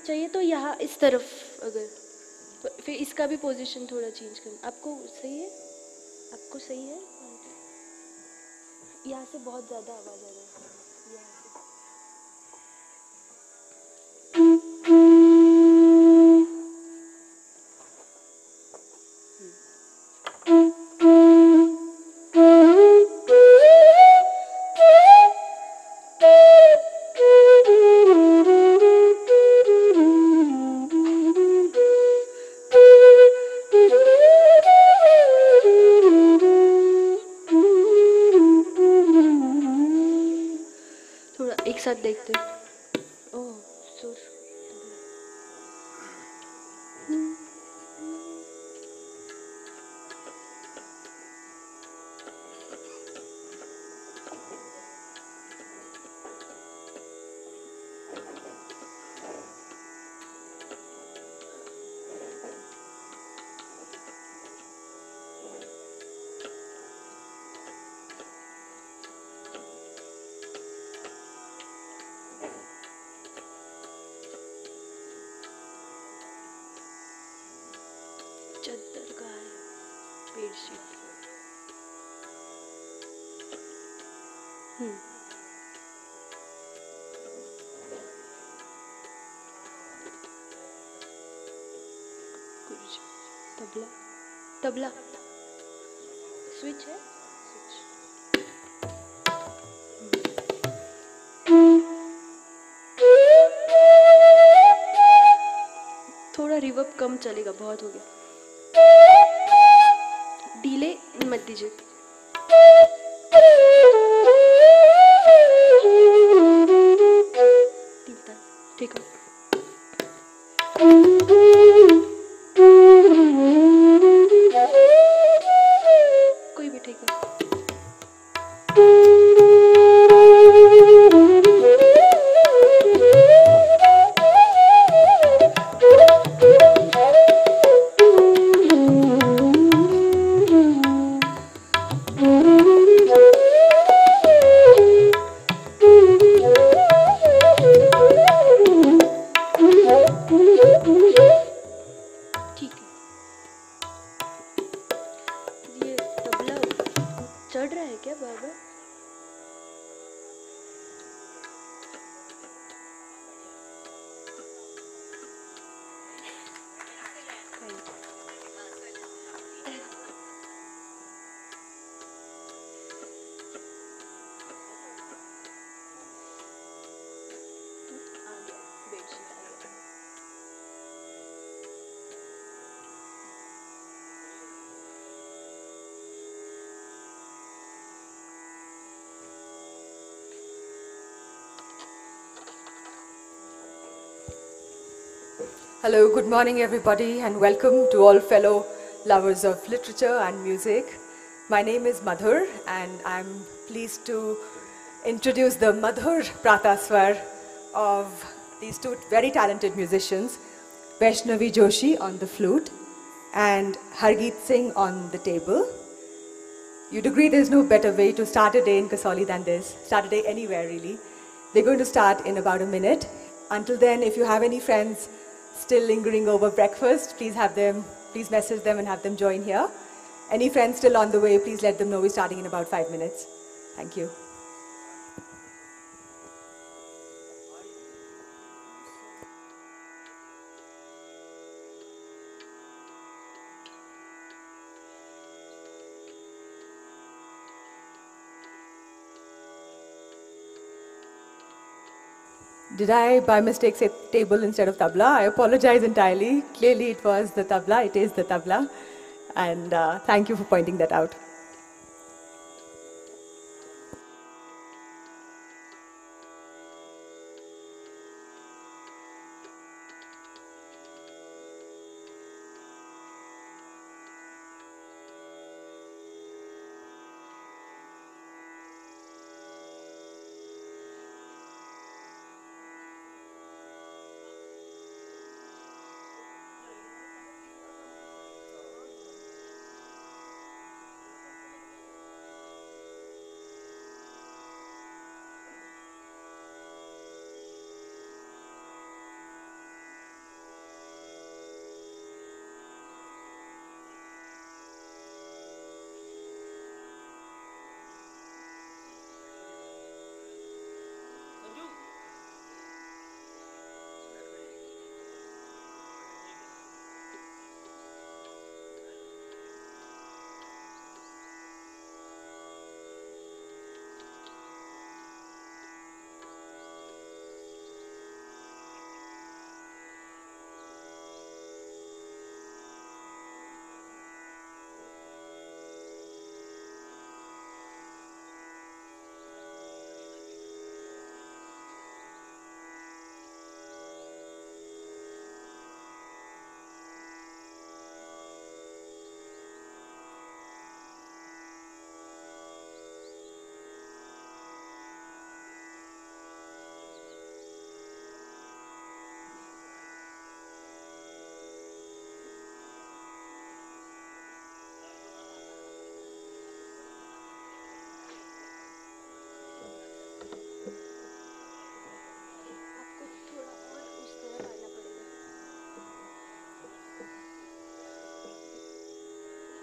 चाहिए तो यहाँ इस तरफ, अगर फिर इसका भी पोजीशन थोड़ा चेंज करना। आपको सही है? आपको सही है? यहाँ से बहुत ज़्यादा आवाज़ आ रहा है यहाँ से। थोड़ा एक साथ देखते हैं। ओह सुर। चद्दर का है, बेडशीट। कुछ तबला, तबला स्विच है, स्विच। थोड़ा रिवर्ब कम चलेगा, बहुत हो गया। डीले मत दीजिए। ठीक है। कोई भी ठीक है। चढ़ रहा है क्या बाबा? Hello, good morning everybody and welcome to all fellow lovers of literature and music. My name is Madhur and I'm pleased to introduce the Madhur Prataswar of these two very talented musicians, Vaishnavi Joshi on the flute and Hargeet Singh on the table. You'd agree there's no better way to start a day in Kasauli than this, start a day anywhere really. They're going to start in about a minute. Until then, if you have any friends still lingering over breakfast, please message them and have them join here. Any friends still on the way, please let them know we're starting in about 5 minutes. Thank you. Did I by mistake say table instead of tabla? I apologize entirely. Clearly it was the tabla, it is the tabla. And thank you for pointing that out.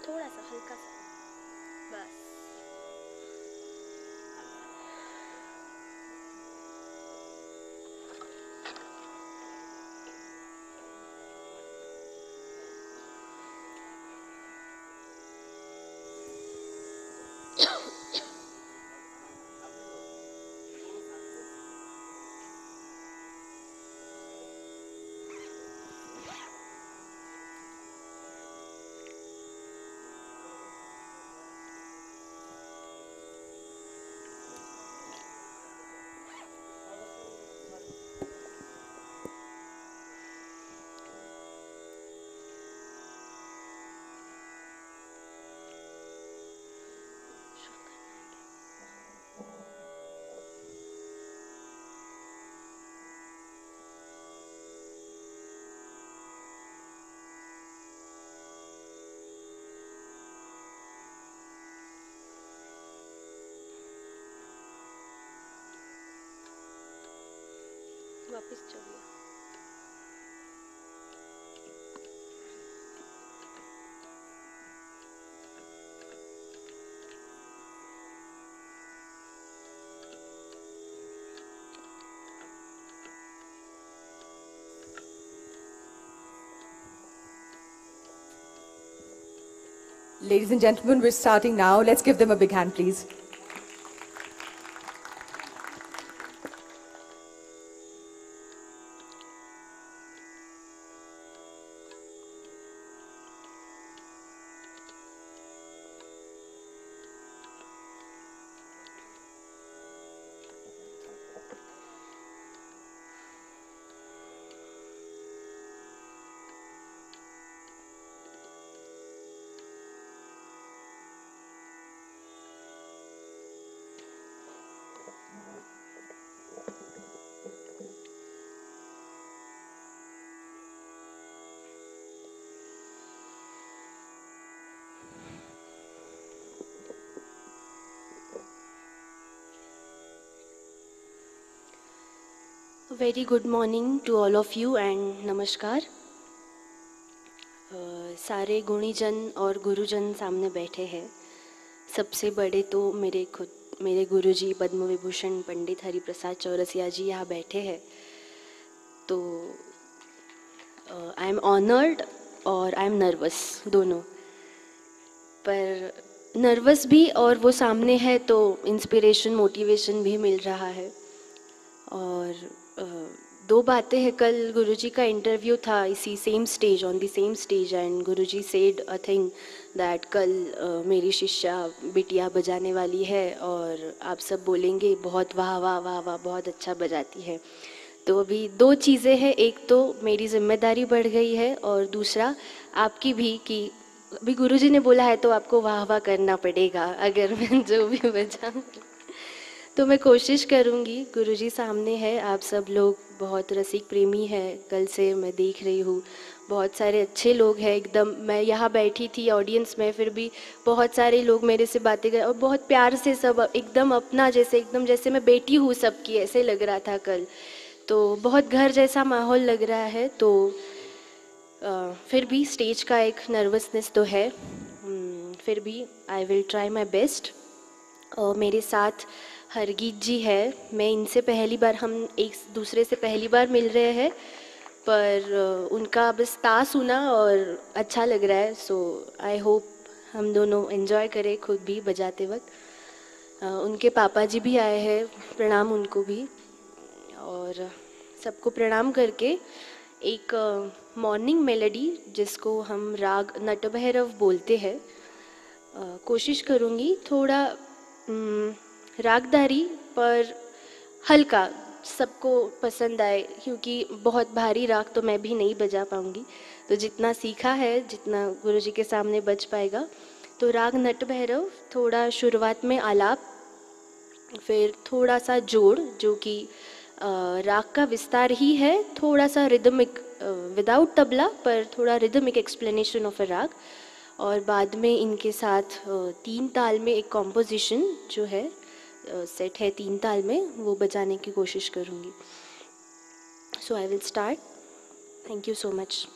थोड़ा सा हल्का सा, बस। वापस चलिए। Ladies and gentlemen, we're starting now. Let's give them a big hand, please. Very good morning to all of you and नमस्कार। सारे गुणीजन और गुरुजन सामने बैठे हैं। सबसे बड़े तो मेरे गुरुजी पद्म विभूषण पंडित हरिप्रसाद चौरसिया जी यहाँ बैठे हैं। तो आई एम ऑनर्ड और आई एम नर्वस दोनों, पर नर्वस भी और वो सामने है तो इंस्पिरेशन मोटिवेशन भी मिल रहा है। और दो बातें हैं। कल गुरुजी का इंटरव्यू था इसी same stage, on the same stage, and Guruji said a thing that कल मेरी शिष्या बिटिया बजाने वाली है और आप सब बोलेंगे बहुत वाह वाह वाह वाह बहुत अच्छा बजाती है। तो अभी दो चीज़ें हैं, एक तो मेरी जिम्मेदारी बढ़ गई है और दूसरा आपकी भी, कि अभी गुरुजी ने बोला है तो आपको वाह वाह करना पड़ेगा अगर मैं जो भी बजाऊँ। तो मैं कोशिश करूँगी। गुरुजी सामने है, आप सब लोग बहुत रसिक प्रेमी हैं, कल से मैं देख रही हूँ। बहुत सारे अच्छे लोग हैं एकदम। मैं यहाँ बैठी थी ऑडियंस में, फिर भी बहुत सारे लोग मेरे से बातें कर और बहुत प्यार से सब एकदम अपना जैसे, एकदम जैसे मैं बेटी हूँ सबकी, ऐसे लग रहा था कल। तो बहुत घर जैसा माहौल लग रहा है। तो फिर भी स्टेज का एक नर्वसनेस तो है, फिर भी I will try my best. मेरे साथ हरगीत जी है। मैं इनसे पहली बार, हम एक दूसरे से पहली बार मिल रहे हैं, पर उनका बस ता सुना और अच्छा लग रहा है। सो आई होप हम दोनों एंजॉय करें खुद भी बजाते वक्त। उनके पापा जी भी आए हैं, प्रणाम उनको भी। और सबको प्रणाम करके एक मॉर्निंग मेलोडी जिसको हम राग नटभैरव बोलते हैं, कोशिश करूँगी थोड़ा रागदारी पर हल्का सबको पसंद आए, क्योंकि बहुत भारी राग तो मैं भी नहीं बजा पाऊँगी। तो जितना सीखा है, जितना गुरुजी के सामने बज पाएगा। तो राग नटभैरव, थोड़ा शुरुआत में आलाप, फिर थोड़ा सा जोड़ जो कि राग का विस्तार ही है, थोड़ा सा रिदमिक विदाउट तबला, पर थोड़ा रिदमिक एक्सप्लेनेशन ऑफ अ राग। और बाद में इनके साथ 3 ताल में एक कॉम्पोजिशन जो है सेट है 3 ताल में, वो बजाने की कोशिश करूँगी। So I will start. Thank you so much.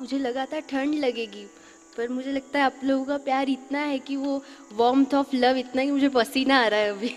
मुझे लगा था ठंड लगेगी, पर मुझे लगता है आप लोगों का प्यार इतना है कि वो वार्मथ ऑफ लव इतना कि मुझे पसीना आ रहा है अभी।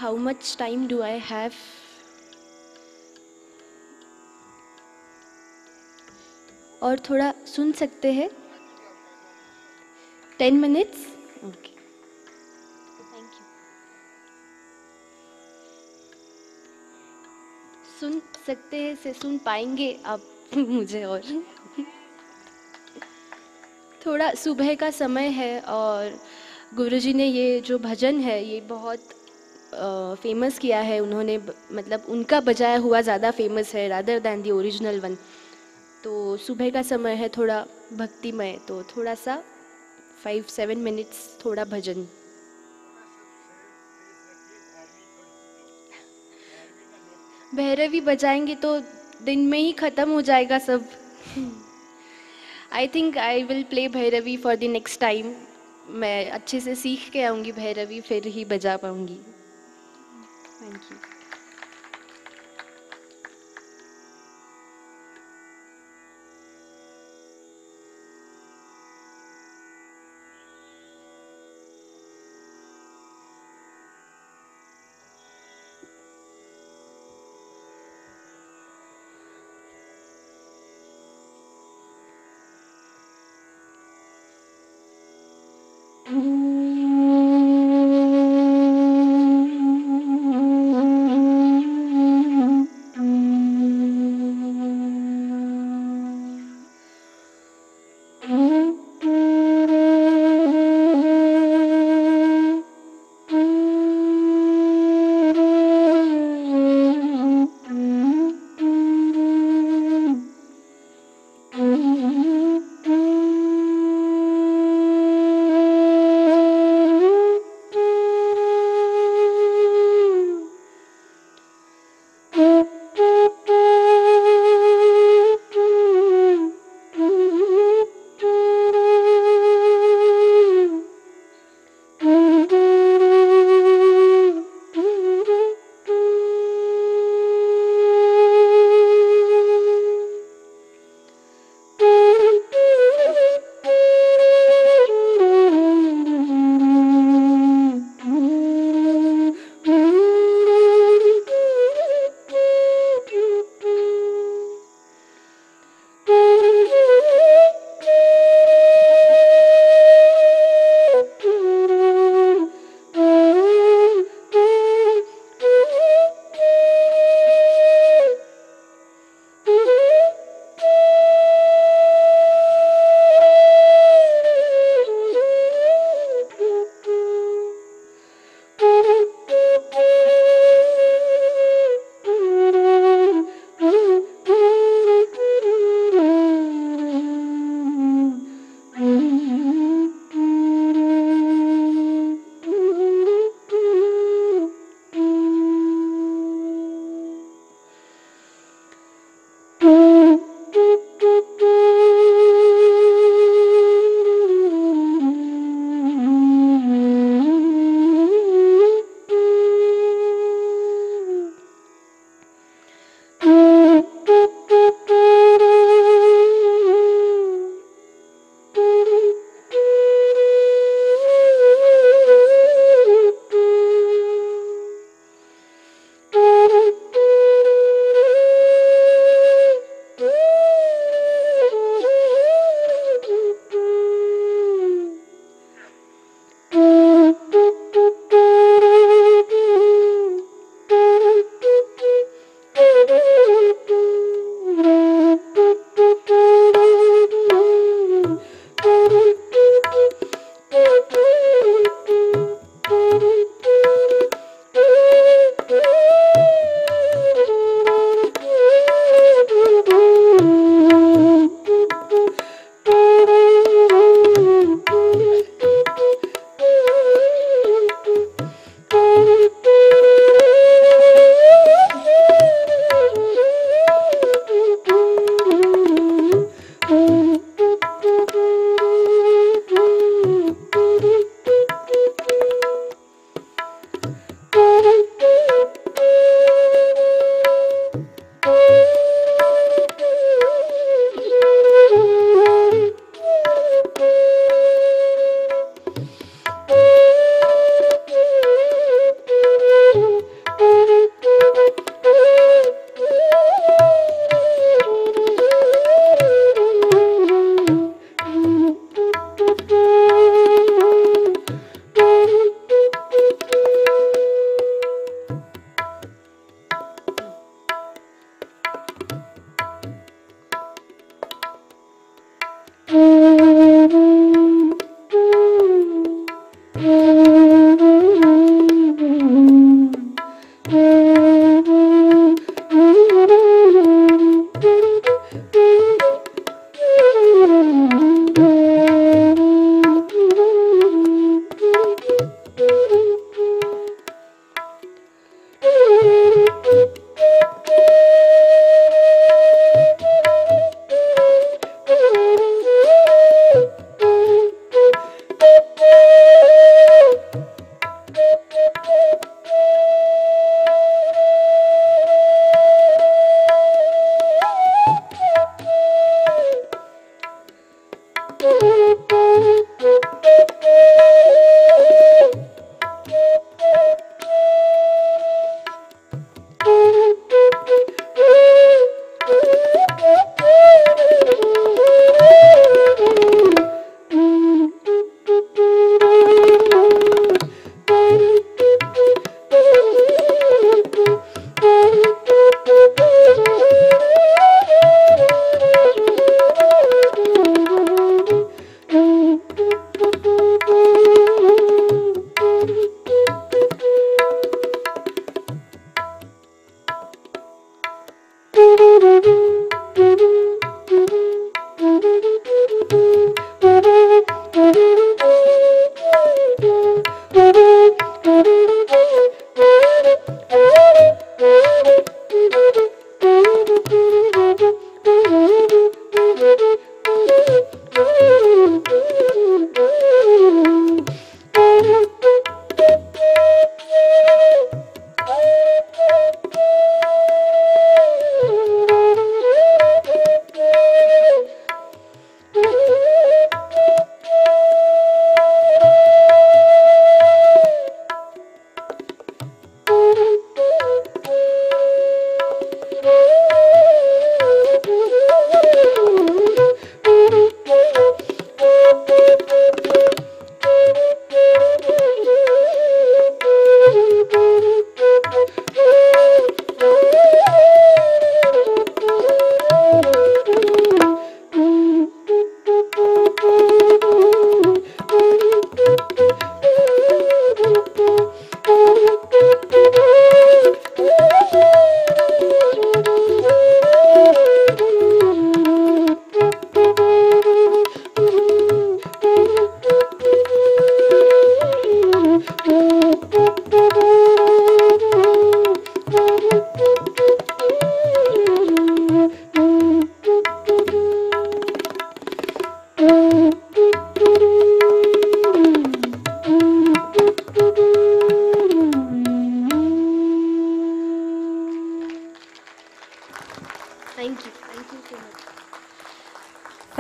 How much time do I have? और थोड़ा सुन सकते हैं? 10 minutes? Okay. Thank you. सुन सकते हैं से सुन पाएंगे आप मुझे और थोड़ा सुबह का समय है और गुरुजी ने ये जो भजन है ये बहुत फेमस किया है उन्होंने, मतलब उनका बजाया हुआ ज़्यादा फेमस है rather than the original one. तो सुबह का समय है थोड़ा भक्तिमय, तो थोड़ा सा 5-7 मिनट्स थोड़ा भजन। भैरवी बजाएंगे तो दिन में ही ख़त्म हो जाएगा सब। I think I will play Bhairavi for the next time. मैं अच्छे से सीख के आऊँगी भैरवी, फिर ही बजा पाऊँगी। Thank you.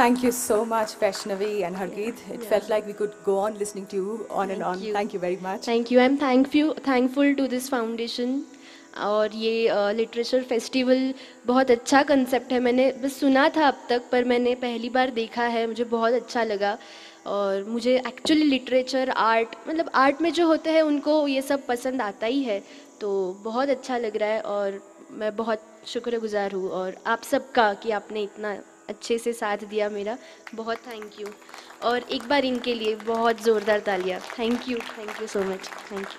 Thank you so much, Vaishnavi and Hargeet. It felt like we could go on listening to you on and on. Thank you very much. Thank you I am thankful to this foundation. और ये literature festival बहुत अच्छा concept है. मैंने बस सुना था अब तक, पर मैंने पहली बार देखा है. मुझे बहुत अच्छा लगा. और मुझे एक्चुअली लिटरेचर आर्ट, मतलब आर्ट में जो होते हैं उनको ये सब पसंद आता ही है. तो बहुत अच्छा लग रहा है और मैं बहुत शुक्रगुजार हूँ. और आप सबका कि आपने इतना अच्छे से साथ दिया मेरा. बहुत थैंक यू. और एक बार इनके लिए बहुत ज़ोरदार तालियां. Thank you so much. Thank you.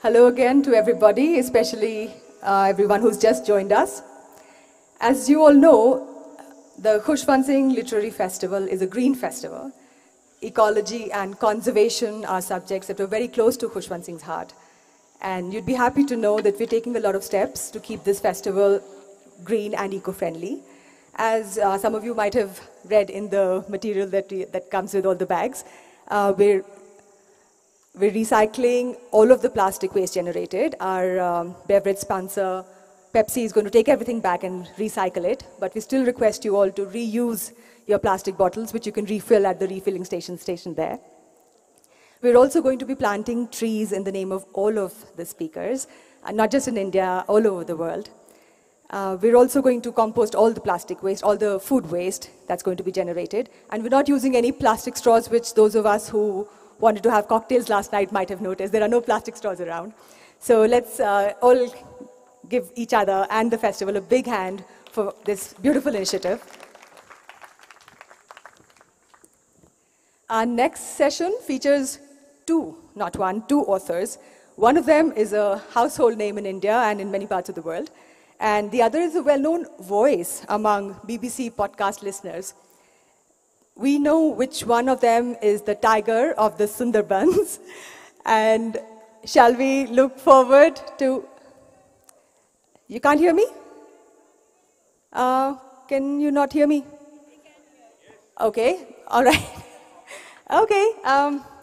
Hello again to everybody, especially everyone who's just joined us. As you all know, the Khushwant Singh Literary Festival is a green festival. Ecology and conservation are subjects that are very close to Khushwant Singh's heart. And you'd be happy to know that we're taking a lot of steps to keep this festival green and eco-friendly. As some of you might have read in the material that comes with all the bags, we're recycling all of the plastic waste generated. Our beverage sponsor, Pepsi, is going to take everything back and recycle it, but we still request you all to reuse your plastic bottles, which you can refill at the refilling station there. We're also going to be planting trees in the name of all of the speakers, and not just in India, all over the world. We're also going to compost all the plastic waste, all the food waste that's going to be generated, and we're not using any plastic straws, which those of us who wanted to have cocktails last night might have noticed. There are no plastic straws around. So let's all give each other and the festival a big hand for this beautiful initiative. Our next session features two authors. One of them is a household name in India and in many parts of the world, and the other is a well-known voice among BBC podcast listeners. We know which one of them is the tiger of the Sundarbans. And shall we look forward to... You can't hear me? Can you not hear me? Okay, all right. Okay,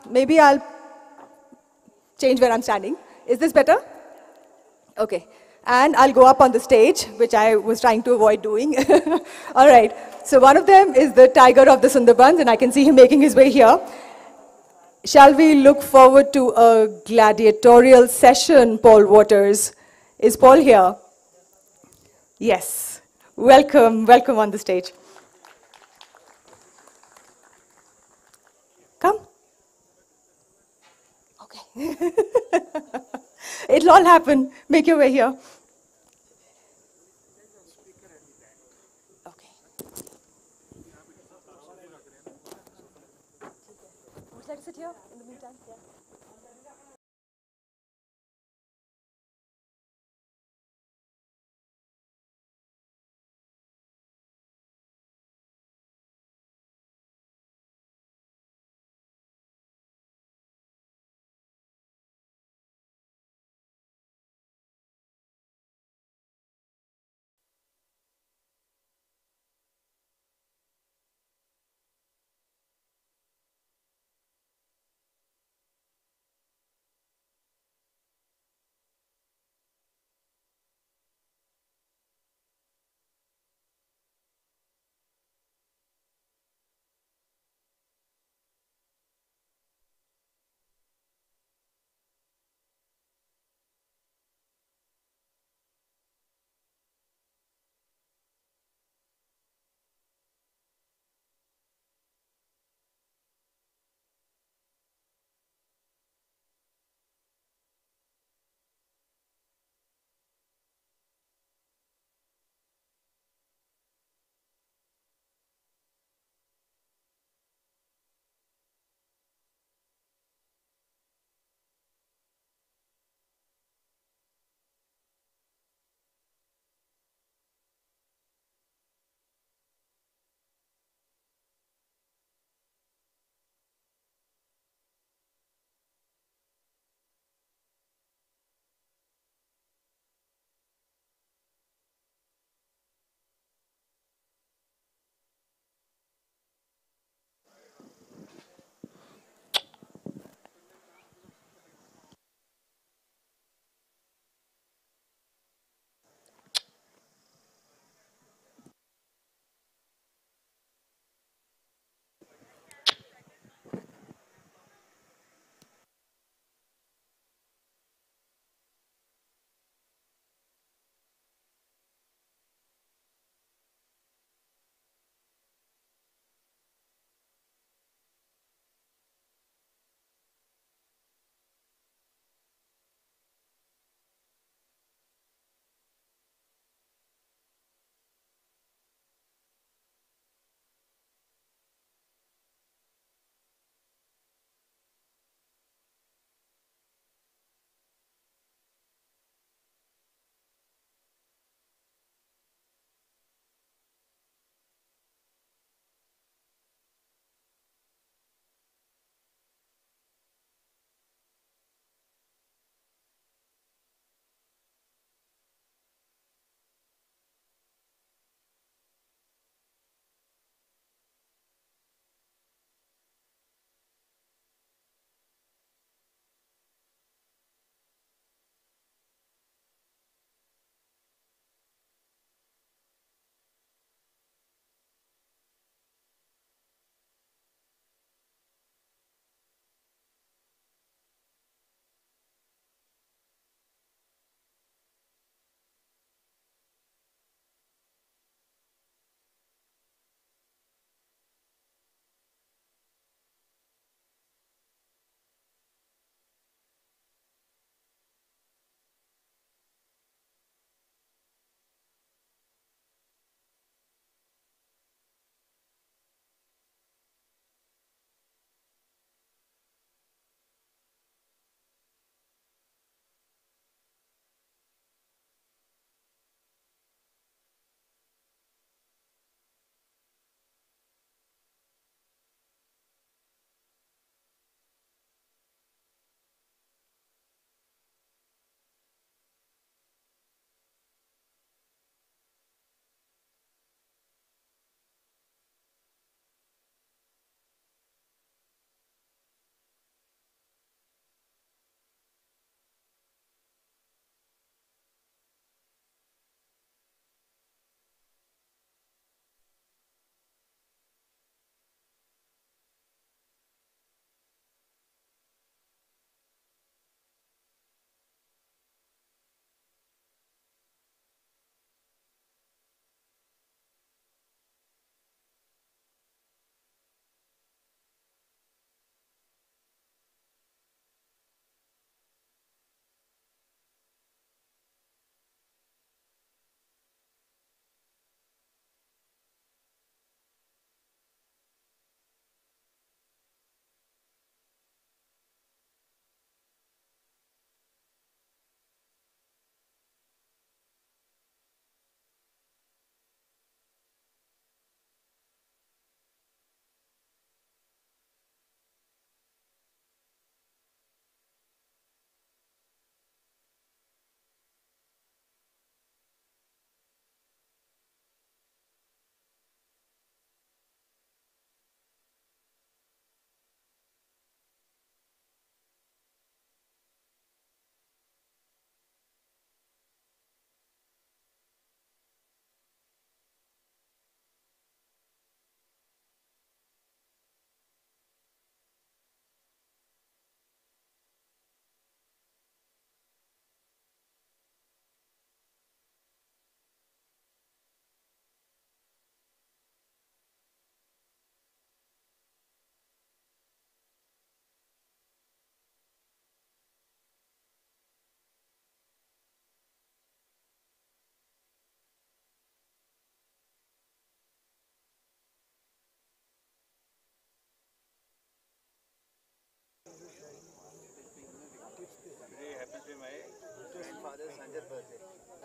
maybe I'll change where I'm standing. Is this better? Okay. And I'll go up on the stage, which I was trying to avoid doing. All right. So one of them is the tiger of the Sundarbans, and I can see him making his way here. Shall we look forward to a gladiatorial session, Paul Waters? Is Paul here? Yes. Welcome on the stage. Come. Okay. It'll all happen. Make your way here. Okay. Would you like to sit here in the meantime? Yeah.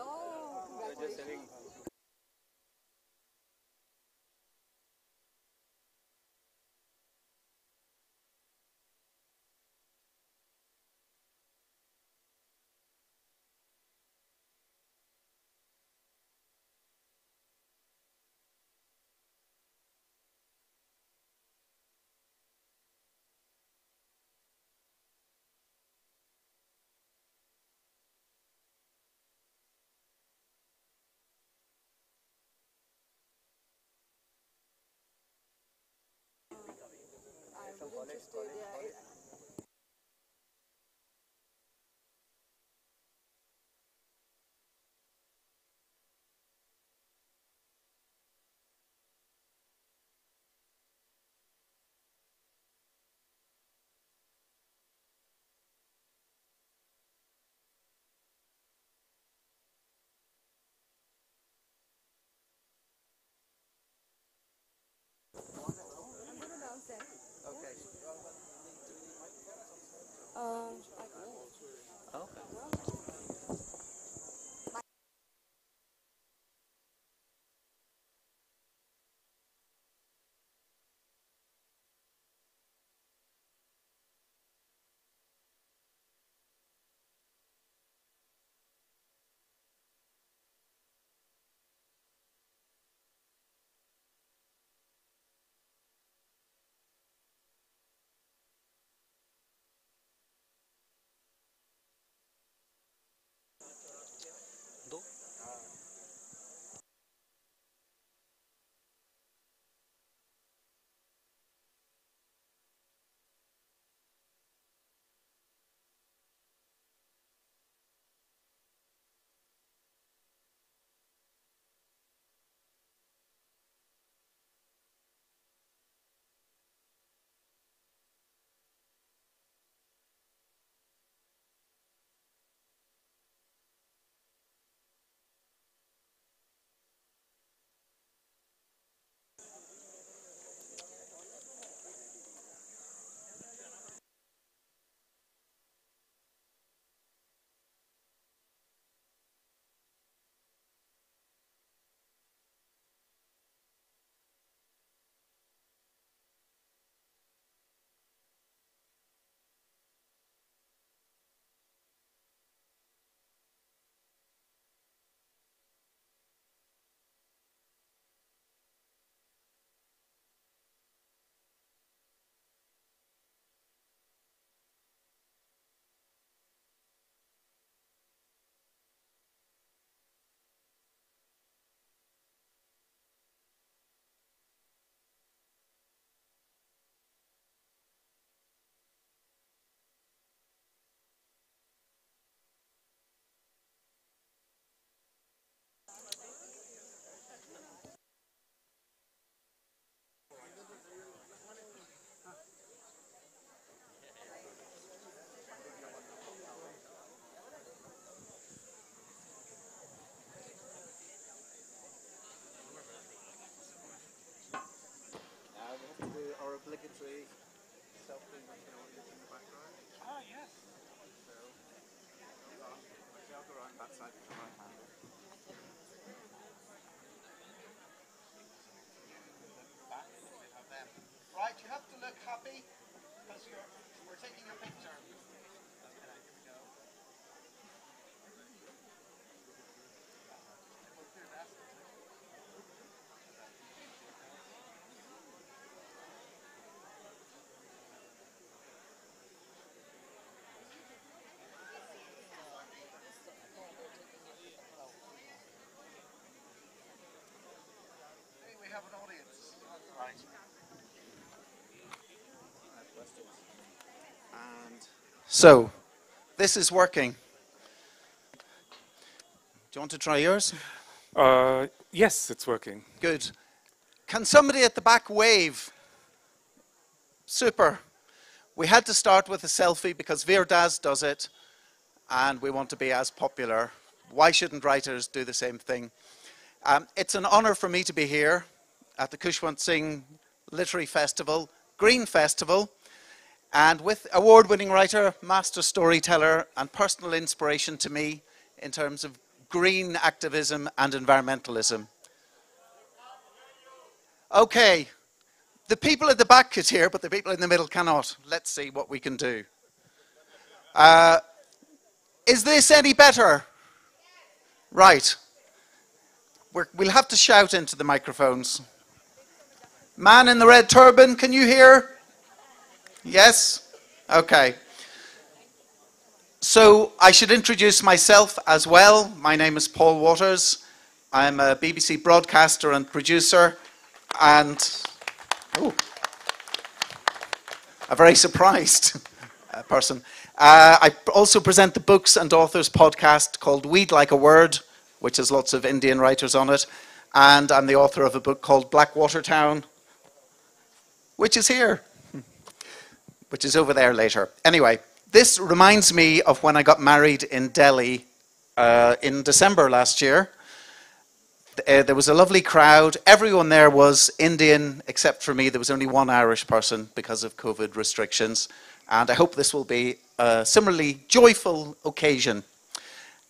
Oh, congratulations. I was interested, yeah. I'm going to announce them. Um, Right, you have to look happy because we're taking your picture. Hey, we have an audience. Right. And so, this is working. Do you want to try yours? Yes, it's working. Good. Can somebody at the back wave? Super. We had to start with a selfie because Virdaz does it, and we want to be as popular. Why shouldn't writers do the same thing? It's an honor for me to be here at the Khushwant Singh Literary Festival, Green Festival, and with award-winning writer, master storyteller, and personal inspiration to me, in terms of green activism and environmentalism? Okay, the people at the back could hear, but the people in the middle cannot. Let's see what we can do. Is this any better? Right. We'll have to shout into the microphones. Man in the red turban, can you hear? Yes? Okay. So I should introduce myself as well. My name is Paul Waters. I'm a BBC broadcaster and producer, and a very surprised person. I also present the Books and Authors podcast called We'd Like a Word, which has lots of Indian writers on it. And I'm the author of a book called Blackwater Town, which is here, which is over there later. Anyway, this reminds me of when I got married in Delhi in December last year. There was a lovely crowd. Everyone there was Indian, except for me. There was only one Irish person because of COVID restrictions. And I hope this will be a similarly joyful occasion.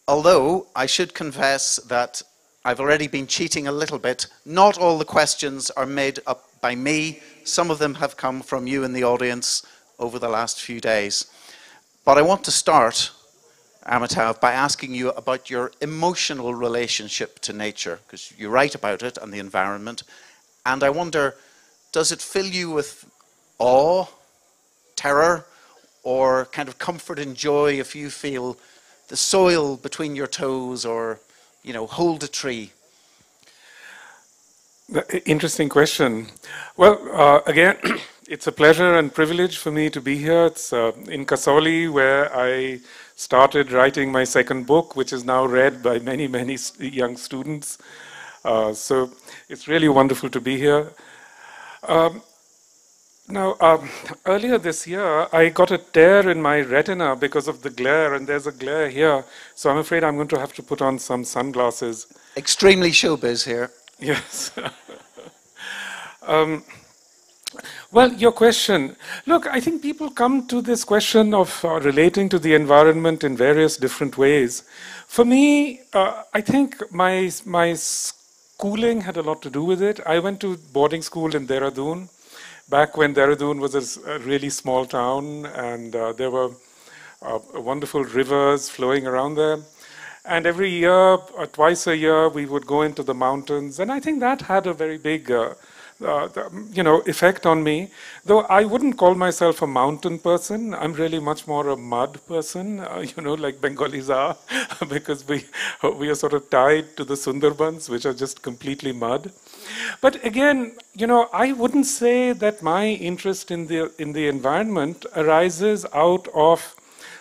Although I should confess that I've already been cheating a little bit. Not all the questions are made up by me. Some of them have come from you in the audience over the last few days. But I want to start, Amitav, by asking you about your emotional relationship to nature, because you write about it and the environment. And I wonder, does it fill you with awe, terror, or kind of comfort and joy if you feel the soil between your toes, or, you know, hold a tree? Interesting question. Well, again, it's a pleasure and privilege for me to be here. It's in Kasauli, where I started writing my second book, which is now read by many, many young students. So it's really wonderful to be here. Now, earlier this year, I got a tear in my retina because of the glare, and there's a glare here. So I'm afraid I'm going to have to put on some sunglasses. Extremely showbiz here. Yes. Well, your question. Look, I think people come to this question of relating to the environment in various different ways. For me, I think my schooling had a lot to do with it. I went to boarding school in Dehradun, back when Dehradun was a really small town, and there were wonderful rivers flowing around there. And every year, twice a year, we would go into the mountains, and I think that had a very big effect on me. Though I wouldn't call myself a mountain person, I'm really much more a mud person, like Bengalis are, because we are sort of tied to the Sundarbans, which are just completely mud. But again, I wouldn't say that my interest in the environment arises out of,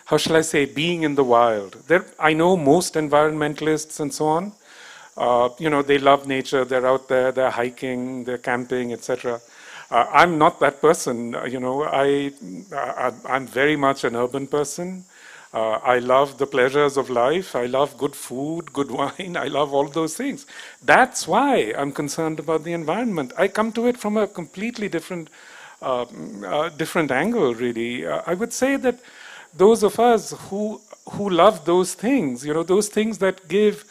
how shall I say, being in the wild. I know most environmentalists and so on. They love nature, they're out there, they're hiking, they're camping, etc. I'm not that person, I'm very much an urban person. I love the pleasures of life, I love good food, good wine, I love all those things. That's why I'm concerned about the environment. I come to it from a completely different angle, really. I would say that those of us who love those things, those things that give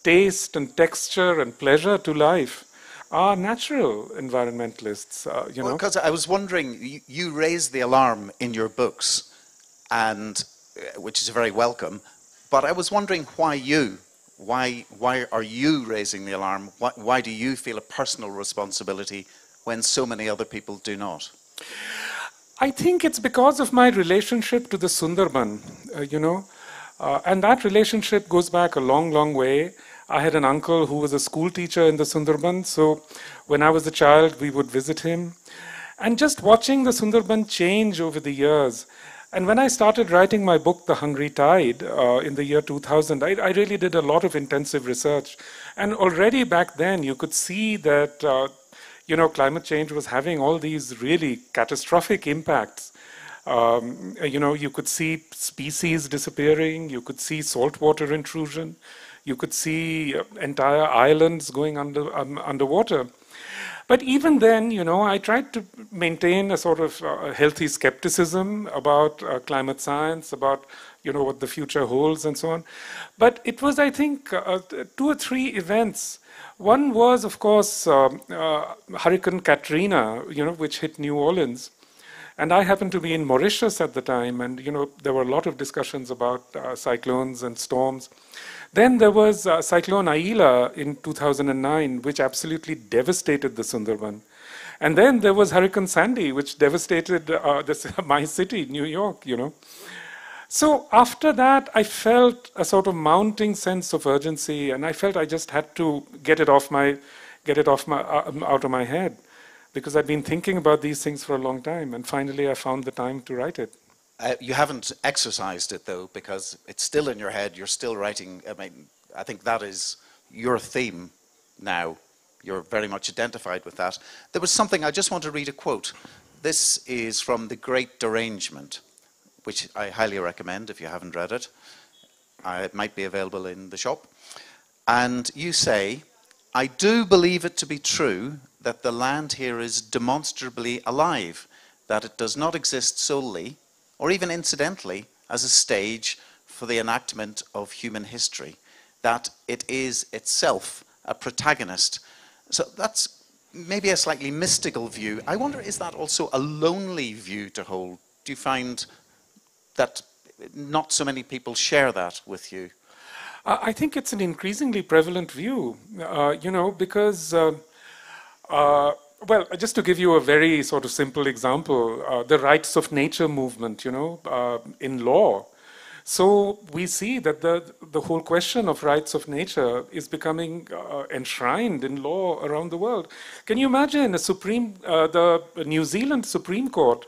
taste and texture and pleasure to life, are natural environmentalists. Well, because I was wondering, you raised the alarm in your books, and which is very welcome. But I was wondering why you? Why are you raising the alarm? Why do you feel a personal responsibility when so many other people do not? I think it's because of my relationship to the Sundarban, and that relationship goes back a long, long way. I had an uncle who was a school teacher in the Sundarban, so when I was a child, we would visit him. And just watching the Sundarban change over the years, and when I started writing my book, The Hungry Tide, in the year 2000, I really did a lot of intensive research. And already back then, you could see that climate change was having all these really catastrophic impacts. You could see species disappearing, you could see saltwater intrusion, you could see entire islands going underwater. But even then, I tried to maintain a sort of healthy skepticism about climate science, about what the future holds and so on. But it was, I think, 2 or 3 events. One was, of course, Hurricane Katrina, which hit New Orleans. And I happened to be in Mauritius at the time, and there were a lot of discussions about cyclones and storms. Then there was Cyclone Aila in 2009, which absolutely devastated the Sundarban. And then there was Hurricane Sandy, which devastated my city, New York, So after that, I felt a sort of mounting sense of urgency, and I felt I just had to get it out of my head, because I'd been thinking about these things for a long time, and finally I found the time to write it. You haven't exercised it, though, because it's still in your head. You're still writing. I mean, I think that is your theme now. You're very much identified with that. There was something, I just want to read a quote. This is from The Great Derangement, which I highly recommend if you haven't read it. It might be available in the shop. And you say, "I do believe it to be true that the land here is demonstrably alive, that it does not exist solely, or even incidentally, as a stage for the enactment of human history, that it is itself a protagonist." So that's maybe a slightly mystical view. I wonder, is that also a lonely view to hold? Do you find that not so many people share that with you? I think it's an increasingly prevalent view, because, well, just to give you a very sort of simple example, the rights of nature movement, in law. So we see that the whole question of rights of nature is becoming enshrined in law around the world. Can you imagine the New Zealand Supreme Court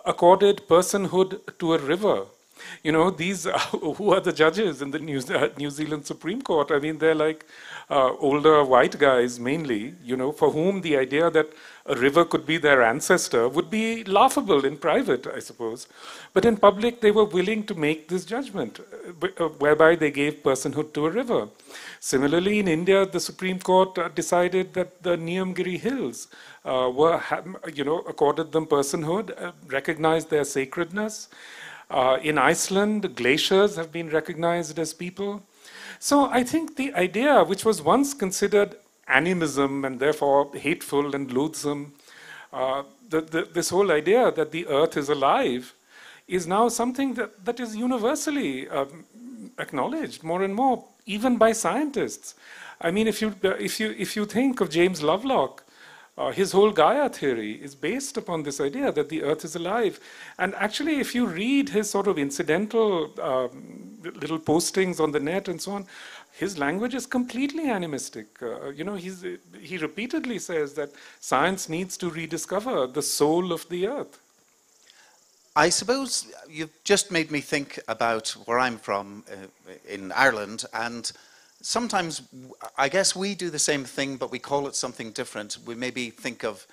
accorded personhood to a river? These who are the judges in the New Zealand Supreme Court? I mean, they're like older white guys mainly, for whom the idea that a river could be their ancestor would be laughable in private, I suppose. But in public, they were willing to make this judgment, whereby they gave personhood to a river. Similarly, in India, the Supreme Court decided that the Niyamgiri Hills accorded them personhood, recognized their sacredness. In Iceland, glaciers have been recognized as people. So I think the idea, which was once considered animism and therefore hateful and loathsome, this whole idea that the earth is alive is now something that is universally acknowledged more and more, even by scientists. I mean, if you think of James Lovelock, his whole Gaia theory is based upon this idea that the earth is alive. And actually, if you read his sort of incidental little postings on the net and so on, his language is completely animistic. He repeatedly says that science needs to rediscover the soul of the earth. I suppose you've just made me think about where I'm from in Ireland, and sometimes I guess we do the same thing, but we call it something different. We maybe think of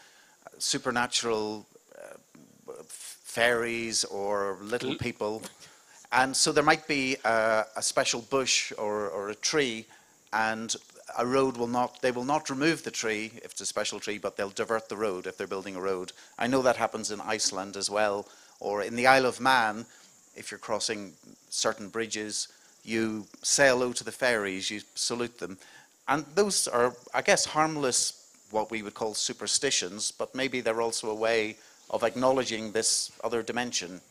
supernatural fairies or little people. And so there might be a special bush or a tree, and a road they will not remove the tree if it's a special tree, but they'll divert the road if they're building a road. I know that happens in Iceland as well, or in the Isle of Man, if you're crossing certain bridges, you say hello to the fairies, you salute them. And those are, I guess, harmless, what we would call superstitions, but maybe they're also a way of acknowledging this other dimension,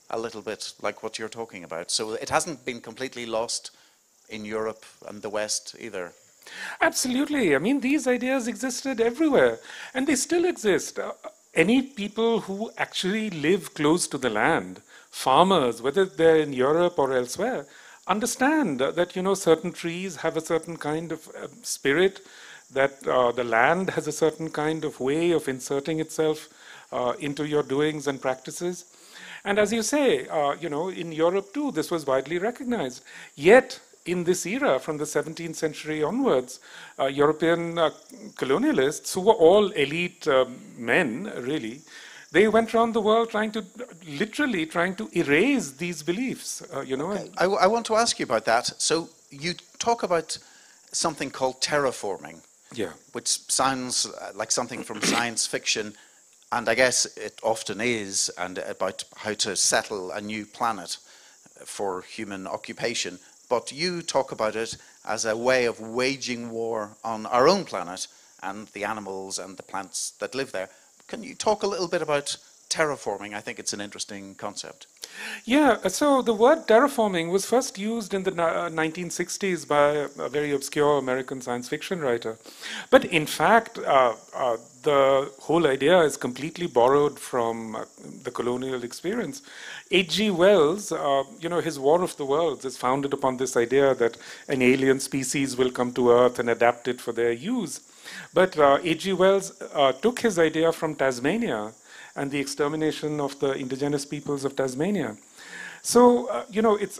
a little bit like what you're talking about. So it hasn't been completely lost in Europe and the West either. Absolutely. I mean, these ideas existed everywhere, and they still exist. Any people who actually live close to the land, farmers, whether they're in Europe or elsewhere, understand that certain trees have a certain kind of spirit, that the land has a certain kind of way of inserting itself into your doings and practices. And as you say, in Europe too, this was widely recognized. Yet, in this era, from the 17th century onwards, European colonialists, who were all elite men, really, they went around the world literally trying to erase these beliefs, Okay. I want to ask you about that. So you talk about something called terraforming, yeah, which sounds like something from science fiction. and I guess it often is, and about how to settle a new planet for human occupation. But you talk about it as a way of waging war on our own planet and the animals and the plants that live there. Can you talk a little bit about terraforming? I think it's an interesting concept. Yeah, so the word terraforming was first used in the 1960s by a very obscure American science fiction writer. But in fact, the whole idea is completely borrowed from the colonial experience. H.G. Wells, his War of the Worlds is founded upon this idea that an alien species will come to Earth and adapt it for their use. But H.G. Wells took his idea from Tasmania and the extermination of the indigenous peoples of Tasmania. So, it's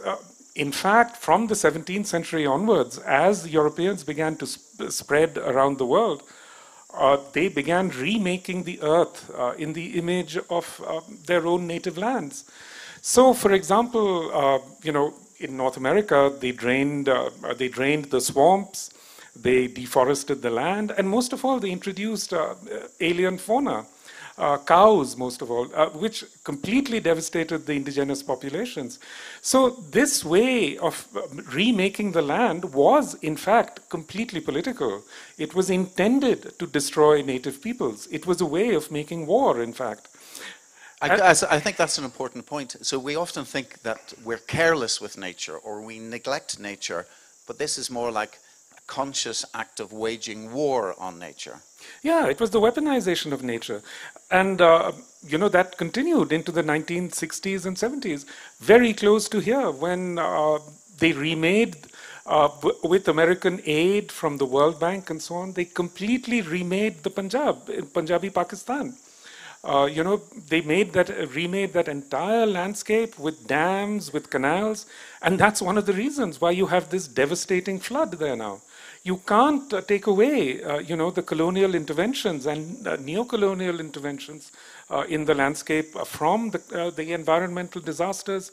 in fact, from the 17th century onwards, as Europeans began to spread around the world, they began remaking the earth in the image of their own native lands. So, for example, in North America, they drained the swamps, they deforested the land, and most of all, they introduced alien fauna. Cows, most of all, which completely devastated the indigenous populations. So this way of remaking the land was, in fact, completely political. It was intended to destroy native peoples. It was a way of making war, in fact. I think that's an important point. So we often think that we're careless with nature or we neglect nature, but this is more like a conscious act of waging war on nature. Yeah, it was the weaponization of nature. And, that continued into the 1960s and 70s, very close to here, when they remade, with American aid from the World Bank and so on, they completely remade the Punjab, Punjabi Pakistan. They remade that entire landscape with dams, with canals, and that's one of the reasons why you have this devastating flood there now. You can't take away, the colonial interventions and neo-colonial interventions in the landscape from the environmental disasters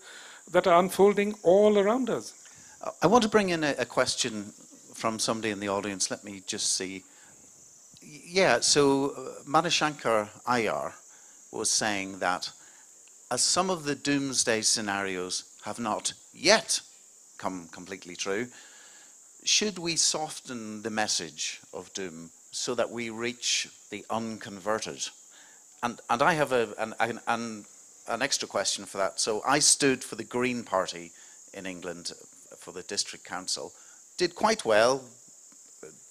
that are unfolding all around us. I want to bring in a question from somebody in the audience. Let me just see. Yeah, so Madhushankar Iyer was saying that as some of the doomsday scenarios have not yet come completely true, should we soften the message of doom so that we reach the unconverted? And I have an extra question for that. So I stood for the Green Party in England for the district council, did quite well,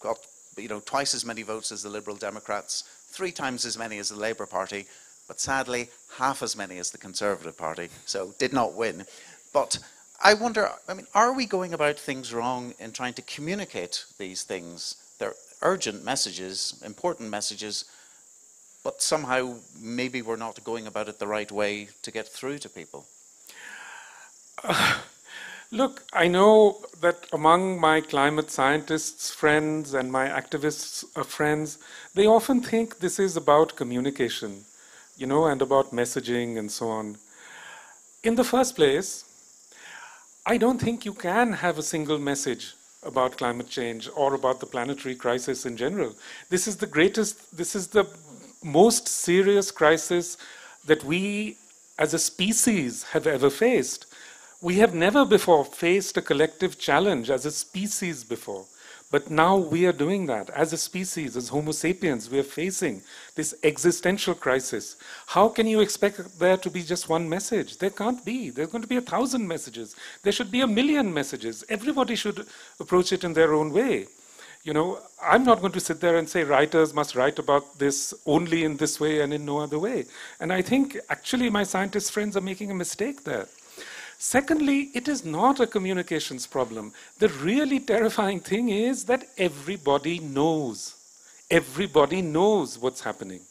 got twice as many votes as the Liberal Democrats, 3 times as many as the Labour Party, but sadly half as many as the Conservative Party, so did not win. But I wonder, are we going about things wrong in trying to communicate these things? They're urgent messages, important messages, but somehow maybe we're not going about it the right way to get through to people. Look, I know that among my climate scientists friends and my activists friends, they often think this is about communication, and about messaging and so on. In the first place, I don't think you can have a single message about climate change or about the planetary crisis in general. This is the most serious crisis that we as a species have ever faced. We have never before faced a collective challenge as a species before. But now we are doing that. As a species, as Homo sapiens, we are facing this existential crisis. How can you expect there to be just one message? There can't be. There's going to be 1,000 messages. There should be 1,000,000 messages. Everybody should approach it in their own way. I'm not going to sit there and say writers must write about this only in this way and in no other way. And I think actually my scientist friends are making a mistake there. Secondly, it is not a communications problem. The really terrifying thing is that everybody knows. Everybody knows what's happening.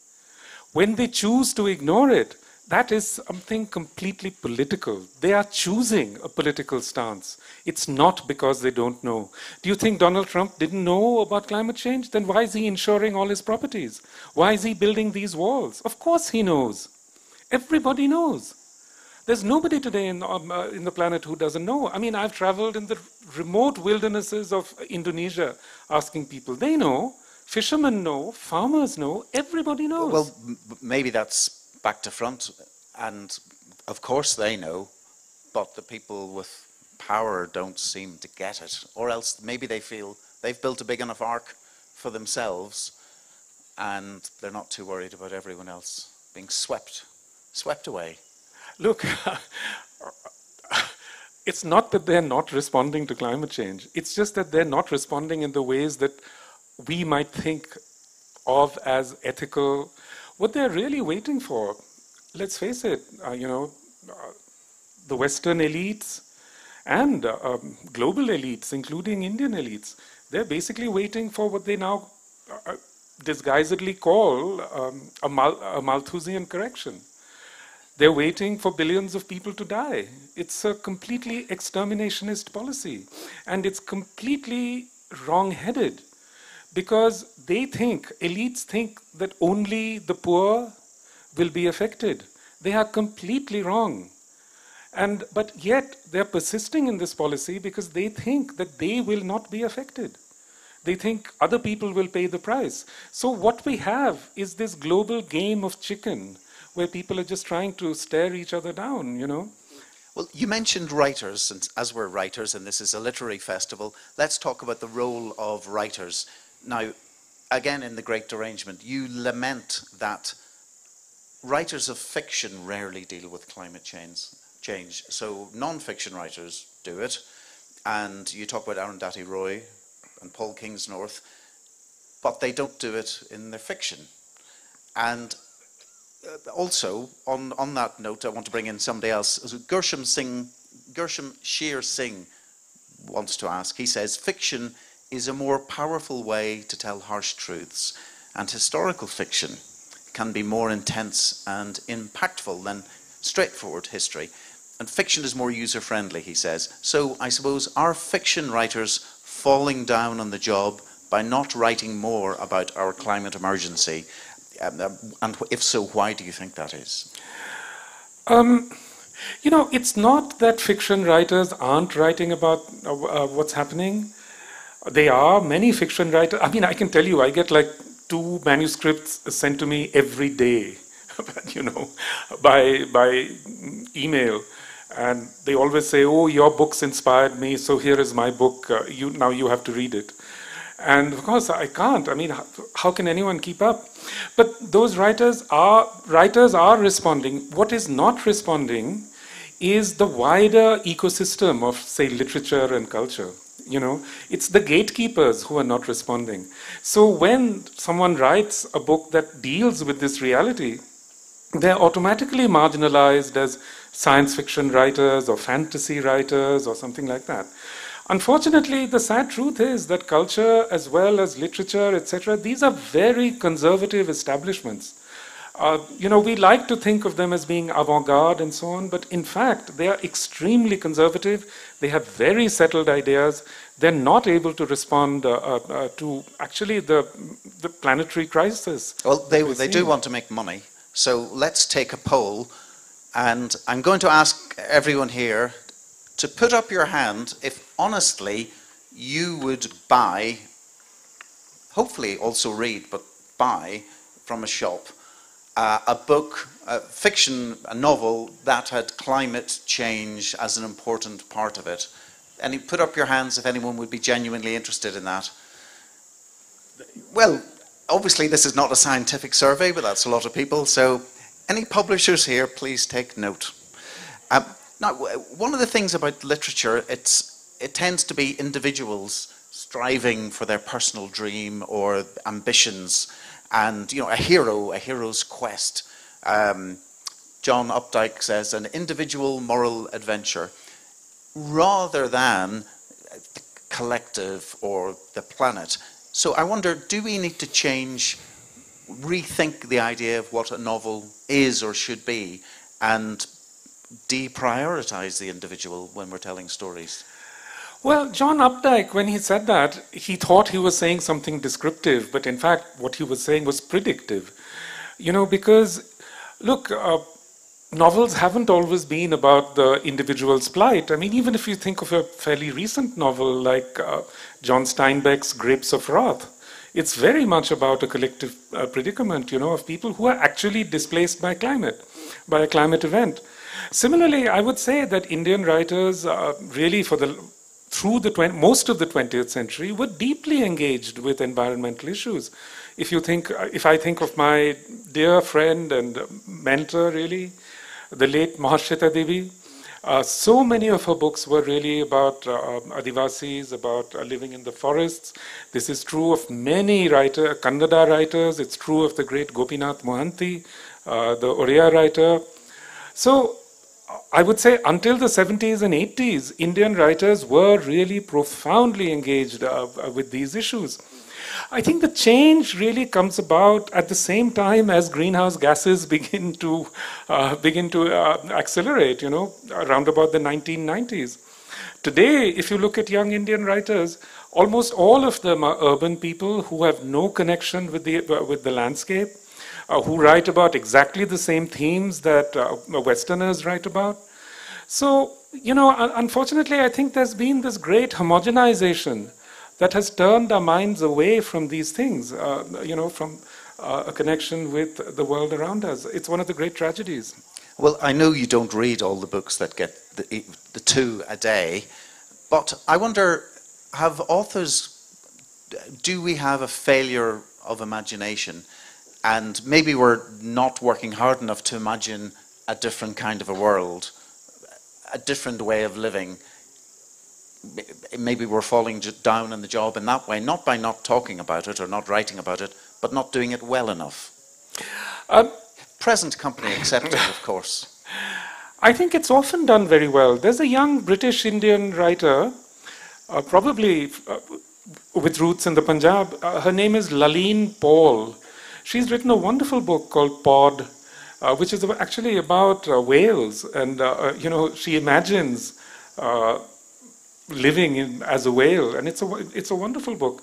When they choose to ignore it, that is something completely political. They are choosing a political stance. It's not because they don't know. Do you think Donald Trump didn't know about climate change? Then why is he insuring all his properties? Why is he building these walls? Of course he knows. Everybody knows. There's nobody today in the planet who doesn't know. I've traveled in the remote wildernesses of Indonesia asking people. They know. Fishermen know, farmers know, everybody knows. Well, maybe that's back to front, and of course they know, but the people with power don't seem to get it, or else maybe they feel they've built a big enough ark for themselves, and they're not too worried about everyone else being swept away. Look, it's not that they're not responding to climate change. It's just that they're not responding in the ways that we might think of as ethical. What they're really waiting for, let's face it, the Western elites and global elites, including Indian elites, they're basically waiting for what they now disguisedly call a Malthusian correction. They're waiting for billions of people to die. It's a completely exterminationist policy, and it's completely wrong-headed, because they think, elites think, that only the poor will be affected. They are completely wrong. But yet they're persisting in this policy because they think that they will not be affected. They think other people will pay the price. So what we have is this global game of chicken where people are just trying to stare each other down, Well, you mentioned writers, and as we're writers, and this is a literary festival, let's talk about the role of writers. Now, again, in The Great Derangement, you lament that writers of fiction rarely deal with climate change. So non-fiction writers do it, and you talk about Arundhati Roy and Paul Kingsnorth, but they don't do it in their fiction. And also, on that note, I want to bring in somebody else. Gershom Sher Singh wants to ask, he says, fiction is a more powerful way to tell harsh truths, and historical fiction can be more intense and impactful than straightforward history. And fiction is more user-friendly, he says. So I suppose, are fiction writers falling down on the job by not writing more about our climate emergency? And if so, why do you think that is? It's not that fiction writers aren't writing about what's happening. They are. Many fiction writers. I mean, I can tell you, I get like 2 manuscripts sent to me every day, by email. And they always say, oh, your books inspired me, so here is my book. Now you have to read it. And of course, I can't. I mean, how can anyone keep up? But those writers are responding. What is not responding is the wider ecosystem of, say, literature and culture. It's the gatekeepers who are not responding. So when someone writes a book that deals with this reality, they're automatically marginalized as science fiction writers or fantasy writers or something like that. Unfortunately, the sad truth is that culture as well as literature, etc., these are very conservative establishments. We like to think of them as being avant-garde and so on, but in fact, they are extremely conservative. They have very settled ideas. They're not able to respond to actually the planetary crisis. Well, they do want to make money. So let's take a poll, and I'm going to ask everyone here to put up your hand if honestly you would buy, hopefully also read, but buy from a shop, a book, a fiction, a novel that had climate change as an important part of it. And put up your hands if anyone would be genuinely interested in that. Well, obviously this is not a scientific survey, but that's a lot of people. So any publishers here, please take note. Now, one of the things about literature, it tends to be individuals striving for their personal dream or ambitions, and a hero's quest. John Updike says an individual moral adventure, rather than the collective or the planet. So I wonder, do we need to rethink the idea of what a novel is or should be, and deprioritize the individual when we're telling stories? Well, John Updike, when he said that, he thought he was saying something descriptive, but in fact, what he was saying was predictive. Because, look, novels haven't always been about the individual's plight. I mean, even if you think of a fairly recent novel like John Steinbeck's Grapes of Wrath, It's very much about a collective predicament, you know, of people who are actually displaced by climate, by a climate event. Similarly, I would say that Indian writers really most of the 20th century were deeply engaged with environmental issues. If I think of my dear friend and mentor, really, the late Mahashweta Devi, so many of her books were really about Adivasis, about living in the forests. This is true of many Kannada writers. It's true of the great Gopinath Mohanty, the Oriya writer. So I would say until the 70s and 80s, Indian writers were really profoundly engaged with these issues. I think the change really comes about at the same time as greenhouse gases begin to accelerate, you know, around about the 1990s. Today, if you look at young Indian writers, almost all of them are urban people who have no connection with the landscape, who write about exactly the same themes that Westerners write about. So, you know, unfortunately, I think there's been this great homogenization that has turned our minds away from these things, you know, from a connection with the world around us. It's one of the great tragedies. Well, I know you don't read all the books that get the two a day, but I wonder, do we have a failure of imagination? And maybe we're not working hard enough to imagine a different kind of a world, a different way of living. Maybe we're falling down on the job in that way, not by not talking about it or not writing about it, but not doing it well enough. Present company accepted, of course. I think it's often done very well. There's a young British Indian writer, probably with roots in the Punjab. Her name is Laleen Paul. She's written a wonderful book called Pod, which is actually about whales. And, you know, she imagines living as a whale, and it's a wonderful book.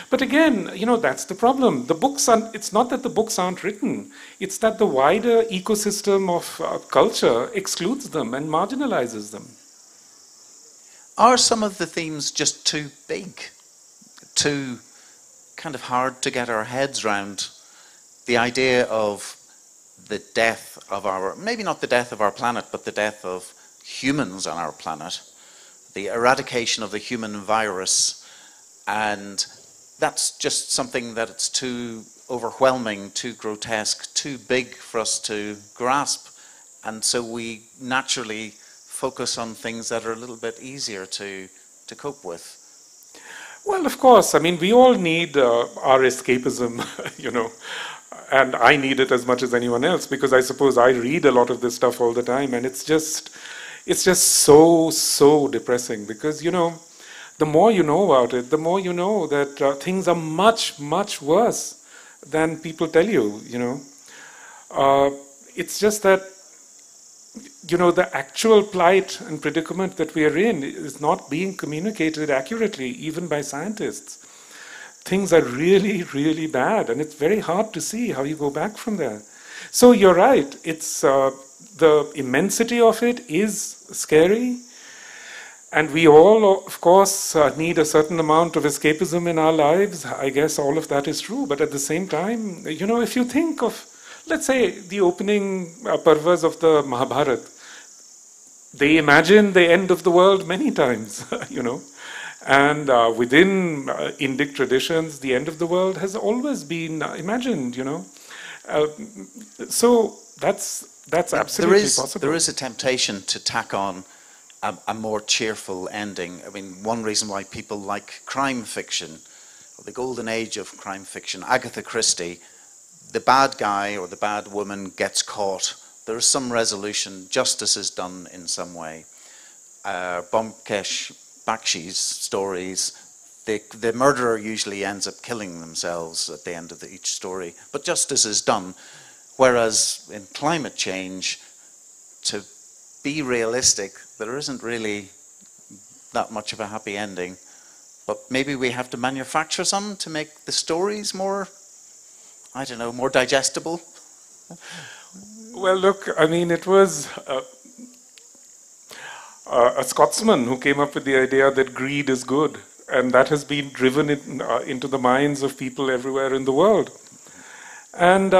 But again, you know, that's the problem. It's not that the books aren't written, it's that the wider ecosystem of culture excludes them and marginalizes them. Are some of the themes just too big, too kind of hard to get our heads round? The idea of the death of maybe not the death of our planet, but the death of humans on our planet, the eradication of the human virus, and that's just something that it's too overwhelming, too grotesque, too big for us to grasp, and so we naturally focus on things that are a little bit easier to cope with. Well, of course, I mean, we all need our escapism, you know, and I need it as much as anyone else, because I suppose I read a lot of this stuff all the time, and it's just so depressing, because, you know, the more you know about it, the more you know that things are much worse than people tell you, you know. It's just that, you know, the actual plight and predicament that we are in is not being communicated accurately, even by scientists. Things are really bad, and it's very hard to see how you go back from there. So you're right, it's the immensity of it is scary, and we all, of course, need a certain amount of escapism in our lives. I guess all of that is true, but at the same time, you know, if you think of, let's say, the opening parvas of the Mahabharata, they imagine the end of the world many times, you know, and within Indic traditions, the end of the world has always been imagined, you know. So that's absolutely possible. There is a temptation to tack on a more cheerful ending. I mean, one reason why people like crime fiction, or the golden age of crime fiction, Agatha Christie, the bad guy or the bad woman gets caught. There is some resolution. Justice is done in some way. Bomkesh Bakshi's stories, the murderer usually ends up killing themselves at the end of each story, but justice is done. Whereas in climate change, to be realistic, there isn't really that much of a happy ending. But maybe we have to manufacture some to make the stories more, I don't know, more digestible. Well, look, I mean, it was a Scotsman who came up with the idea that greed is good. and that has been driven into the minds of people everywhere in the world. And,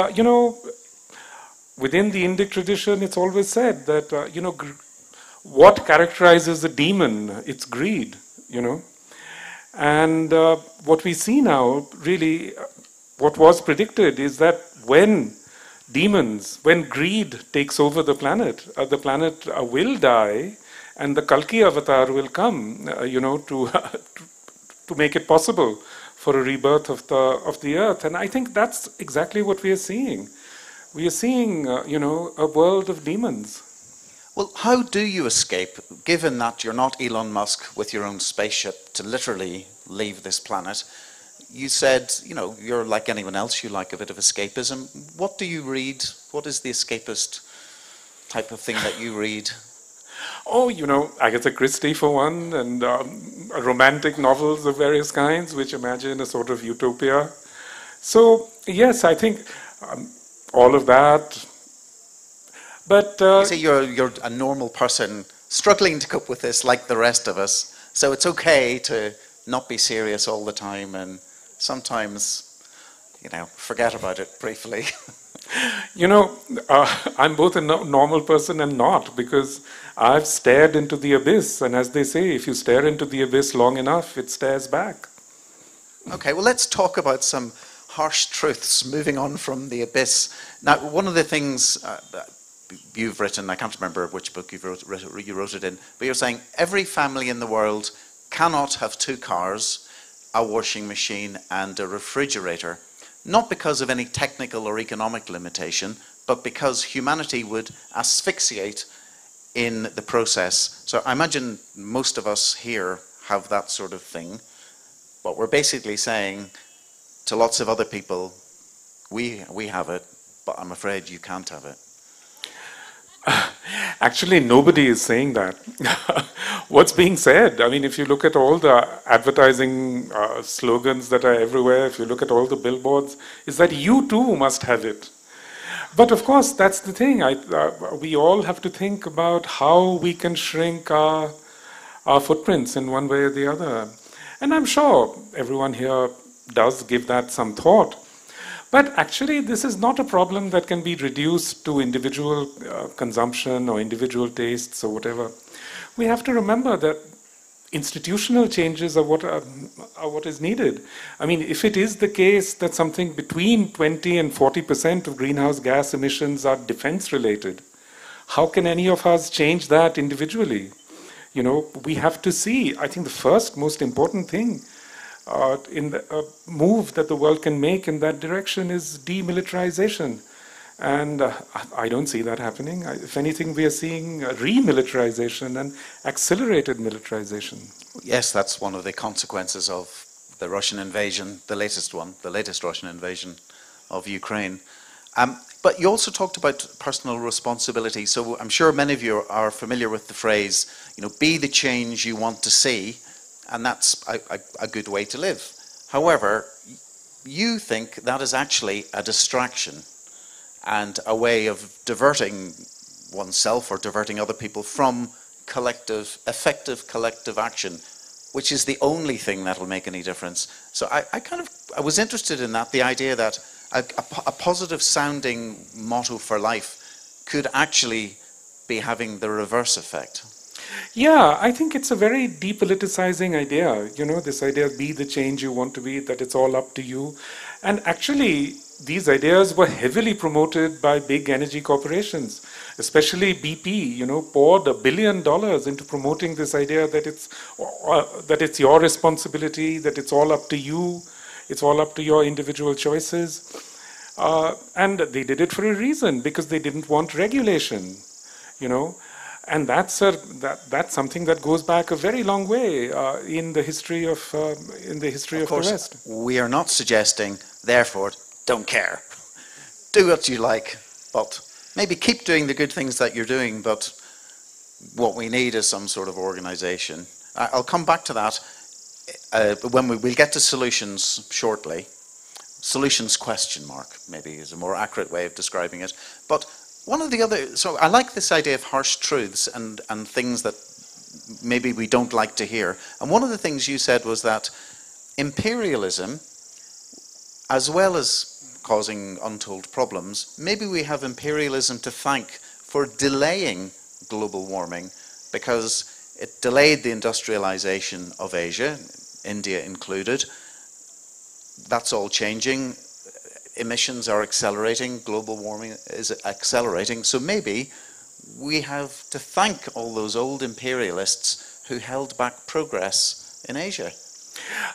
within the Indic tradition, it's always said that, what characterizes a demon? It's greed, And what we see now, really, what was predicted is that when greed takes over the planet will die, and the Kalki avatar will come, to make it possible for a rebirth of the earth. And I think that's exactly what we are seeing. We are seeing, a world of demons. Well, how do you escape, given that you're not Elon Musk with your own spaceship to literally leave this planet? You said, you're like anyone else, you like a bit of escapism. What do you read? What is the escapist type of thing that you read? Oh, Agatha Christie for one, and romantic novels of various kinds, which imagine a sort of utopia. So, yes, I think all of that. But you say you're a normal person struggling to cope with this like the rest of us. So it's okay to not be serious all the time and sometimes, forget about it briefly. I'm both a normal person and not, because I've stared into the abyss, and as they say, if you stare into the abyss long enough, it stares back. Okay, well, let's talk about some harsh truths, moving on from the abyss. Now, one of the things you've written, I can't remember which book you wrote it in, but you're saying every family in the world cannot have 2 cars, a washing machine, and a refrigerator. Not because of any technical or economic limitation, but because humanity would asphyxiate in the process. So I imagine most of us here have that sort of thing, but we're basically saying to lots of other people, we have it, but I'm afraid you can't have it. Actually, nobody is saying that. What's being said? I mean, if you look at all the advertising slogans that are everywhere, if you look at all the billboards, is that you too must have it. But of course, that's the thing. We all have to think about how we can shrink our footprints in one way or the other. And I'm sure everyone here does give that some thought. But actually, this is not a problem that can be reduced to individual consumption or individual tastes or whatever. We have to remember that institutional changes are what is needed. I mean, if it is the case that something between 20 and 40% of greenhouse gas emissions are defense-related, how can any of us change that individually? We have to see, I think the first most important thing in the move that the world can make in that direction is demilitarization. And I don't see that happening. If anything, we are seeing remilitarization and accelerated militarization. Yes, that's one of the consequences of the Russian invasion, the latest Russian invasion of Ukraine. But you also talked about personal responsibility. So I'm sure many of you are familiar with the phrase, be the change you want to see. And that's a good way to live. However, you think that is actually a distraction and a way of diverting oneself or diverting other people from effective collective action, which is the only thing that will make any difference. So I was interested in that, the idea that a positive sounding motto for life could actually be having the reverse effect. Yeah, I think it's a very depoliticizing idea, this idea of be the change you want to be, that it's all up to you. And actually, these ideas were heavily promoted by big energy corporations, especially BP, poured $1 billion into promoting this idea that it's your responsibility, that it's all up to you, it's all up to your individual choices. And they did it for a reason, because they didn't want regulation, And that's something that goes back a very long way in the history of the West. We are not suggesting, therefore, don't care. Do what you like, but maybe keep doing the good things that you're doing. But what we need is some sort of organization. I'll come back to that when we'll get to solutions shortly. Solutions ? Maybe is a more accurate way of describing it. But one of the other, so I like this idea of harsh truths and things that maybe we don't like to hear. And one of the things you said was that imperialism, as well as causing untold problems, maybe we have imperialism to thank for delaying global warming, because it delayed the industrialization of Asia, India included. That's all changing. Emissions are accelerating, global warming is accelerating. So maybe we have to thank all those old imperialists who held back progress in Asia.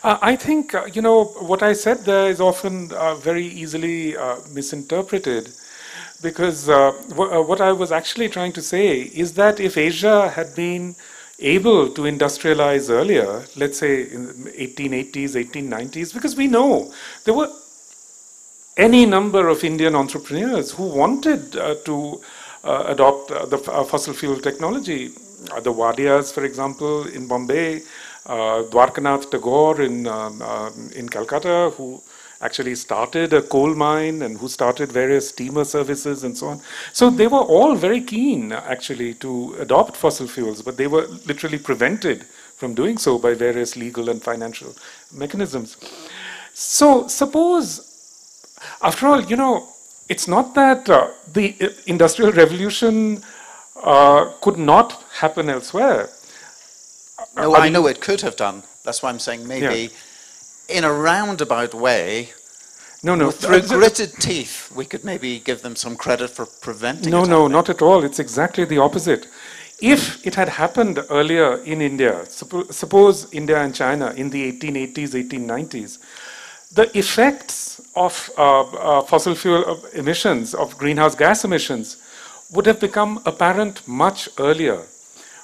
I think, what I said there is often very easily misinterpreted, because what I was actually trying to say is that if Asia had been able to industrialize earlier, let's say in the 1880s, 1890s, because we know there were any number of Indian entrepreneurs who wanted to adopt the fossil fuel technology. The Wadias, for example, in Bombay, Dwarkanath Tagore in Calcutta, who actually started a coal mine and who started various steamer services and so on. So they were all very keen, actually, to adopt fossil fuels, but they were literally prevented from doing so by various legal and financial mechanisms. So suppose, after all, it's not that the Industrial Revolution could not happen elsewhere. No, I know it could have done. That's why I'm saying maybe in a roundabout way, through gritted teeth, we could maybe give them some credit for preventing it. No, not at all. It's exactly the opposite. If it had happened earlier in India, suppose India and China in the 1880s, 1890s, the effects of fossil fuel emissions, of greenhouse gas emissions, would have become apparent much earlier.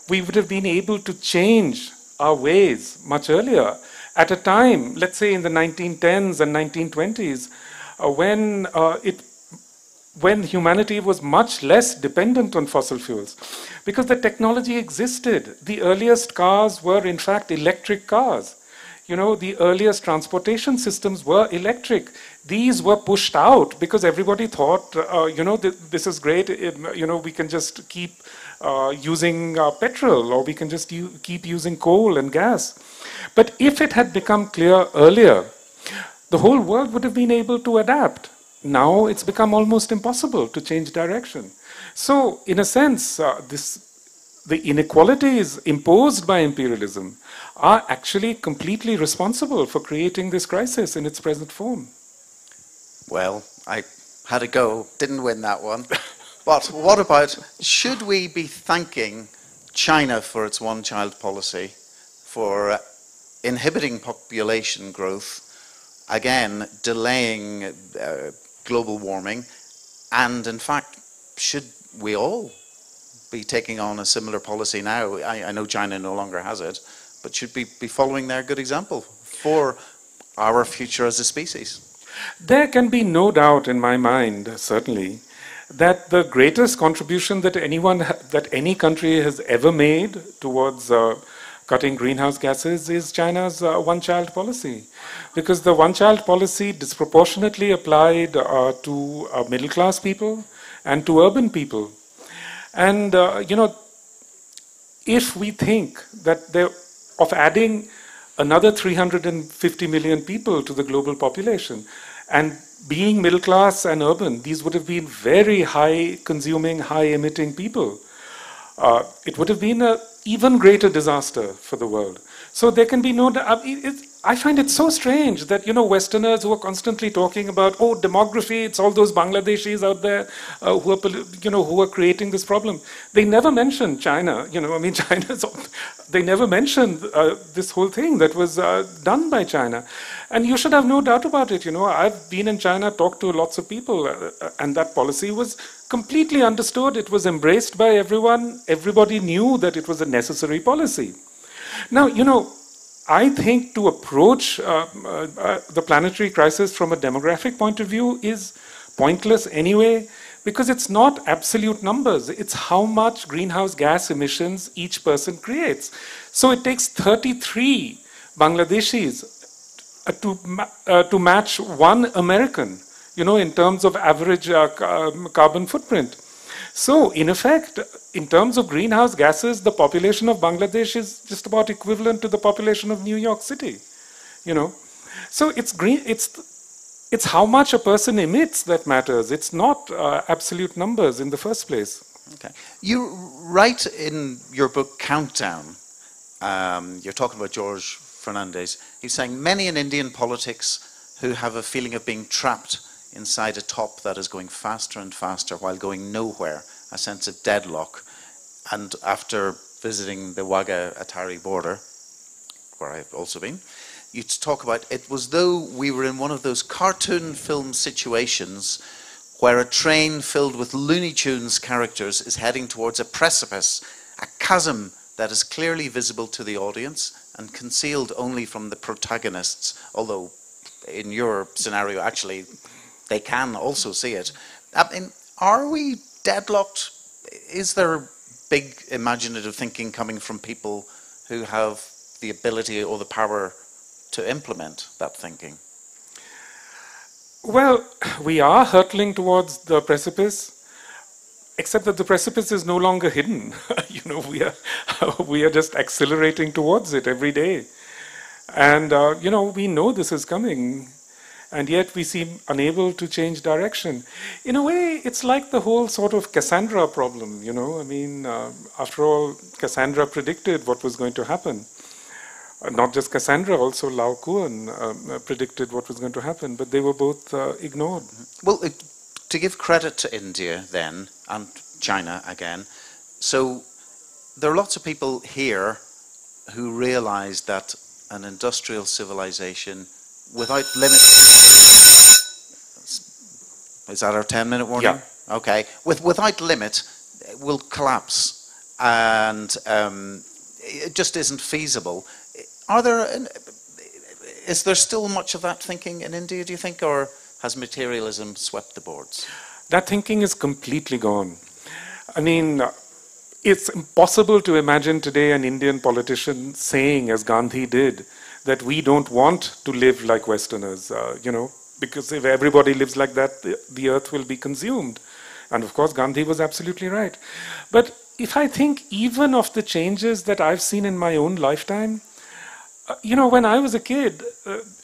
We would have been able to change our ways much earlier. At a time, let's say in the 1910s and 1920s, when humanity was much less dependent on fossil fuels, because the technology existed. The earliest cars were, in fact, electric cars. The earliest transportation systems were electric. These were pushed out because everybody thought, this is great, we can just keep using petrol, or we can just keep using coal and gas. But if it had become clear earlier, the whole world would have been able to adapt. Now it's become almost impossible to change direction. So, in a sense, the inequalities imposed by imperialism are actually completely responsible for creating this crisis in its present form. Well, I had a go, didn't win that one. But what about, should we be thanking China for its one-child policy, for inhibiting population growth, again, delaying global warming, and in fact, should we all be taking on a similar policy now? I know China no longer has it, but should we be following their good example for our future as a species? There can be no doubt in my mind, certainly, that the greatest contribution that any country has ever made towards cutting greenhouse gases is China's one-child policy. Because the one-child policy disproportionately applied to middle-class people and to urban people. And, if we think that of adding another 350 million people to the global population, and being middle class and urban, these would have been very high consuming, high emitting people. It would have been an even greater disaster for the world. So there can be no doubt. I find it so strange that, Westerners who are constantly talking about, demography, it's all those Bangladeshis out there who are creating this problem. They never mention China. They never mentioned this whole thing that was done by China. And you should have no doubt about it. I've been in China, talked to lots of people, and that policy was completely understood. It was embraced by everyone. Everybody knew that it was a necessary policy. Now, I think to approach the planetary crisis from a demographic point of view is pointless anyway, because it's not absolute numbers. It's how much greenhouse gas emissions each person creates. So it takes 33 Bangladeshis to match one American, in terms of average carbon footprint. So, in effect, in terms of greenhouse gases, the population of Bangladesh is just about equivalent to the population of New York City. You know, so it's how much a person emits that matters. It's not absolute numbers in the first place. Okay. You write in your book Countdown, you're talking about George Fernandez. He's saying many in Indian politics who have a feeling of being trapped inside a top that is going faster and faster while going nowhere, a sense of deadlock. And after visiting the Wagah-Atari border, where I've also been, you talk about it was though we were in one of those cartoon film situations where a train filled with Looney Tunes characters is heading towards a precipice, a chasm that is clearly visible to the audience and concealed only from the protagonists, although in your scenario actually they can also see it. I mean, are we deadlocked? Is there big imaginative thinking coming from people who have the ability or the power to implement that thinking? Well, we are hurtling towards the precipice, except that the precipice is no longer hidden. You know, we are just accelerating towards it every day. And, you know, we know this is coming, and yet we seem unable to change direction. In a way, it's like the whole sort of Cassandra problem, you know. I mean, after all, Cassandra predicted what was going to happen. Not just Cassandra, also Lau Kuan predicted what was going to happen, but they were both ignored. Well, to give credit to India then, and China again, so there are lots of people here who realize that an industrial civilization without limit... Is that our 10-minute warning? Yeah. Okay. Without limit, will collapse, and it just isn't feasible. Is there still much of that thinking in India, do you think, or has materialism swept the boards? That thinking is completely gone. I mean, it's impossible to imagine today an Indian politician saying, as Gandhi did, that we don't want to live like Westerners, you know, because if everybody lives like that, the earth will be consumed. And of course, Gandhi was absolutely right. But if I think even of the changes that I've seen in my own lifetime, you know, when I was a kid,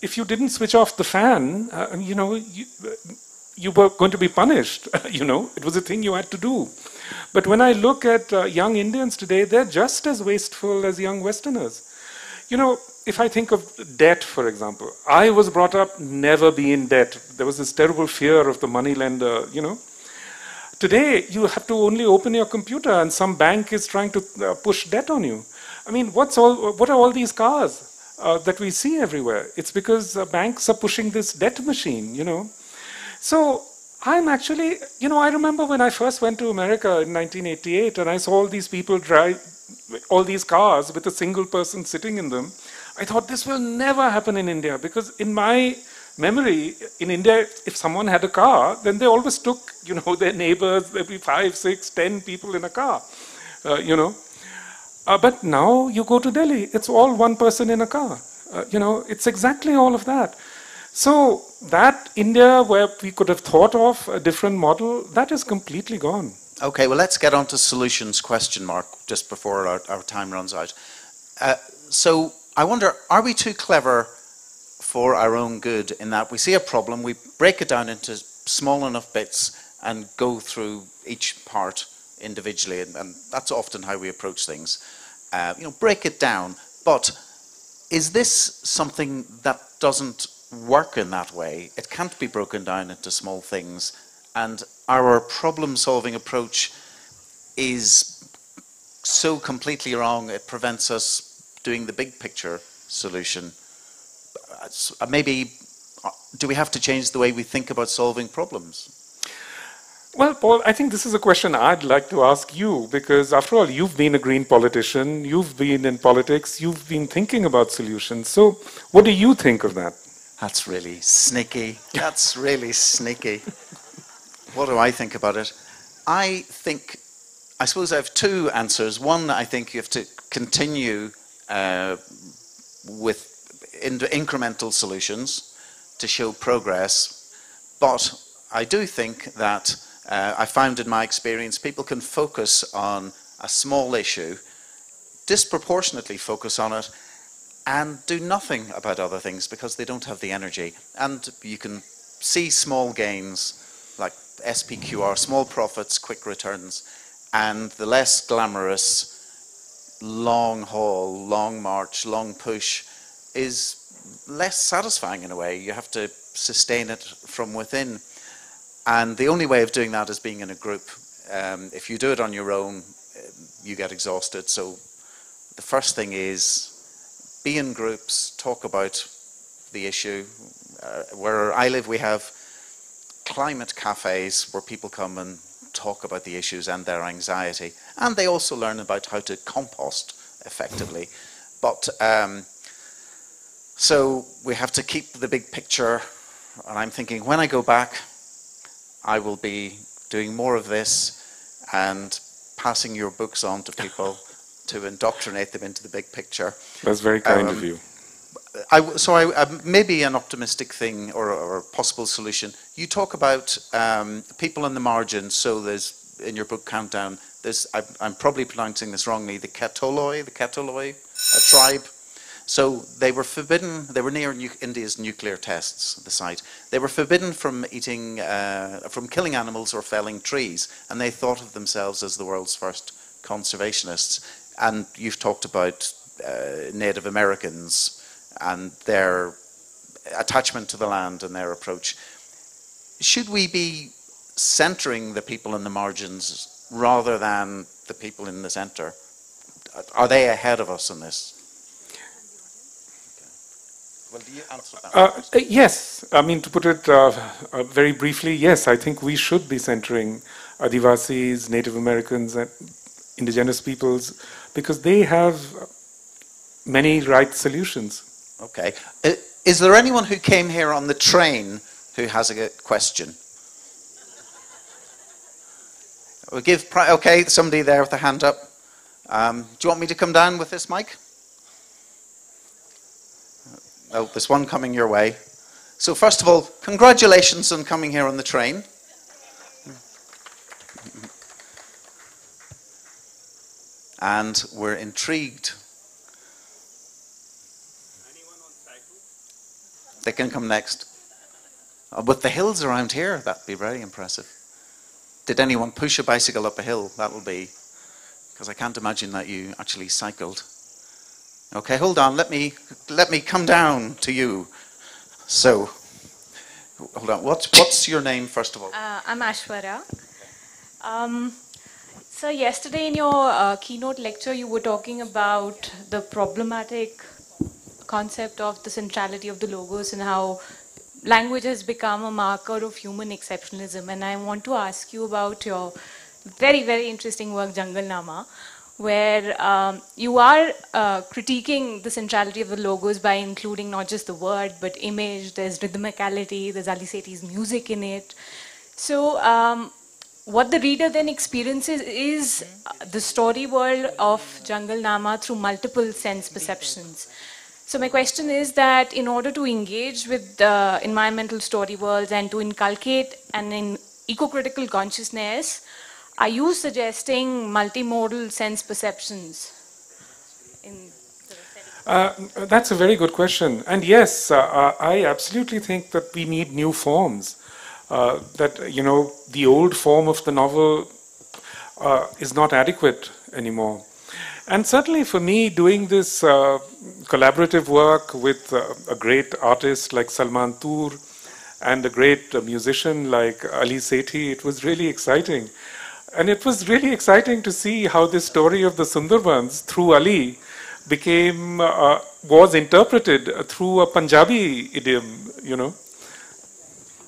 if you didn't switch off the fan, you know, you were going to be punished. You know, it was a thing you had to do. But when I look at young Indians today, they're just as wasteful as young Westerners. You know, if I think of debt, for example, I was brought up never be in debt. There was this terrible fear of the moneylender, you know. Today, you have to only open your computer and some bank is trying to push debt on you. I mean, what are all these cars that we see everywhere? It's because banks are pushing this debt machine, you know. So I'm actually, you know, I remember when I first went to America in 1988 and I saw all these people drive all these cars with a single person sitting in them. I thought this will never happen in India, because in my memory, in India, if someone had a car, then they always took, you know, their neighbors, there'd be 5, 6, 10 people in a car, you know. But now you go to Delhi, it's all one person in a car. You know, it's exactly all of that. So that India where we could have thought of a different model, that is completely gone. Okay, well, let's get on to solutions question mark just before our time runs out. So I wonder, are we too clever for our own good in that we see a problem, we break it down into small enough bits and go through each part individually, and that's often how we approach things. You know, break it down. But is this something that doesn't work in that way? It can't be broken down into small things, and our problem-solving approach is so completely wrong it prevents us doing the big picture solution. Maybe, do we have to change the way we think about solving problems? Well, Paul, I think this is a question I'd like to ask you, because after all, you've been a green politician, you've been in politics, you've been thinking about solutions. So what do you think of that? That's really sneaky. That's really sneaky. What do I think about it? I suppose I have two answers. One, I think you have to continue with incremental solutions to show progress. But I do think that I found in my experience people can focus on a small issue, disproportionately focus on it, and do nothing about other things because they don't have the energy. And you can see small gains like SPQR, small profits, quick returns, and the less glamorous long haul, long march, long push is less satisfying in a way. You have to sustain it from within. And the only way of doing that is being in a group. If you do it on your own, you get exhausted. So the first thing is be in groups, talk about the issue. Where I live, we have climate cafes where people come and talk about the issues and their anxiety. And they also learn about how to compost effectively. But so we have to keep the big picture. And I'm thinking, when I go back, I will be doing more of this and passing your books on to people to indoctrinate them into the big picture. That's very kind of you. Maybe an optimistic thing or a possible solution. You talk about people on the margins. So there's, in your book Countdown, there's, I'm probably pronouncing this wrongly, the Katoloi tribe. So they were forbidden, they were near India's nuclear tests, the site. They were forbidden from eating, from killing animals or felling trees, and they thought of themselves as the world's first conservationists. And you've talked about Native Americans and their attachment to the land and their approach. Should we be centering the people in the margins rather than the people in the center? Are they ahead of us in this? Well, do you answer that? Yes, I mean, to put it very briefly, yes, I think we should be centering Adivasis, Native Americans, and indigenous peoples, because they have many right solutions. Okay. Is there anyone who came here on the train who has a question? We'll give, okay, somebody there with a hand up. Do you want me to come down with this mic? Oh, there's one coming your way. So first of all, congratulations on coming here on the train. And we're intrigued. Anyone on cycle? They can come next. With the hills around here, that'd be very impressive. Did anyone push a bicycle up a hill? That will be, because I can't imagine that you actually cycled. Okay, hold on. Let me come down to you. So, hold on. What's your name first of all? I'm Ashwarya. So yesterday in your keynote lecture, you were talking about the problematic concept of the centrality of the logos and how language has become a marker of human exceptionalism. And I want to ask you about your very, very interesting work, Jungle Nama, where you are critiquing the centrality of the logos by including not just the word, but image, there's rhythmicality, there's Ali Sethi's music in it. So what the reader then experiences is the story world of Jungle Nama through multiple sense perceptions. So my question is that in order to engage with the environmental story worlds and to inculcate an eco-critical consciousness, are you suggesting multimodal sense perceptions? That's a very good question. And yes, I absolutely think that we need new forms. That, you know, the old form of the novel is not adequate anymore. And certainly for me, doing this collaborative work with a great artist like Salman Toor and a great musician like Ali Sethi, it was really exciting. And it was really exciting to see how this story of the Sundarbans through Ali became, was interpreted through a Punjabi idiom, you know.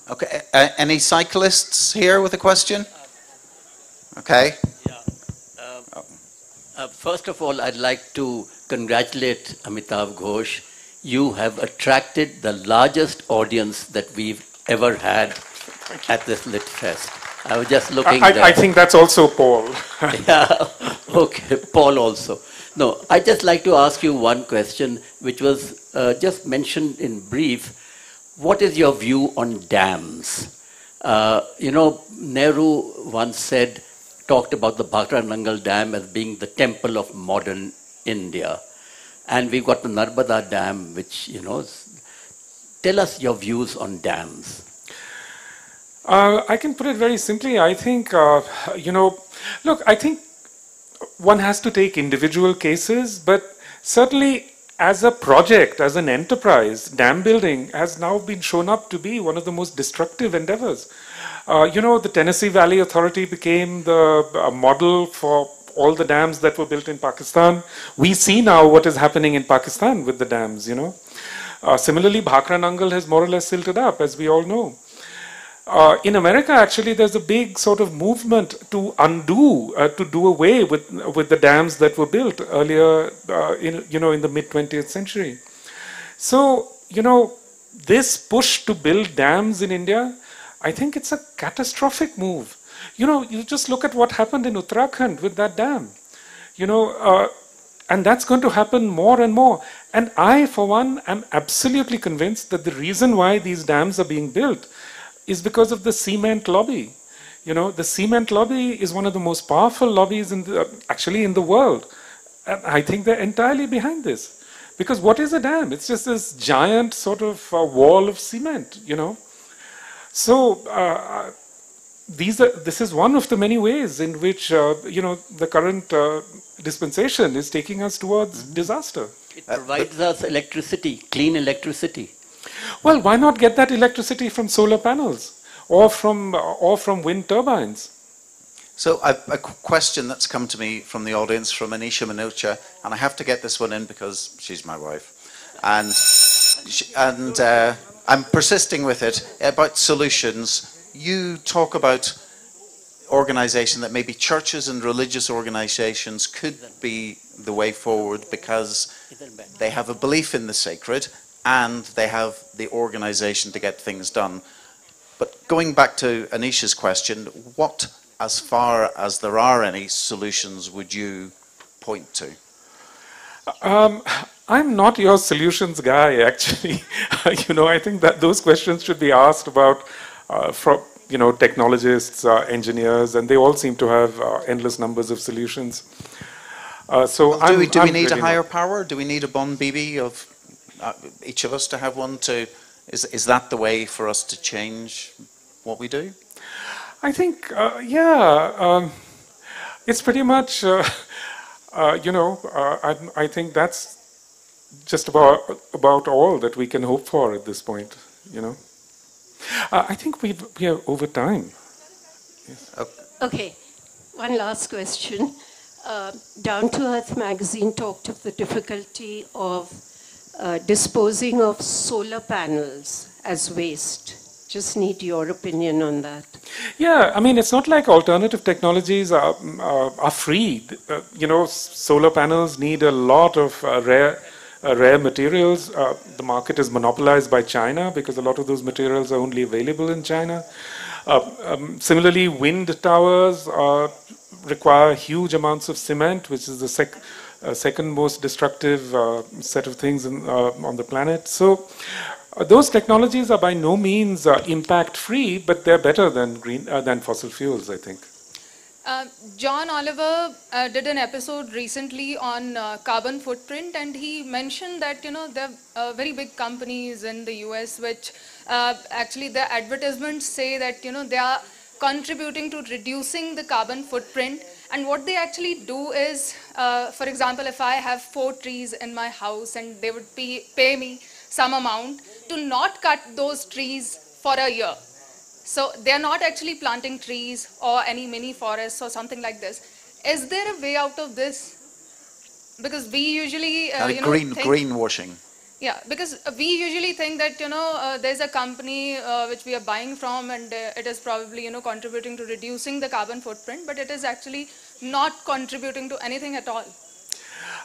Okay, any cyclists here with a question? Okay. Yeah. First of all, I'd like to congratulate Amitav Ghosh. You have attracted the largest audience that we've ever had at this Lit Fest. I was just looking there. I think that's also Paul. Yeah, okay, Paul also. No, I'd just like to ask you one question, which was just mentioned in brief. What is your view on dams? Nehru once talked about the Bhakra Nangal Dam as being the temple of modern India. And we've got the Narbada Dam, which, tell us your views on dams. I can put it very simply. I think, look, I think one has to take individual cases, but certainly as a project, as an enterprise, dam building has now been shown up to be one of the most destructive endeavors. The Tennessee Valley Authority became the model for all the dams that were built in Pakistan. We see now what is happening in Pakistan with the dams, Similarly, Bhakra Nangal has more or less silted up, as we all know. In America, actually, there's a big sort of movement to undo, to do away with the dams that were built earlier, in the mid-20th century. So, this push to build dams in India, I think it's a catastrophic move. You just look at what happened in Uttarakhand with that dam. And that's going to happen more and more. And I, for one, am absolutely convinced that the reason why these dams are being built is because of the cement lobby. The cement lobby is one of the most powerful lobbies actually in the world. And I think they're entirely behind this. Because what is a dam? It's just this giant sort of wall of cement, So this is one of the many ways in which, the current dispensation is taking us towards disaster. It provides us electricity, clean electricity. Well, why not get that electricity from solar panels or from wind turbines? So a question that's come to me from the audience from Anisha Minocha, and I have to get this one in because she's my wife, and I'm persisting with it about solutions. You talk about organization that maybe churches and religious organizations could be the way forward because they have a belief in the sacred and they have the organization to get things done. But going back to Anisha's question, what, as far as there are any solutions, would you point to? I'm not your solutions guy, actually. I think that those questions should be asked about from technologists, engineers, and they all seem to have endless numbers of solutions. So well, do we need really a higher power? Do we need a Bon Bibi of each of us to have one? Is that the way for us to change what we do? I think, it's pretty much, I think that's just about all that we can hope for at this point, I think we are over time. Yes. Okay, one last question. Down to Earth magazine talked of the difficulty of disposing of solar panels as waste. Just need your opinion on that. Yeah, I mean, it's not like alternative technologies are free. Solar panels need a lot of rare materials. The market is monopolized by China because a lot of those materials are only available in China. Similarly, wind towers require huge amounts of cement, which is the second most destructive set of things on the planet. So those technologies are by no means impact-free, but they're better than fossil fuels, I think. John Oliver did an episode recently on carbon footprint, and he mentioned that there are very big companies in the US which actually their advertisements say that they are contributing to reducing the carbon footprint. And what they actually do is, for example, if I have 4 trees in my house and they would pay me some amount to not cut those trees for a year. So they're not actually planting trees or any mini forests or something like this. Is there a way out of this? Because we usually greenwashing. Yeah, because we usually think that there's a company which we are buying from, and it is probably contributing to reducing the carbon footprint, but it is actually not contributing to anything at all.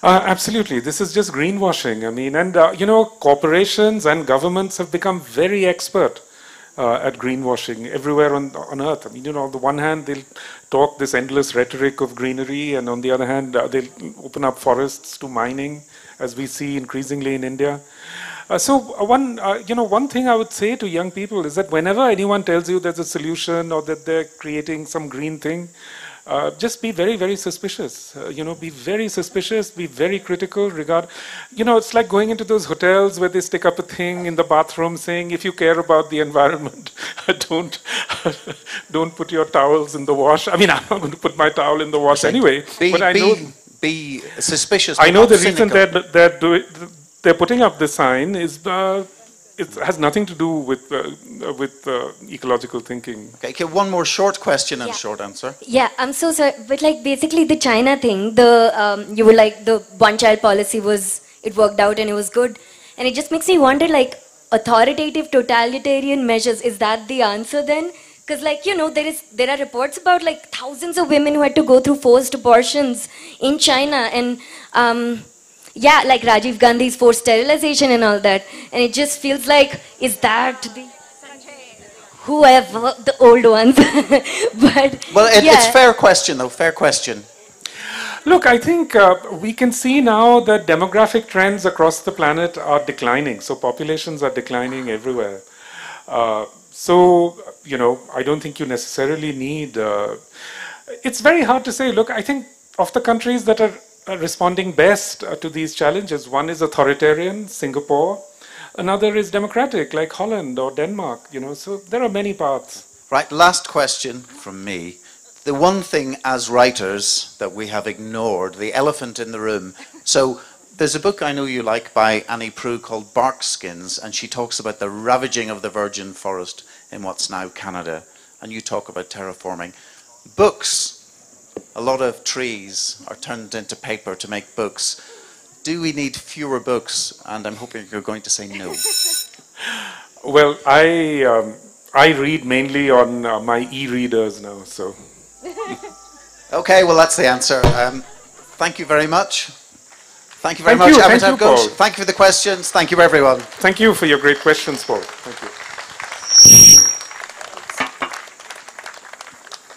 Absolutely, this is just greenwashing. I mean, and corporations and governments have become very expert at greenwashing everywhere on Earth. I mean, on the one hand, they'll talk this endless rhetoric of greenery, and on the other hand, they'll open up forests to mining, as we see increasingly in India. One thing I would say to young people is that whenever anyone tells you there's a solution or that they're creating some green thing, just be very, very suspicious. Be very suspicious, be very critical. It's like going into those hotels where they stick up a thing in the bathroom saying, if you care about the environment, don't put your towels in the wash. I mean, I'm not going to put my towel in the wash anyway. But I know. Be suspicious. I know the reason they're putting up this sign is it has nothing to do with ecological thinking. Okay, one more short question and short answer. Yeah, I'm so sorry, but like basically the China thing, you were like the one-child policy it worked out and it was good, and it just makes me wonder, like, authoritative totalitarian measures, is that the answer then? Because there are reports about like thousands of women who had to go through forced abortions in China, and like Rajiv Gandhi's forced sterilization and all that, and it just feels like, is that the whoever the old ones? It's fair question though, fair question. Look, I think we can see now that demographic trends across the planet are declining, so populations are declining everywhere. I don't think you necessarily need... it's very hard to say. Look, I think of the countries that are responding best to these challenges, one is authoritarian, Singapore. Another is democratic, like Holland or Denmark. So there are many paths. Right, last question from me. The one thing as writers that we have ignored, the elephant in the room. So there's a book I know you like by Annie Proulx called Bark Skins, and she talks about the ravaging of the virgin forest in what's now Canada, and you talk about terraforming. Books, a lot of trees are turned into paper to make books. Do we need fewer books? And I'm hoping you're going to say no. Well, I read mainly on my e-readers now, so. Okay, well that's the answer. Thank you very much. Thank you very much, Amitav Ghosh. Thank you for the questions. Thank you, everyone. Thank you for your great questions, Paul. Thank you.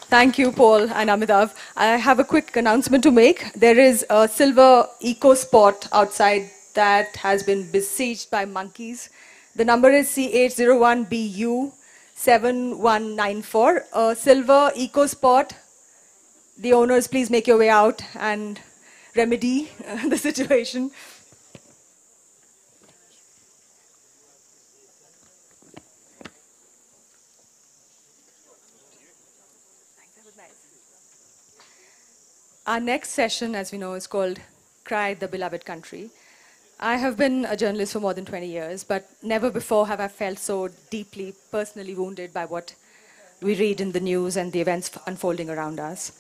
Thank you, Paul and Amitav. I have a quick announcement to make. There is a silver eco spot outside that has been besieged by monkeys. The number is C801BU7194. A silver eco spot. The owners, please make your way out and remedy the situation. Our next session, as we know, is called Cry the Beloved Country. I have been a journalist for more than 20 years, but never before have I felt so deeply, personally wounded by what we read in the news and the events unfolding around us.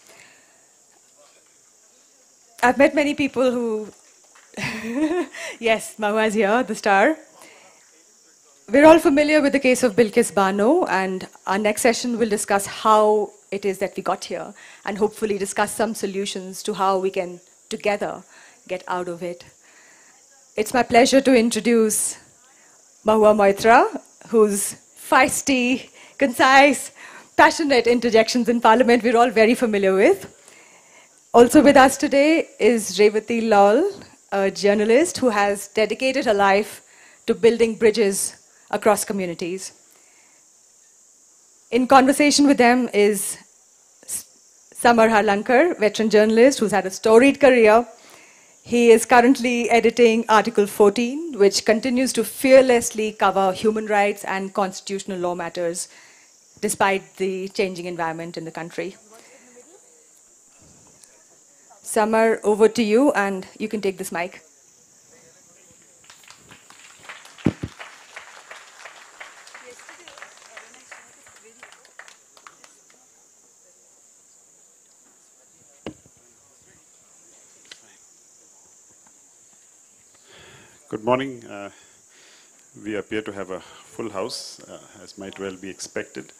I've met many people who... Yes, Mahua is here, the star. We're all familiar with the case of Bilkis Bano, and our next session will discuss how it is that we got here, and hopefully discuss some solutions to how we can together get out of it. It's my pleasure to introduce Mahua Moitra, whose feisty, concise, passionate interjections in Parliament we're all very familiar with. Also with us today is Revati Lal, a journalist who has dedicated her life to building bridges across communities. In conversation with them is Samar Harlankar, veteran journalist who's had a storied career. He is currently editing Article 14, which continues to fearlessly cover human rights and constitutional law matters, despite the changing environment in the country. Samar, over to you, and you can take this mic. Good morning. We appear to have a full house, as might well be expected.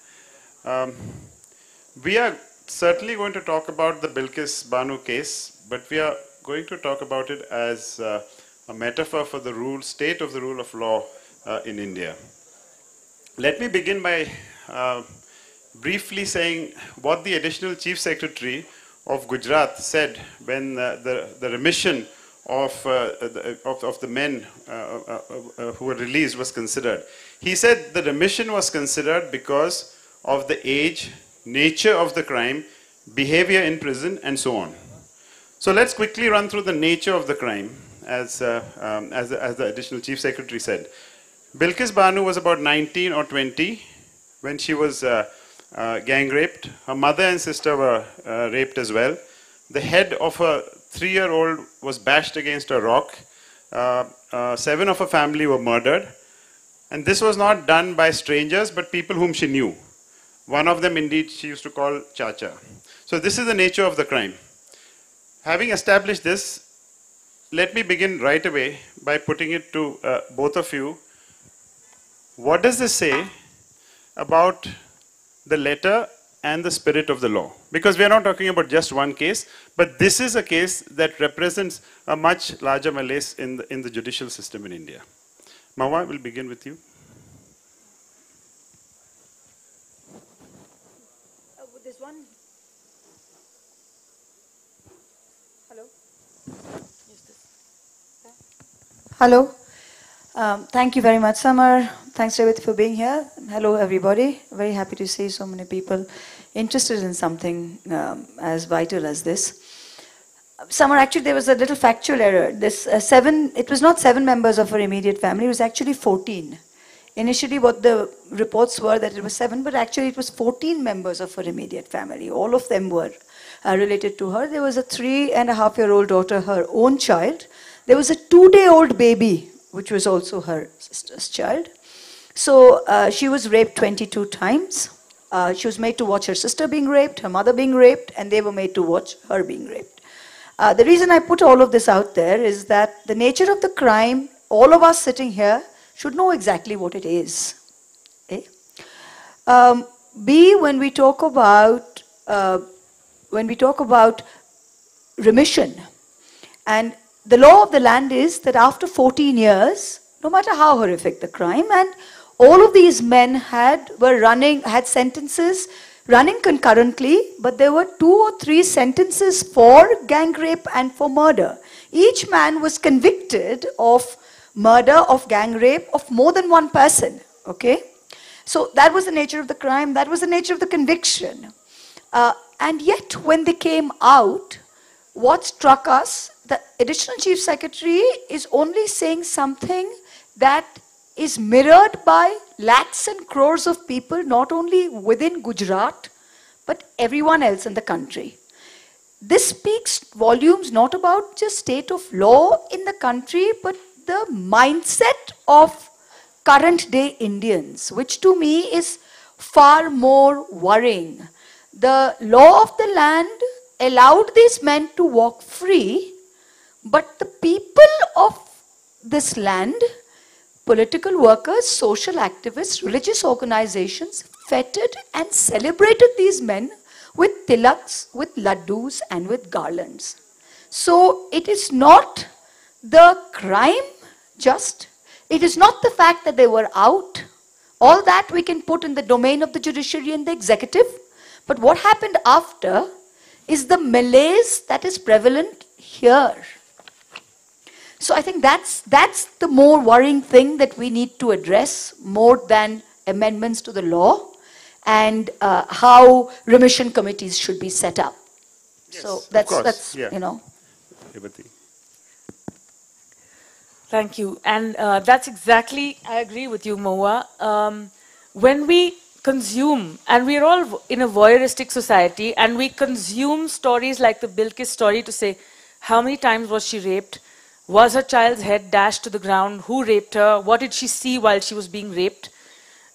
We are certainly going to talk about the Bilkis Bano case, but we are going to talk about it as a metaphor for the state of the rule of law in India. Let me begin by briefly saying what the additional Chief Secretary of Gujarat said when the remission of the men who were released was considered. He said the remission was considered because of the age, nature of the crime, behavior in prison, and so on. So let's quickly run through the nature of the crime, as the additional chief secretary said. Bilkis Banu was about 19 or 20 when she was gang raped. Her mother and sister were raped as well. The head of a 3-year-old was bashed against a rock. 7 of her family were murdered. And this was not done by strangers, but people whom she knew. One of them, indeed, she used to call Chacha. So this is the nature of the crime. Having established this, let me begin right away by putting it to both of you. What does this say about the letter and the spirit of the law? Because we are not talking about just one case, but this is a case that represents a much larger malaise in the judicial system in India. Mahua, we'll begin with you. There's one. Hello. Hello. Thank you very much, Samar. Thanks, Revati, for being here. Hello, everybody. Very happy to see so many people interested in something as vital as this. Samar, actually, there was a little factual error. It was not 7 members of her immediate family. It was actually 14. Initially, what the reports were that it was 7, but actually it was 14 members of her immediate family. All of them were related to her. There was a 3.5-year-old daughter, her own child. There was a 2-day-old baby, which was also her sister's child. So she was raped 22 times. She was made to watch her sister being raped, her mother being raped, and they were made to watch her being raped. The reason I put all of this out there is that the nature of the crime, all of us sitting here should know exactly what it is. Okay? B, when we talk about remission, and the law of the land is that after 14 years, no matter how horrific the crime, and all of these men had sentences running concurrently, but there were 2 or 3 sentences for gang rape and for murder. Each man was convicted of murder, of gang rape, of more than one person. Okay? So that was the nature of the crime, that was the nature of the conviction. And yet, when they came out, what struck us, the additional chief secretary is only saying something that is mirrored by lakhs and crores of people, not only within Gujarat, but everyone else in the country. This speaks volumes not about just state of law in the country, but the mindset of current day Indians, which to me is far more worrying. The law of the land allowed these men to walk free, but the people of this land, political workers, social activists, religious organizations, feted and celebrated these men with tilaks, with laddus, and with garlands. So it is not the crime just, it is not the fact that they were out. All that we can put in the domain of the judiciary and the executive. But what happened after is the malaise that is prevalent here. So I think that's the more worrying thing that we need to address more than amendments to the law and how remission committees should be set up. Yes, so that's yeah. you know. Thank you. And that's exactly, I agree with you, Mahua. When we consume, and we're all in a voyeuristic society, and we consume stories like the Bilkis story to say, how many times was she raped? Was her child's head dashed to the ground? Who raped her? What did she see while she was being raped?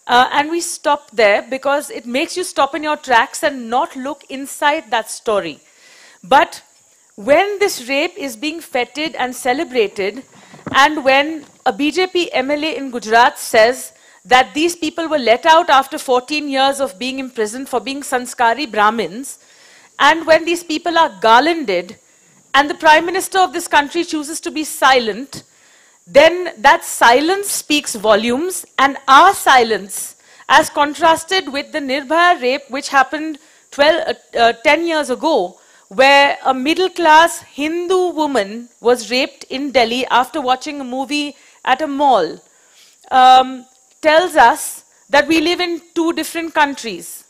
And we stop there because it makes you stop in your tracks and not look inside that story. But when this rape is being feted and celebrated, and when a BJP MLA in Gujarat says that these people were let out after 14 years of being imprisoned for being sanskari Brahmins, and when these people are garlanded, and the Prime Minister of this country chooses to be silent, then that silence speaks volumes, and our silence, as contrasted with the Nirbhaya rape which happened 10 years ago, where a middle-class Hindu woman was raped in Delhi after watching a movie at a mall, tells us that we live in two different countries.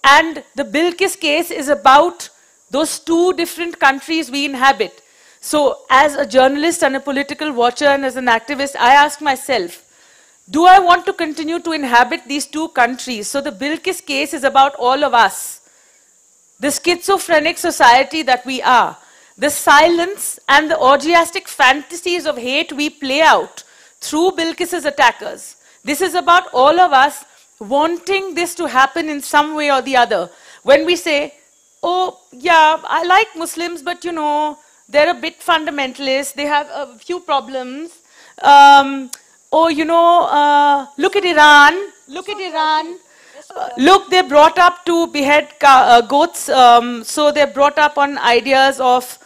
And the Bilkis case is about those two different countries we inhabit. So as a journalist and a political watcher and as an activist, I asked myself, do I want to continue to inhabit these two countries? So the Bilkis case is about all of us. The schizophrenic society that we are. The silence and the orgiastic fantasies of hate we play out through Bilkis's attackers. This is about all of us wanting this to happen in some way or the other. When we say, oh, yeah, I like Muslims, but you know, they're a bit fundamentalist, they have a few problems. Or, you know, look at Iran, look, they're brought up to behead goats, so they're brought up on ideas of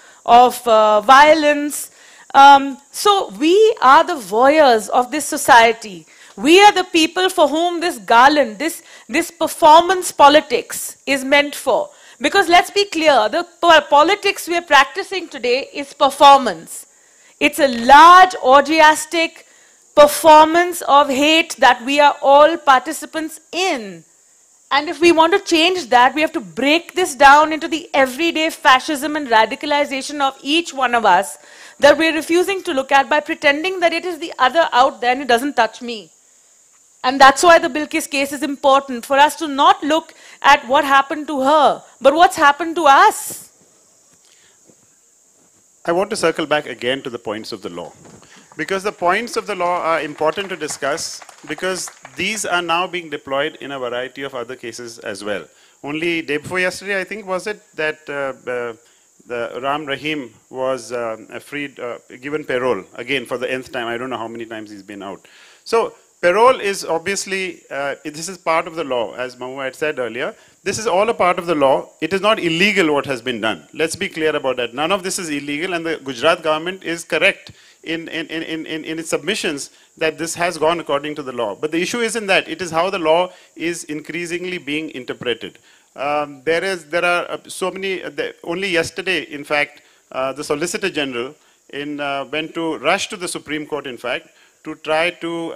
violence. So we are the voyeurs of this society. We are the people for whom this garland, this performance politics is meant for. Because let's be clear, the politics we are practicing today is performance. It's a large orgiastic performance of hate that we are all participants in. And if we want to change that, we have to break this down into the everyday fascism and radicalization of each one of us that we're refusing to look at by pretending that it is the other out there and it doesn't touch me. And that's why the Bilkis case is important, for us to not look at what happened to her, but what's happened to us. I want to circle back again to the points of the law. Because the points of the law are important to discuss, because these are now being deployed in a variety of other cases as well. Only day before yesterday, I think, was it, that the Ram Rahim was freed, given parole, again for the nth time. I don't know how many times he's been out. So parole is obviously, this is part of the law, as Mahu had said earlier. This is all a part of the law. It is not illegal what has been done. Let's be clear about that. None of this is illegal, and the Gujarat government is correct in its submissions that this has gone according to the law. But the issue isn't that. It is how the law is increasingly being interpreted. There are so many, only yesterday, in fact, the Solicitor General went to rush to the Supreme Court, in fact, to try to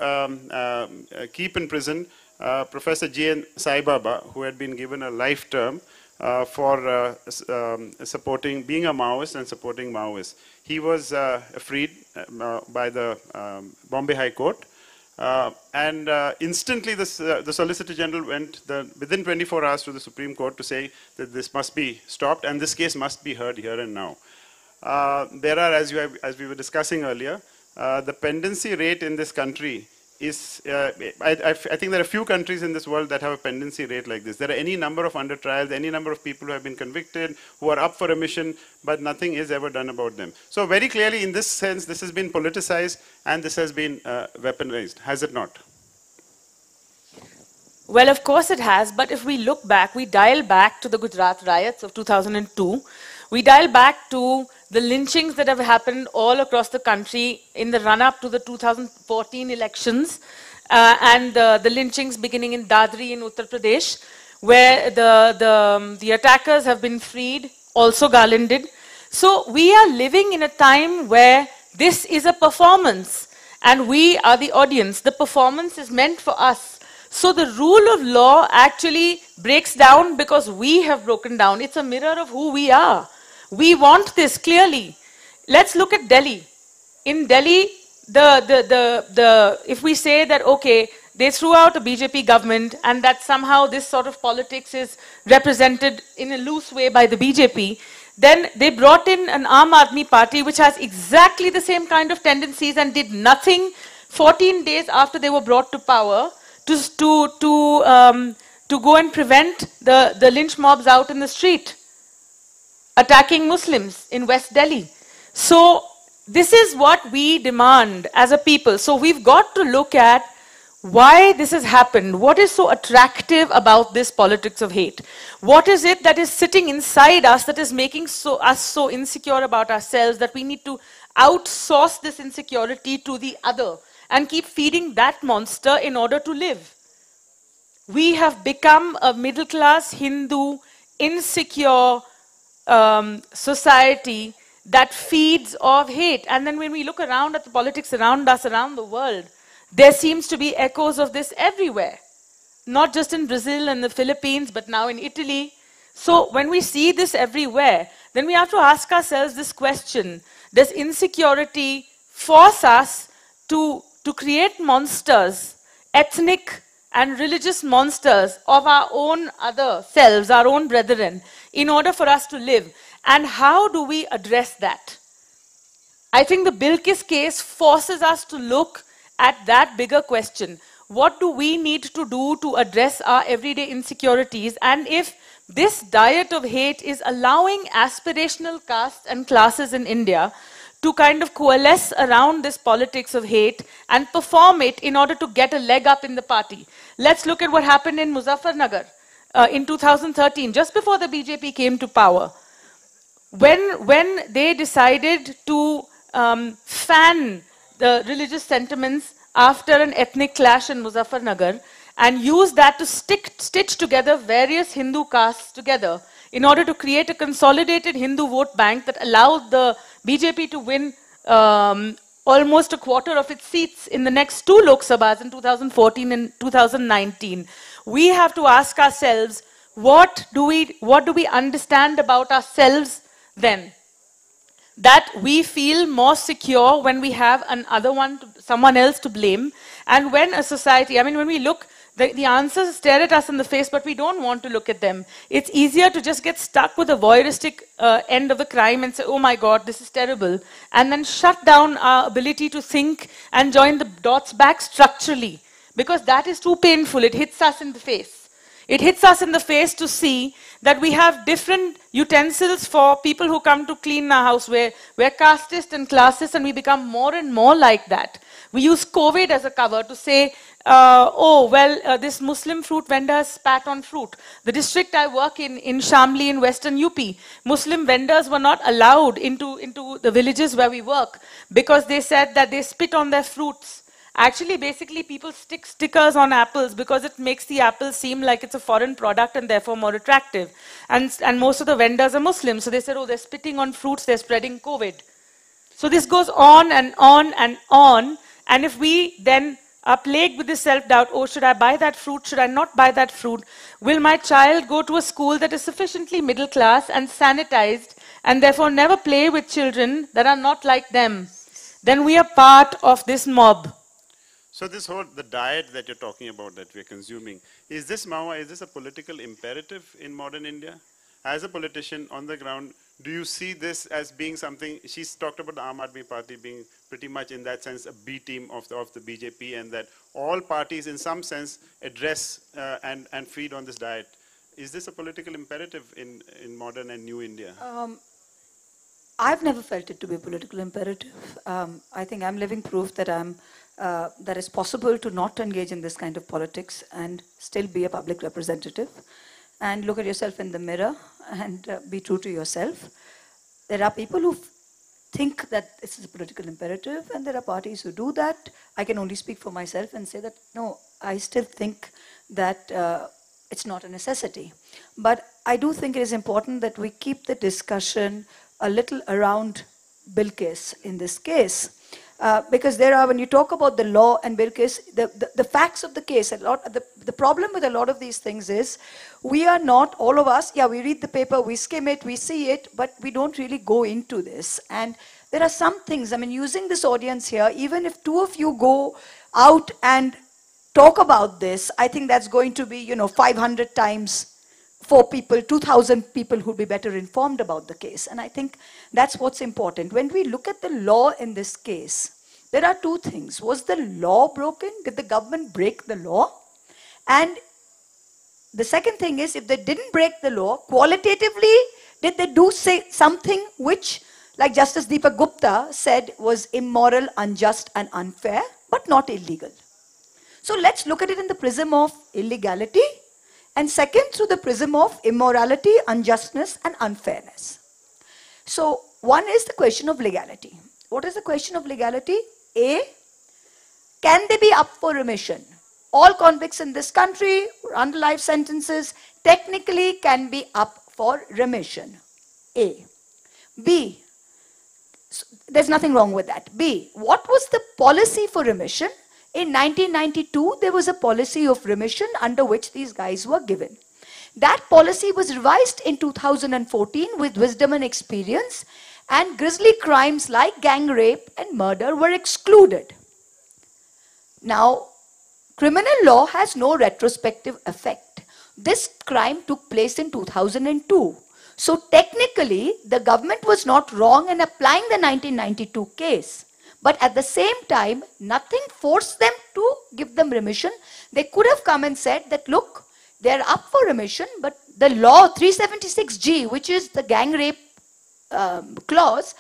keep in prison Professor G.N. Sai Baba, who had been given a life term for supporting, being a Maoist and supporting Maoists. He was freed by the Bombay High Court. And instantly the Solicitor General went within 24 hours to the Supreme Court to say that this must be stopped and this case must be heard here and now. There are, as we were discussing earlier, the pendency rate in this country is, I think there are few countries in this world that have a pendency rate like this. There are any number of under trials, any number of people who have been convicted, who are up for remission, but nothing is ever done about them. So very clearly in this sense, this has been politicized and this has been weaponized, has it not? Well, of course it has, but if we look back, we dial back to the Gujarat riots of 2002, we dial back to the lynchings that have happened all across the country in the run-up to the 2014 elections, and the lynchings beginning in Dadri in Uttar Pradesh, where the attackers have been freed, also garlanded. So we are living in a time where this is a performance, and we are the audience. The performance is meant for us. So the rule of law actually breaks down because we have broken down. It's a mirror of who we are. We want this clearly. Let's look at Delhi. In Delhi, if we say that, okay, they threw out a BJP government and that somehow this sort of politics is represented in a loose way by the BJP, then they brought in an Aam Aadmi party which has exactly the same kind of tendencies and did nothing 14 days after they were brought to power to go and prevent the lynch mobs out in the street, attacking Muslims in West Delhi. So this is what we demand as a people. So we've got to look at why this has happened. What is so attractive about this politics of hate? What is it that is sitting inside us that is making us so insecure about ourselves that we need to outsource this insecurity to the other and keep feeding that monster in order to live? We have become a middle-class Hindu, insecure, society that feeds off hate. And then when we look around at the politics around us, around the world, there seems to be echoes of this everywhere. Not just in Brazil and the Philippines, but now in Italy. So when we see this everywhere, then we have to ask ourselves this question: does insecurity force us to create monsters, ethnic and religious monsters of our own other selves, our own brethren, in order for us to live? And how do we address that? I think the Bilkis case forces us to look at that bigger question. What do we need to do to address our everyday insecurities? And if this diet of hate is allowing aspirational castes and classes in India to kind of coalesce around this politics of hate and perform it in order to get a leg up in the party. Let's look at what happened in Muzaffarnagar in 2013, just before the BJP came to power. When they decided to fan the religious sentiments after an ethnic clash in Muzaffarnagar and use that to stitch together various Hindu castes together in order to create a consolidated Hindu vote bank that allowed the BJP to win almost a quarter of its seats in the next two Lok Sabhas in 2014 and 2019. We have to ask ourselves, what do we understand about ourselves then? That we feel more secure when we have someone else to blame. And when a society, I mean, when we look, the answers stare at us in the face, but we don't want to look at them. It's easier to just get stuck with the voyeuristic end of the crime and say, oh my God, this is terrible, and then shut down our ability to think and join the dots back structurally, because that is too painful. It hits us in the face. It hits us in the face to see that we have different utensils for people who come to clean our house. We're casteist and classist, and we become more and more like that. We use COVID as a cover to say, this Muslim fruit vendor spat on fruit. The district I work in Shamli in Western UP, Muslim vendors were not allowed into the villages where we work because they said that they spit on their fruits. Actually, basically, people stick stickers on apples because it makes the apple seem like it's a foreign product and therefore more attractive. And most of the vendors are Muslims, so they said, oh, they're spitting on fruits, they're spreading COVID. So this goes on and on and on. And if we then are plagued with this self-doubt, oh, should I buy that fruit? Should I not buy that fruit? Will my child go to a school that is sufficiently middle class and sanitized and therefore never play with children that are not like them? Then we are part of this mob. So the diet that you're talking about that we're consuming, is this a political imperative in modern India? As a politician on the ground, do you see this as being something? She's talked about the Aam Aadmi Party being pretty much in that sense a B team of the BJP, and that all parties in some sense address and feed on this diet. Is this a political imperative in modern and new India? I've never felt it to be a political imperative. I think I'm living proof that that it's possible to not engage in this kind of politics and still be a public representative and look at yourself in the mirror and be true to yourself. There are people who think that this is a political imperative, and there are parties who do that. I can only speak for myself and say that, no, I still think that it's not a necessity. But I do think it is important that we keep the discussion a little around Bilkis in this case. Because when you talk about the law and Bilkis, the facts of the case, the problem with a lot of these things is, we are not, all of us, we read the paper, we skim it, we see it, but we don't really go into this. And there are some things, I mean, using this audience here, even if two of you go out and talk about this, I think that's going to be, 500 times 4 people, 2,000 people who'll be better informed about the case. And I think that's what's important. When we look at the law in this case, there are two things. Was the law broken? Did the government break the law? And the second thing is, if they didn't break the law, qualitatively, did they do something which, like Justice Deepak Gupta said, was immoral, unjust and unfair, but not illegal? So let's look at it in the prism of illegality, and second, through the prism of immorality, unjustness and unfairness. So one is the question of legality. What is the question of legality? A, can they be up for remission? All convicts in this country under life sentences technically can be up for remission. A. B. There's nothing wrong with that. B. What was the policy for remission? In 1992, there was a policy of remission under which these guys were given. That policy was revised in 2014 with wisdom and experience, and grisly crimes like gang rape and murder were excluded. Now, criminal law has no retrospective effect. This crime took place in 2002. So technically, the government was not wrong in applying the 1992 case. But at the same time, nothing forced them to give them remission. They could have come and said that, look, they're up for remission, but the law 376G, which is the gang rape clause,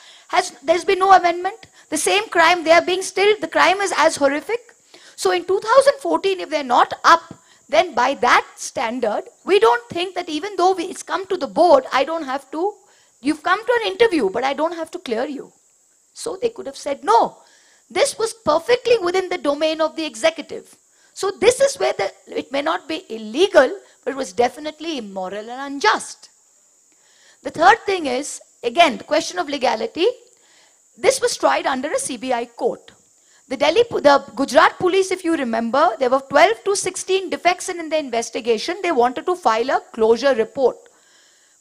there's been no amendment. The same crime, they are being still, the crime is as horrific. So in 2014, if they're not up, then by that standard, we don't think that even though it's come to the board, I don't have to, you've come to an interview, but I don't have to clear you. So they could have said no. This was perfectly within the domain of the executive. So this is where it may not be illegal, but it was definitely immoral and unjust. The third thing is, again, the question of legality. This was tried under a CBI court. The Gujarat police, if you remember, there were 12 to 16 defects in the investigation. They wanted to file a closure report.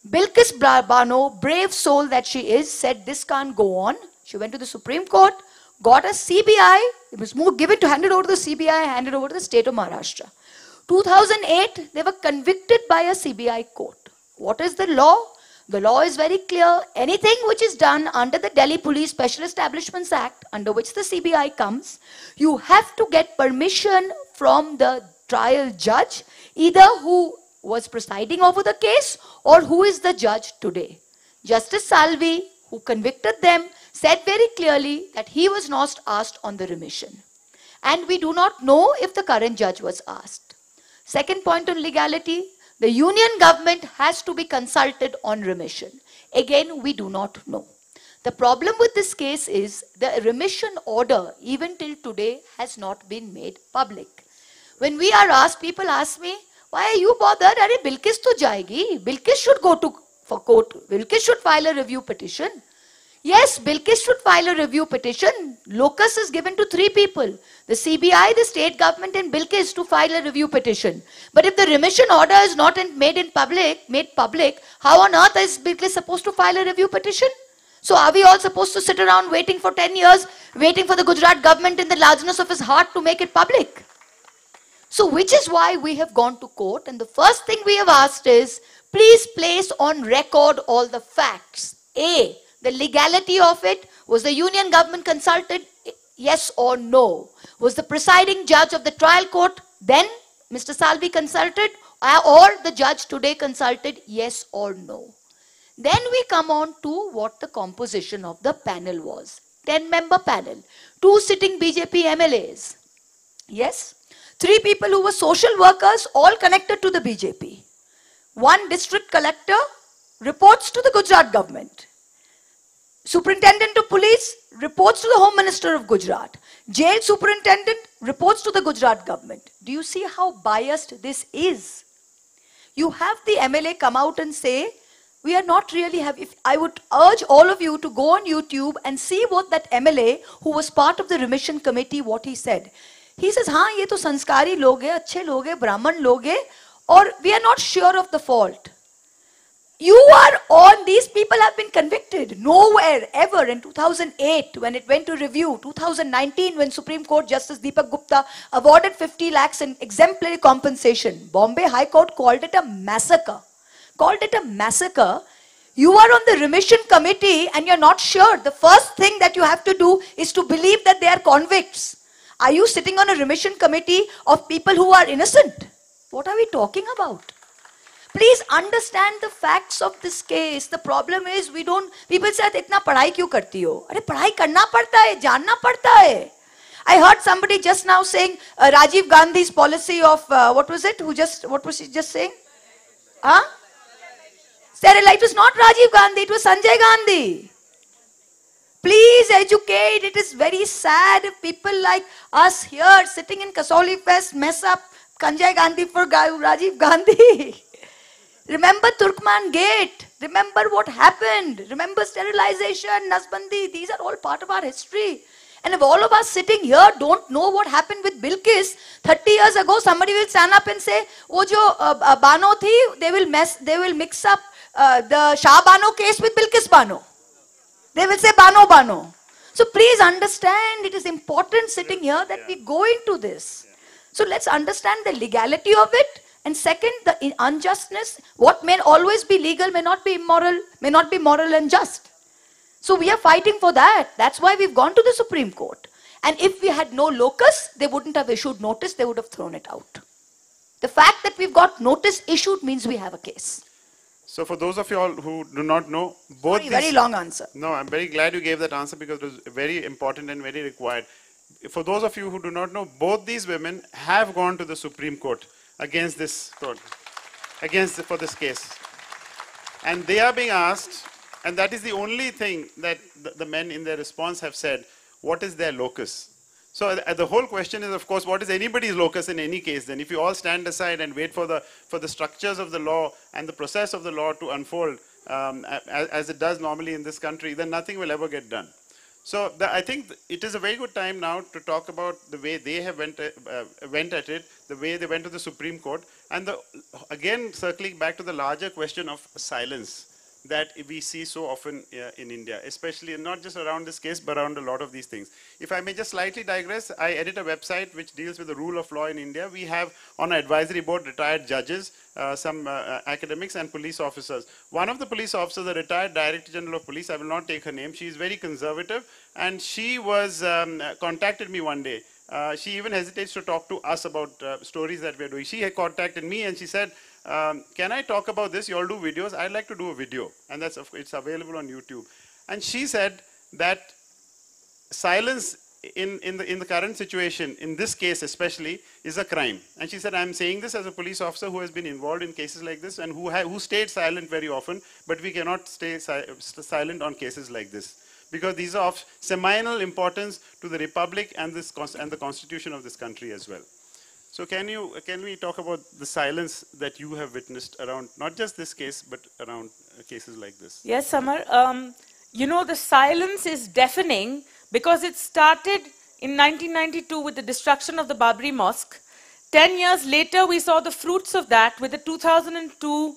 Bilkis Bano, brave soul that she is, said this can't go on. She went to the Supreme Court, got a CBI, it was handed over to the CBI, handed over to the state of Maharashtra. 2008, they were convicted by a CBI court. What is the law? The law is very clear. Anything which is done under the Delhi Police Special Establishments Act, under which the CBI comes, you have to get permission from the trial judge, either who was presiding over the case or who is the judge today. Justice Salvi, who convicted them, said very clearly that he was not asked on the remission. And we do not know if the current judge was asked. Second point on legality, the union government has to be consulted on remission. Again, we do not know. The problem with this case is the remission order, even till today, has not been made public. When we are asked, people ask me, why are you bothered? Arey, Bilkis to jayegi. Bilkis should go for court. Bilkis should file a review petition. Yes, Bilkis should file a review petition. Locus is given to 3 people. The CBI, the state government and Bilkis to file a review petition. But if the remission order is not made public, how on earth is Bilkis supposed to file a review petition? So are we all supposed to sit around waiting for 10 years, waiting for the Gujarat government in the largeness of his heart to make it public? So which is why we have gone to court, and the first thing we have asked is, please place on record all the facts. A, the legality of it. Was the union government consulted? Yes or no? Was the presiding judge of the trial court then, Mr. Salvi, consulted? Or the judge today consulted? Yes or no? Then we come on to what the composition of the panel was. 10-member panel. 2 sitting BJP MLAs. Yes? 3 people who were social workers, all connected to the BJP. 1 district collector reports to the Gujarat government. Superintendent of police reports to the Home Minister of Gujarat. Jail superintendent reports to the Gujarat government. Do you see how biased this is? You have the MLA come out and say, we are not really I would urge all of you to go on YouTube and see what that MLA, who was part of the remission committee, what he said. He says, हाँ ये तो संस्कारी लोग हैं, अच्छे लोग हैं, ब्राह्मण लोग हैं, और we are not sure of the fault. You are on, these people have been convicted. Nowhere ever in 2008 when it went to review, 2019 when Supreme Court Justice Deepak Gupta awarded 50 lakhs in exemplary compensation. Bombay High Court called it a massacre. Called it a massacre. You are on the remission committee and you're not sure. The first thing that you have to do is to believe that they are convicts. Are you sitting on a remission committee of people who are innocent? What are we talking about? Please understand the facts of this case. The problem is people say, itna padhai kyun karti ho? Arey padhai karna padta hai, janna padta hai. I heard somebody just now saying Rajiv Gandhi's policy of, what was he just saying? Huh? Sterilite was not Rajiv Gandhi, it was Sanjay Gandhi. Please educate. It is very sad if people like us here sitting in Kasauli Fest mess up Sanjay Gandhi for Rajiv Gandhi. Remember Turkman Gate? Remember what happened. Remember sterilization, Nasbandi. These are all part of our history. And if all of us sitting here don't know what happened with Bilkis, 30 years ago, somebody will stand up and say, "Oh, jo Bano thi, they will mix up the Shah Bano case with Bilkis Bano. They will say Bano Bano." So please understand, it is important sitting here that we go into this. So let's understand the legality of it. And second, the unjustness. What may always be legal may not be immoral, may not be moral and just. So we are fighting for that. That's why we've gone to the Supreme Court. And if we had no locus, they wouldn't have issued notice, they would have thrown it out. The fact that we've got notice issued means we have a case. So for those of you all who do not know, both Sorry, very long answer. No, I'm very glad you gave that answer because it was very important and very required. For those of you who do not know, both these women have gone to the Supreme Court against this court, for this case. And they are being asked, and that is the only thing that the men in their response have said, what is their locus? So the whole question is, of course, what is anybody's locus in any case then? If you all stand aside and wait for the structures of the law and the process of the law to unfold, as it does normally in this country, then nothing will ever get done. So I think it is a very good time now to talk about the way they have went at it, the way they went to the Supreme Court, and again circling back to the larger question of silence that we see so often in India, especially not just around this case, but around a lot of these things. If I may just slightly digress, I edit a website which deals with the rule of law in India. We have on our advisory board retired judges, some academics and police officers. One of the police officers, the retired Director General of Police, I will not take her name, she is very conservative, and she was contacted me one day. She even hesitates to talk to us about stories that we are doing. She had contacted me and she said, can I talk about this? You all do videos. I'd like to do a video. And it's available on YouTube. And she said that silence in the current situation, in this case especially, is a crime. And she said, I'm saying this as a police officer who has been involved in cases like this and who stayed silent very often, but we cannot stay silent on cases like this, because these are of seminal importance to the Republic and the Constitution of this country as well. So can we talk about the silence that you have witnessed around not just this case, but around cases like this? Yes, Samar. You know, the silence is deafening because it started in 1992 with the destruction of the Babri Mosque. 10 years later, we saw the fruits of that with the 2002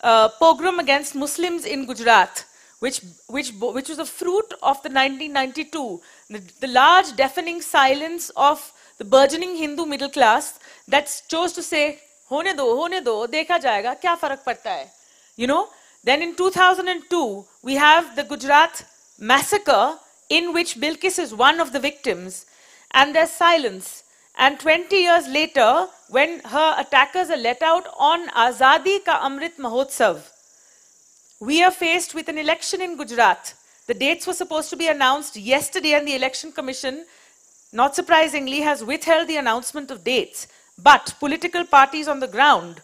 pogrom against Muslims in Gujarat, which was a fruit of the 1992, the large deafening silence of the burgeoning Hindu middle class that chose to say, hone do, dekha jayega, kya farak padta hai? You know, then in 2002, we have the Gujarat massacre in which Bilkis is one of the victims, and there's silence. And 20 years later, when her attackers are let out on Azadi Ka Amrit Mahotsav, we are faced with an election in Gujarat. The dates were supposed to be announced yesterday, and the Election Commission, not surprisingly, has withheld the announcement of dates. But political parties on the ground,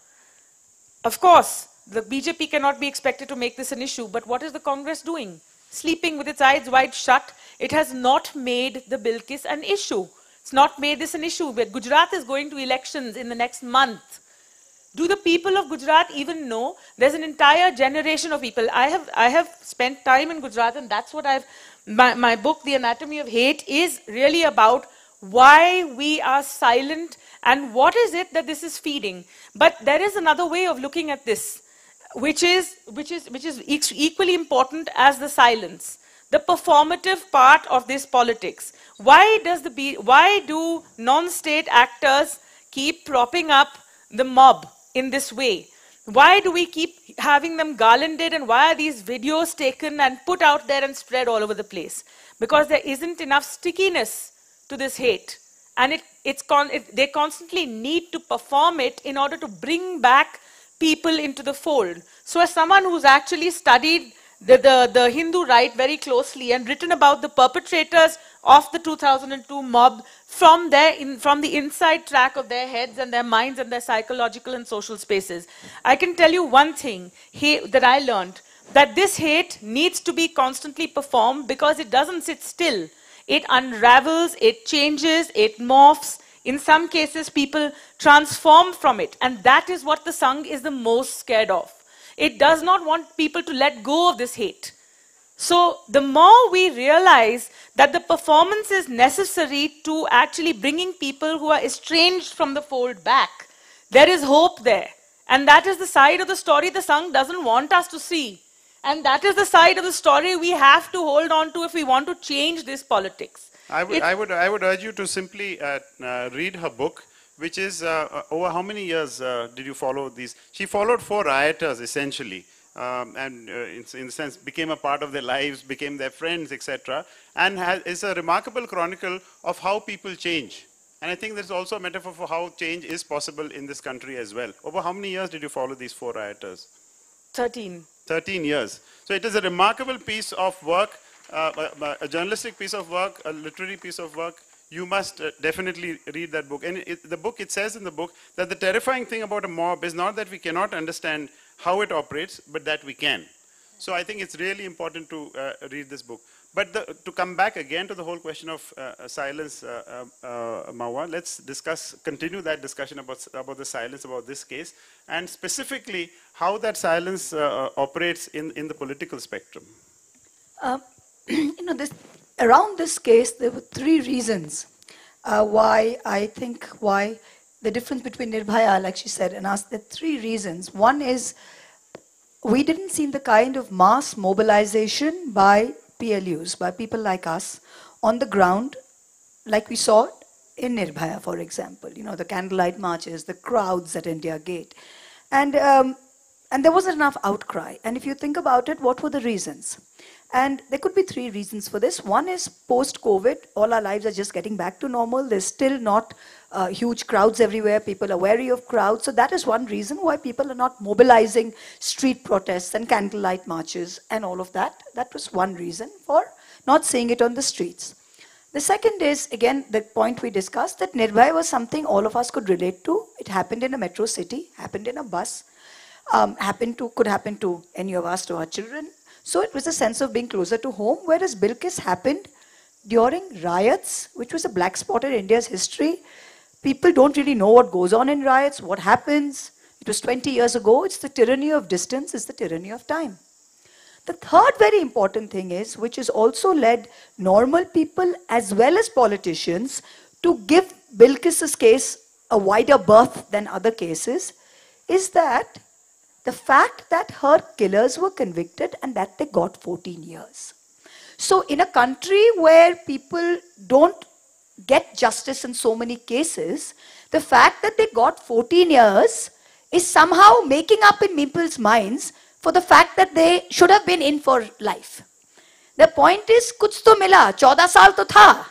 of course, the BJP cannot be expected to make this an issue, but what is the Congress doing? Sleeping with its eyes wide shut. It has not made the Bilkis an issue. It's not made this an issue. Where Gujarat is going to elections in the next month. Do the people of Gujarat even know? There's an entire generation of people. I have spent time in Gujarat, and that's what my book, The Anatomy of Hate, is really about why we are silent and what is it that this is feeding. But there is another way of looking at this, which is equally important as the silence. The performative part of this politics. Why do non-state actors keep propping up the mob in this way? Why do we keep having them garlanded, and why are these videos taken and put out there and spread all over the place? Because there isn't enough stickiness to this hate. And they constantly need to perform it in order to bring back people into the fold. So as someone who's actually studied the Hindu right very closely and written about the perpetrators of the 2002 mob from the inside track of their heads and their minds and their psychological and social spaces, I can tell you one thing that I learned, that this hate needs to be constantly performed because it doesn't sit still. It unravels, it changes, it morphs. In some cases, people transform from it. And that is what the Sangh is the most scared of. It does not want people to let go of this hate. So the more we realize that the performance is necessary to actually bringing people who are estranged from the fold back, there is hope there. And that is the side of the story the Sangh doesn't want us to see. And that is the side of the story we have to hold on to if we want to change this politics. I would urge you to simply read her book, which is over how many years did you follow these? She followed 4 rioters essentially, and in a sense became a part of their lives, became their friends, etc. And is a remarkable chronicle of how people change. And I think there's also a metaphor for how change is possible in this country as well. Over how many years did you follow these 4 rioters? 13. 13 years. So it is a remarkable piece of work, a journalistic piece of work, a literary piece of work. You must definitely read that book. And it says in the book that the terrifying thing about a mob is not that we cannot understand how it operates, but that we can. So I think it's really important to read this book. But to come back again to the whole question of silence, Mahua, let's continue that discussion about the silence about this case, and specifically how that silence operates in the political spectrum. Around this case, there were 3 reasons why the difference between Nirbhaya, like she said, and us, there are 3 reasons. One is we didn't see the kind of mass mobilization by PLUs, by people like us, on the ground, like we saw in Nirbhaya, for example. The candlelight marches, the crowds at India Gate. And there wasn't enough outcry. And if you think about it, what were the reasons? And there could be 3 reasons for this. One is post-COVID, all our lives are just getting back to normal. There's still not huge crowds everywhere. People are wary of crowds. So that is one reason why people are not mobilizing street protests and candlelight marches and all of that. That was one reason for not seeing it on the streets. The second is, again, the point we discussed, that Nirbhaya was something all of us could relate to. It happened in a metro city, happened in a bus, could happen to any of us, to our children. So it was a sense of being closer to home, whereas Bilkis happened during riots, which was a black spot in India's history. People don't really know what goes on in riots, what happens. It was 20 years ago. It's the tyranny of distance, it's the tyranny of time. The third very important thing is, which has also led normal people as well as politicians to give Bilkis's case a wider berth than other cases, is that the fact that her killers were convicted and that they got 14 years. So in a country where people don't get justice in so many cases, the fact that they got 14 years is somehow making up in people's minds for the fact that they should have been in for life. The point is, kuch to mila, 14 saal to tha.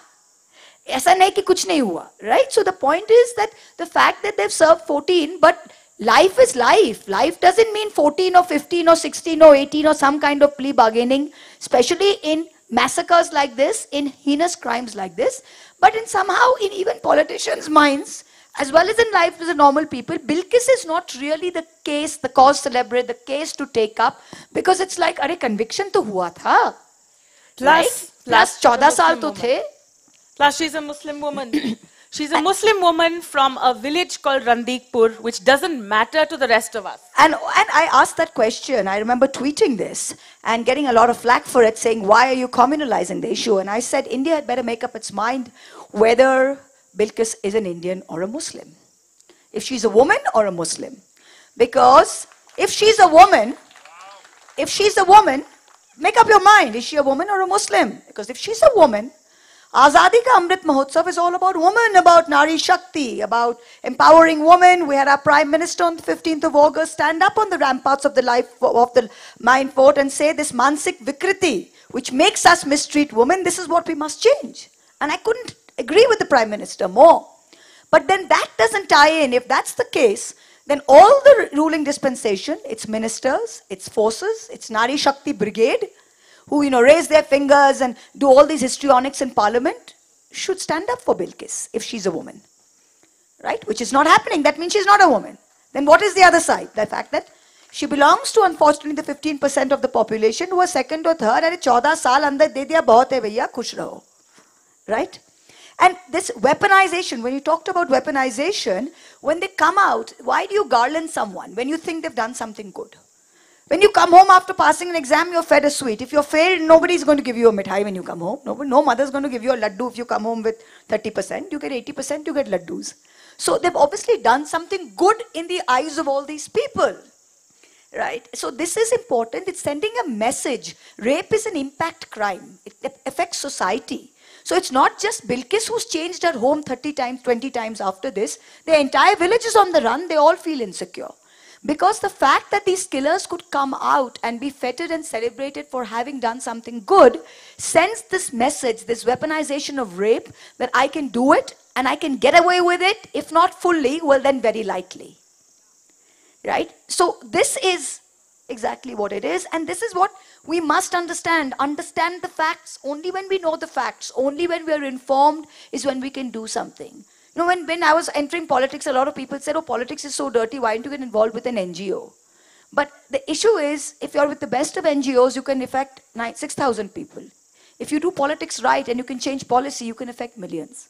Aisa nahi ki kuch nahi hua, right? So the point is that the fact that they've served 14, but life is life. Life doesn't mean 14 or 15 or 16 or 18 or some kind of plea bargaining, especially in massacres like this, in heinous crimes like this. But in somehow, in even politicians' minds, as well as in life as a normal people, Bilkis is not really the case, the cause célèbre, the case to take up, because it's like, arey, conviction to hua tha. Plus 14 saal to the. Plus, she's a Muslim woman. She's a Muslim woman from a village called Randikpur, which doesn't matter to the rest of us. And I asked that question. I remember tweeting this and getting a lot of flack for it, saying, why are you communalizing the issue? And I said, India had better make up its mind whether Bilkis is an Indian or a Muslim. If she's a woman or a Muslim. Because if she's a woman, make up your mind. Is she a woman or a Muslim? Because if she's a woman, Azadi Ka Amrit Mahotsav is all about women, about Nari Shakti, about empowering women. We had our Prime Minister on the 15th of August stand up on the ramparts of the Mine Fort and say this Mansik Vikriti, which makes us mistreat women, this is what we must change. And I couldn't agree with the Prime Minister more. But then that doesn't tie in. If that's the case, then all the ruling dispensation, its ministers, its forces, its Nari Shakti Brigade, who raise their fingers and do all these histrionics in parliament, should stand up for Bilkis if she's a woman. Right? Which is not happening. That means she's not a woman. Then what is the other side? The fact that she belongs to, unfortunately, the 15% of the population who are second or third. Arey 14 saal andar de diya, bahut hai bhaiya, khush raho. Right? And this weaponization, when you talked about weaponization, when they come out, why do you garland someone when you think they've done something good? When you come home after passing an exam, you're fed a sweet. If you're failed, nobody's going to give you a mithai when you come home. No mother's going to give you a laddu if you come home with 30%. You get 80%, you get laddus. So they've obviously done something good in the eyes of all these people. Right? So this is important. It's sending a message. Rape is an impact crime. It affects society. So it's not just Bilkis who's changed her home 30 times, 20 times after this. The entire village is on the run. They all feel insecure. Because the fact that these killers could come out and be feted and celebrated for having done something good sends this message, this weaponization of rape, that I can do it and I can get away with it, if not fully, well then very lightly. Right? So this is exactly what it is, and this is what we must understand. Understand the facts. Only when we know the facts, only when we are informed is when we can do something. You know, when I was entering politics, a lot of people said, oh, politics is so dirty, why don't you get involved with an NGO? But the issue is, if you're with the best of NGOs, you can affect 6,000 people. If you do politics right and you can change policy, you can affect millions.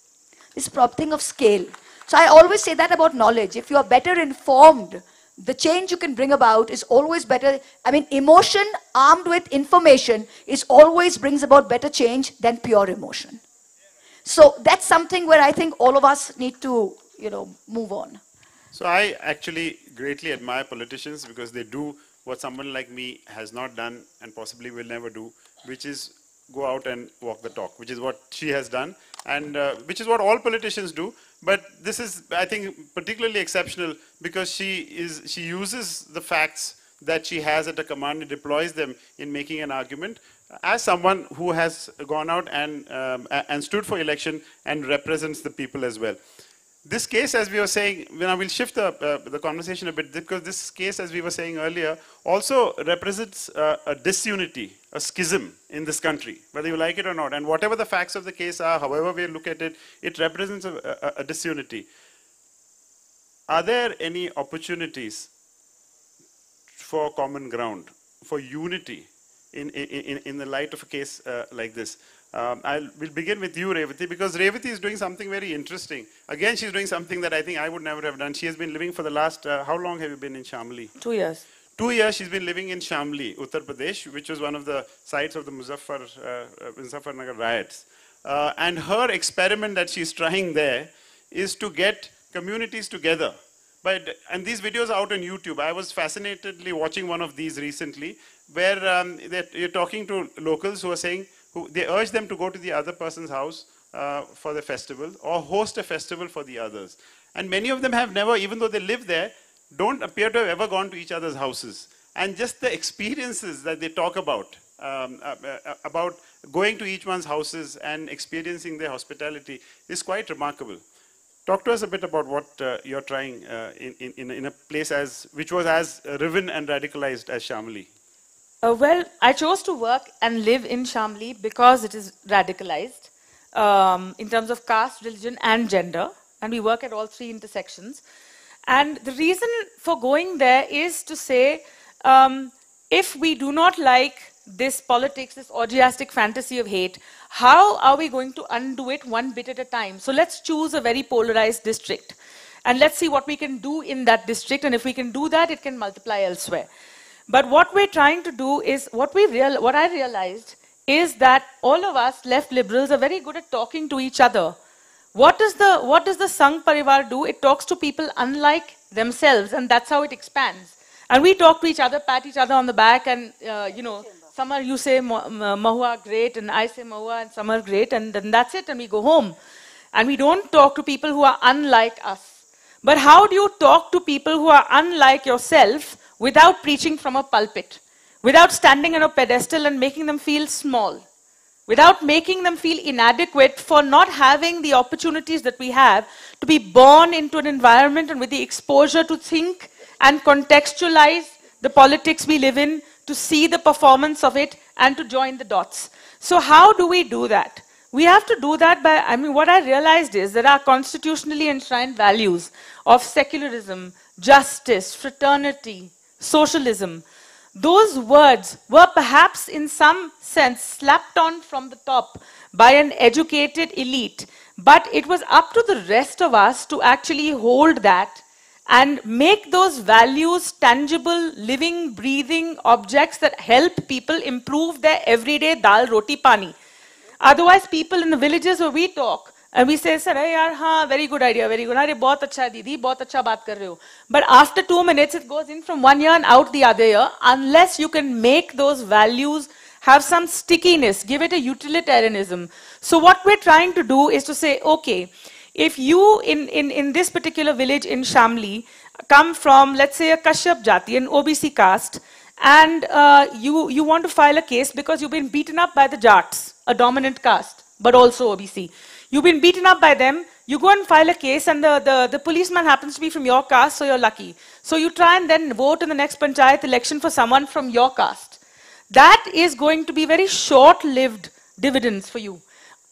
This is a thing of scale. So I always say that about knowledge. If you are better informed, the change you can bring about is always better. I mean, emotion armed with information is always brings about better change than pure emotion. So that's something where I think all of us need to, you know, move on. So I actually greatly admire politicians because they do what someone like me has not done and possibly will never do, which is go out and walk the talk, which is what she has done, and which is what all politicians do. But this is, I think, particularly exceptional because she uses the facts that she has at her command and deploys them in making an argument. As someone who has gone out and stood for election and represents the people as well. This case, as we were saying, we'll shift the conversation a bit, because this case, as we were saying earlier, also represents a disunity, a schism in this country, whether you like it or not. And whatever the facts of the case are, however we look at it, it represents a disunity. Are there any opportunities for common ground, for unity in the light of a case like this? We'll begin with you, Revati, because Revati is doing something very interesting. Again, she's doing something that I think I would never have done. She has been living for the last, how long have you been in Shamli? 2 years. 2 years she's been living in Shamli, Uttar Pradesh, which was one of the sites of the Muzaffarnagar riots. And her experiment that she's trying there is to get communities together. And these videos are out on YouTube. I was fascinatedly watching one of these recently, where you're talking to locals who are saying, they urge them to go to the other person's house for the festival or host a festival for the others. And many of them have never, even though they live there, don't appear to have ever gone to each other's houses. And just the experiences that they talk about going to each one's houses and experiencing their hospitality is quite remarkable. Talk to us a bit about what you're trying in a place which was as riven and radicalized as Shamli. Well, I chose to work and live in Shamli because it is radicalized in terms of caste, religion, and gender. And we work at all three intersections. And the reason for going there is to say, if we do not like this politics, this orgiastic fantasy of hate, how are we going to undo it one bit at a time? So let's choose a very polarized district. And let's see what we can do in that district. And if we can do that, it can multiply elsewhere. But what we're trying to do is, what I realized is that all of us left liberals are very good at talking to each other. What does the Sangh Parivar do? It talks to people unlike themselves, and that's how it expands. And we talk to each other, pat each other on the back, and Samar, you say Mahua, great, and I say Mahua and Samar, great, and then that's it, and we go home. And we don't talk to people who are unlike us. But how do you talk to people who are unlike yourself without preaching from a pulpit, without standing on a pedestal and making them feel small, without making them feel inadequate for not having the opportunities that we have to be born into an environment and with the exposure to think and contextualize the politics we live in, to see the performance of it and to join the dots. So how do we do that? We have to do that by, what I realized is that our constitutionally enshrined values of secularism, justice, fraternity, socialism, those words were perhaps in some sense slapped on from the top by an educated elite, but it was up to the rest of us to actually hold that and make those values tangible, living, breathing objects that help people improve their everyday dal, roti, pani. Otherwise, people in the villages where we talk, and we say, sir, hey, yaar, haan, very good idea, very good. Arey, bahut acha hai, Didi, bahut acha baat kar rahe ho. But after 2 minutes, it goes in from one ear and out the other ear, unless you can make those values have some stickiness, give it a utilitarianism. So what we're trying to do is to say, okay, if you in this particular village in Shamli come from, let's say, a Kashyap Jati, an OBC caste, and you want to file a case because you've been beaten up by the Jats, a dominant caste, but also OBC. You've been beaten up by them, you go and file a case, and the policeman happens to be from your caste, so you're lucky. So you try and then vote in the next panchayat election for someone from your caste. That is going to be very short-lived dividends for you.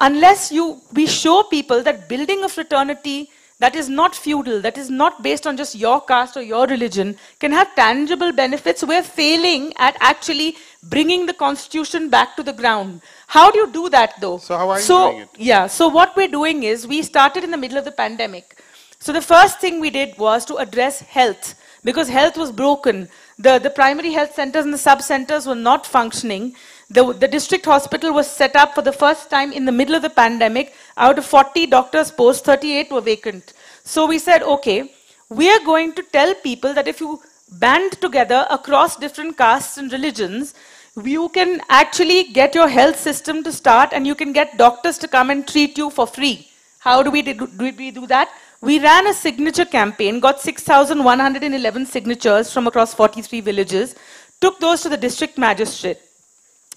Unless we show people that building a fraternity that is not feudal, that is not based on just your caste or your religion, can have tangible benefits, we're failing at actually bringing the constitution back to the ground. How do you do that though? So how are you doing it? Yeah, so what we're doing is, we started in the middle of the pandemic. So the first thing we did was to address health, because health was broken. The primary health centers and the sub-centers were not functioning. The district hospital was set up for the first time in the middle of the pandemic. Out of 40 doctors' posts, 38 were vacant. So we said, okay, we are going to tell people that if you band together across different castes and religions, you can actually get your health system to start, and you can get doctors to come and treat you for free. How do we do that? We ran a signature campaign, got 6,111 signatures from across 43 villages, took those to the district magistrate.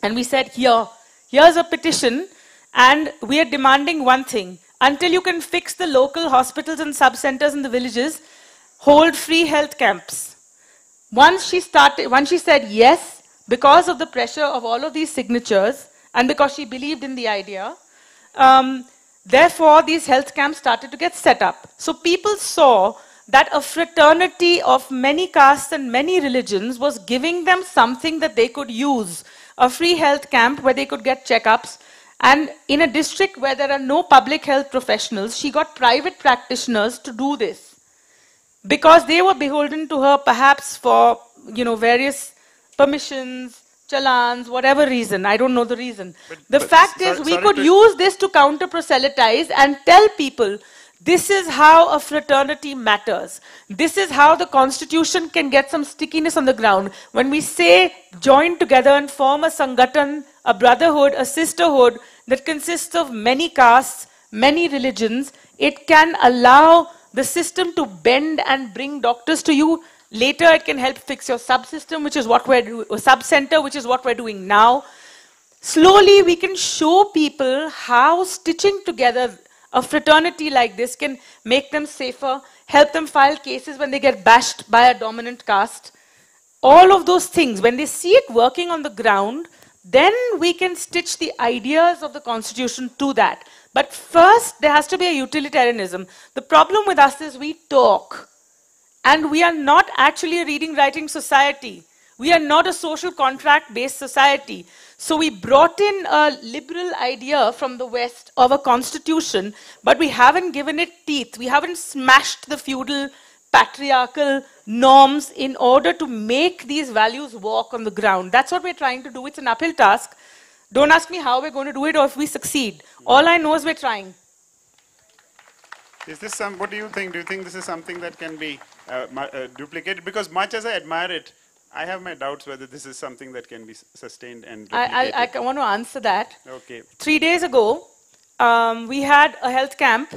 And we said, here's a petition, and we are demanding one thing. Until you can fix the local hospitals and sub-centers in the villages, hold free health camps. Once she said yes, because of the pressure of all of these signatures, and because she believed in the idea, therefore these health camps started to get set up. So people saw that a fraternity of many castes and many religions was giving them something that they could use. A free health camp where they could get checkups. And in a district where there are no public health professionals, she got private practitioners to do this. Because they were beholden to her perhaps for, various permissions, challans, whatever reason. I don't know the reason. The fact is, we could use this to counter-proselytize and tell people, this is how a fraternity matters. This is how the constitution can get some stickiness on the ground. When we say join together and form a sangathan, a brotherhood, a sisterhood that consists of many castes, many religions, it can allow the system to bend and bring doctors to you. Later it can help fix your subsystem, which is what we're doing, or sub-center, which is what we're doing now. Slowly we can show people how stitching together a fraternity like this can make them safer, help them file cases when they get bashed by a dominant caste. All of those things, when they see it working on the ground, then we can stitch the ideas of the constitution to that. But first, there has to be a utilitarianism. The problem with us is we talk, and we are not actually a reading, writing society. We are not a social contract-based society. So we brought in a liberal idea from the West of a constitution, but we haven't given it teeth. We haven't smashed the feudal, patriarchal norms in order to make these values walk on the ground. That's what we're trying to do. It's an uphill task. Don't ask me how we're going to do it or if we succeed. All I know is we're trying. Is this what do you think? Do you think this is something that can be duplicated? Because much as I admire it, I have my doubts whether this is something that can be sustained and duplicated. I want to answer that. Okay. 3 days ago, we had a health camp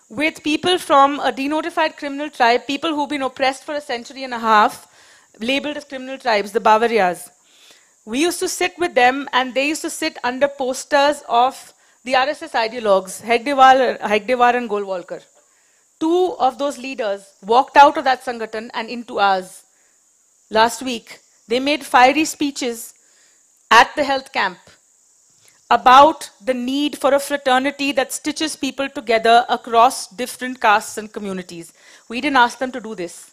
with people from a denotified criminal tribe, people who've been oppressed for a century and a half, labeled as criminal tribes, the Bavarias. We used to sit with them, and they used to sit under posters of the RSS ideologues, Hegdewar and Golwalkar. 2 of those leaders walked out of that Sangathan and into ours. Last week, they made fiery speeches at the health camp about the need for a fraternity that stitches people together across different castes and communities. We didn't ask them to do this.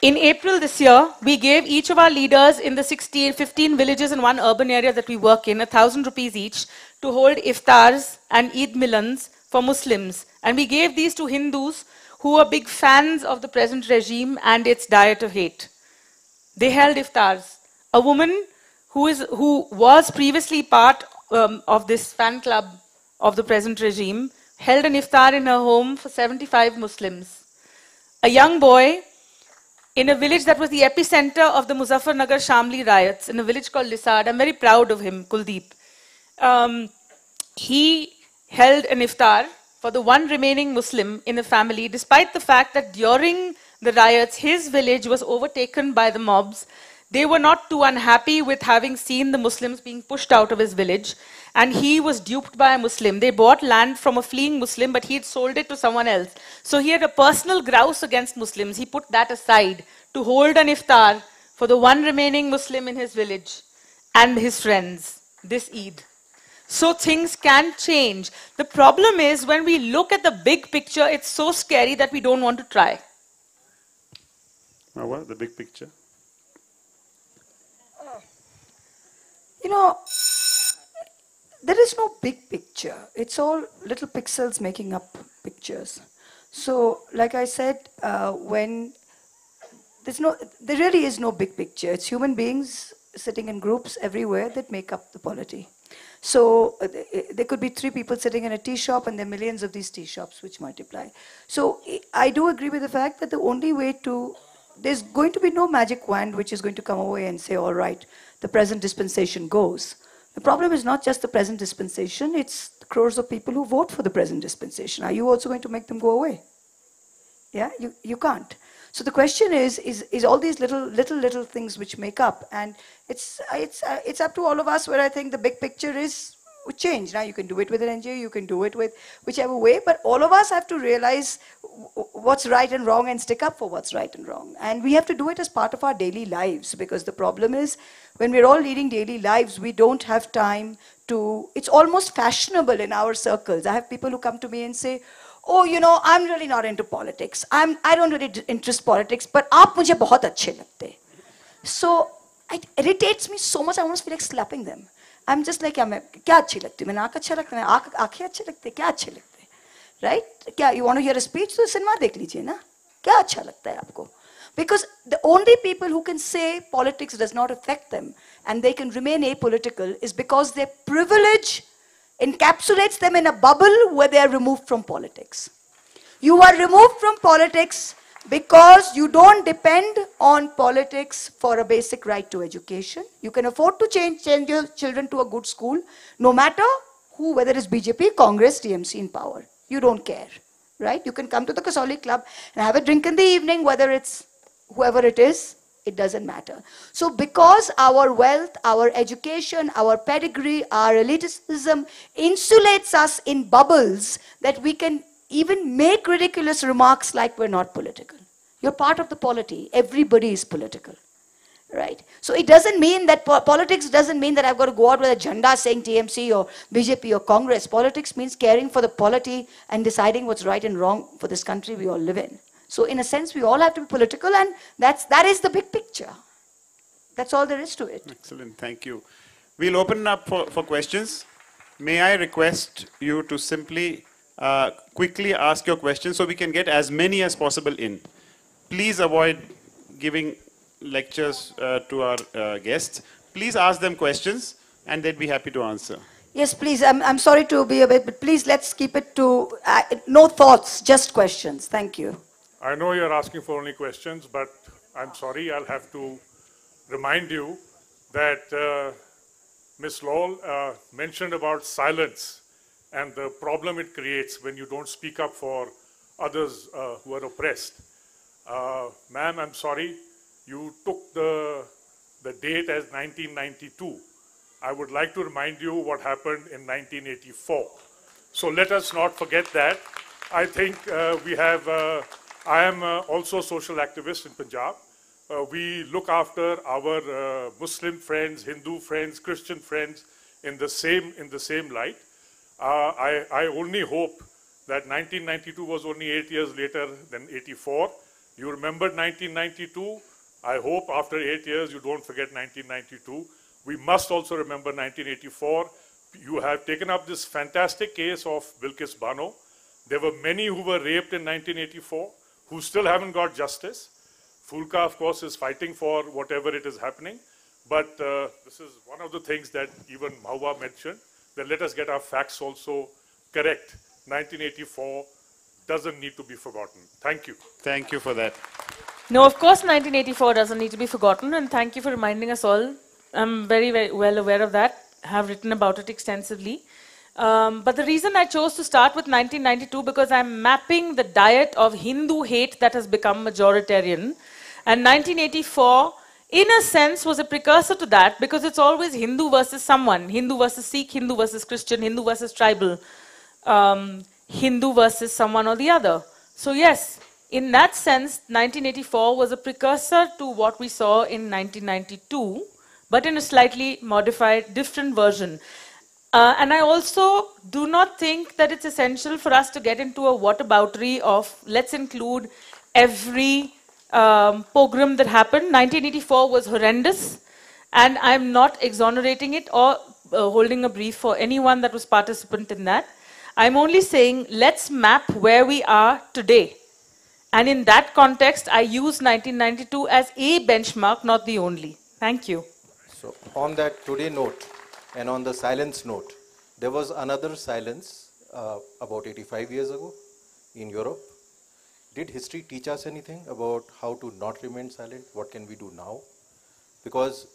In April this year, we gave each of our leaders in the 15 villages in one urban area that we work in 1,000 rupees each to hold iftars and Eid Milans for Muslims. And we gave these to Hindus who are big fans of the present regime and its diet of hate. They held iftars. A woman who was previously part of this fan club of the present regime held an iftar in her home for 75 Muslims. A young boy in a village that was the epicenter of the Muzaffarnagar Shamli riots, in a village called Lisad. I'm very proud of him, Kuldeep. He held an iftar for the one remaining Muslim in a family, despite the fact that during the riots, his village was overtaken by the mobs. They were not too unhappy with having seen the Muslims being pushed out of his village, and he was duped by a Muslim. They bought land from a fleeing Muslim, but he had sold it to someone else. So he had a personal grouse against Muslims. He put that aside to hold an iftar for the one remaining Muslim in his village and his friends this Eid. So things can change. The problem is when we look at the big picture, it's so scary that we don't want to try. What? The big picture? You know, there is no big picture. It's all little pixels making up pictures. So, like I said, when there really is no big picture. It's human beings sitting in groups everywhere that make up the polity. So there could be 3 people sitting in a tea shop, and there are millions of these tea shops which multiply. So I do agree with the fact that the only way there's going to be no magic wand which is going to come away and say, all right, the present dispensation goes. The problem is not just the present dispensation, it's the crores of people who vote for the present dispensation. Are you also going to make them go away? Yeah, you can't. So the question is all these little things which make up, and it's up to all of us, where I think the big picture is change. Now you can do it with an NGO, you can do it with whichever way, but all of us have to realize what's right and wrong and stick up for what's right and wrong. And we have to do it as part of our daily lives, because the problem is when we're all leading daily lives, we don't have time to, it's almost fashionable in our circles. I have people who come to me and say, oh, you know, I'm really not into politics. I don't really interest politics, but aap mujhe bahut achhe lagte. So it irritates me so much, I almost feel like slapping them. I'm just like, kya achhi lagti? Maine aankh achha lagta hai, aankhein achhe lagte, kya achhe lagte? Right? Kya, you want to hear a speech? So cinema dekh lijiye na. Kya acha lagta hai aapko? Because the only people who can say politics does not affect them and they can remain apolitical is because their privilege encapsulates them in a bubble where they are removed from politics. You are removed from politics because you don't depend on politics for a basic right to education. You can afford to change your children to a good school, no matter who, whether it's BJP, Congress, TMC in power. You don't care, right? You can come to the Kasauli Club and have a drink in the evening, whether it's whoever it is, it doesn't matter. So because our wealth, our education, our pedigree, our elitism insulates us in bubbles that we can even make ridiculous remarks like we're not political. You're part of the polity. Everybody is political, right? So it doesn't mean that politics doesn't mean that I've got to go out with a jhanda saying TMC or BJP or Congress. Politics means caring for the polity and deciding what's right and wrong for this country we all live in. So in a sense, we all have to be political, and that is the big picture. That's all there is to it. Excellent, thank you. We'll open up for questions. May I request you to simply quickly ask your questions so we can get as many as possible in. Please avoid giving lectures to our guests. Please ask them questions and they'd be happy to answer. Yes, please. I'm sorry to be a bit, but please let's keep it to no thoughts, just questions. Thank you. I know you're asking for only questions, but I'm sorry, I'll have to remind you that Ms. Lal mentioned about silence and the problem it creates when you don't speak up for others who are oppressed. Ma'am, I'm sorry, you took the date as 1992. I would like to remind you what happened in 1984. So let us not forget that. I think we have, I am also a social activist in Punjab. We look after our Muslim friends, Hindu friends, Christian friends in the same light. I only hope that 1992 was only 8 years later than 84. You remembered 1992. I hope after 8 years you don't forget 1992. We must also remember 1984. You have taken up this fantastic case of Bilkis Bano. There were many who were raped in 1984 who still haven't got justice. Fulka, of course, is fighting for whatever it is happening. But this is one of the things that even Mahua mentioned, that let us get our facts also correct. 1984 doesn't need to be forgotten. Thank you. Thank you for that. No, of course 1984 doesn't need to be forgotten, and thank you for reminding us all. I'm very, very well aware of that. I have written about it extensively. But the reason I chose to start with 1992 because I'm mapping the diet of Hindu hate that has become majoritarian. And 1984, in a sense, was a precursor to that because it's always Hindu versus someone. Hindu versus Sikh, Hindu versus Christian, Hindu versus tribal, Hindu versus someone or the other. So yes, in that sense, 1984 was a precursor to what we saw in 1992, but in a slightly modified, different version. And I also do not think that it's essential for us to get into a whataboutery of let's include every pogrom that happened. 1984 was horrendous, and I'm not exonerating it or holding a brief for anyone that was participant in that. I'm only saying let's map where we are today. And in that context, I use 1992 as a benchmark, not the only. Thank you. So on that today note, and on the silence note, there was another silence about 85 years ago in Europe. Did history teach us anything about how to not remain silent? What can we do now? Because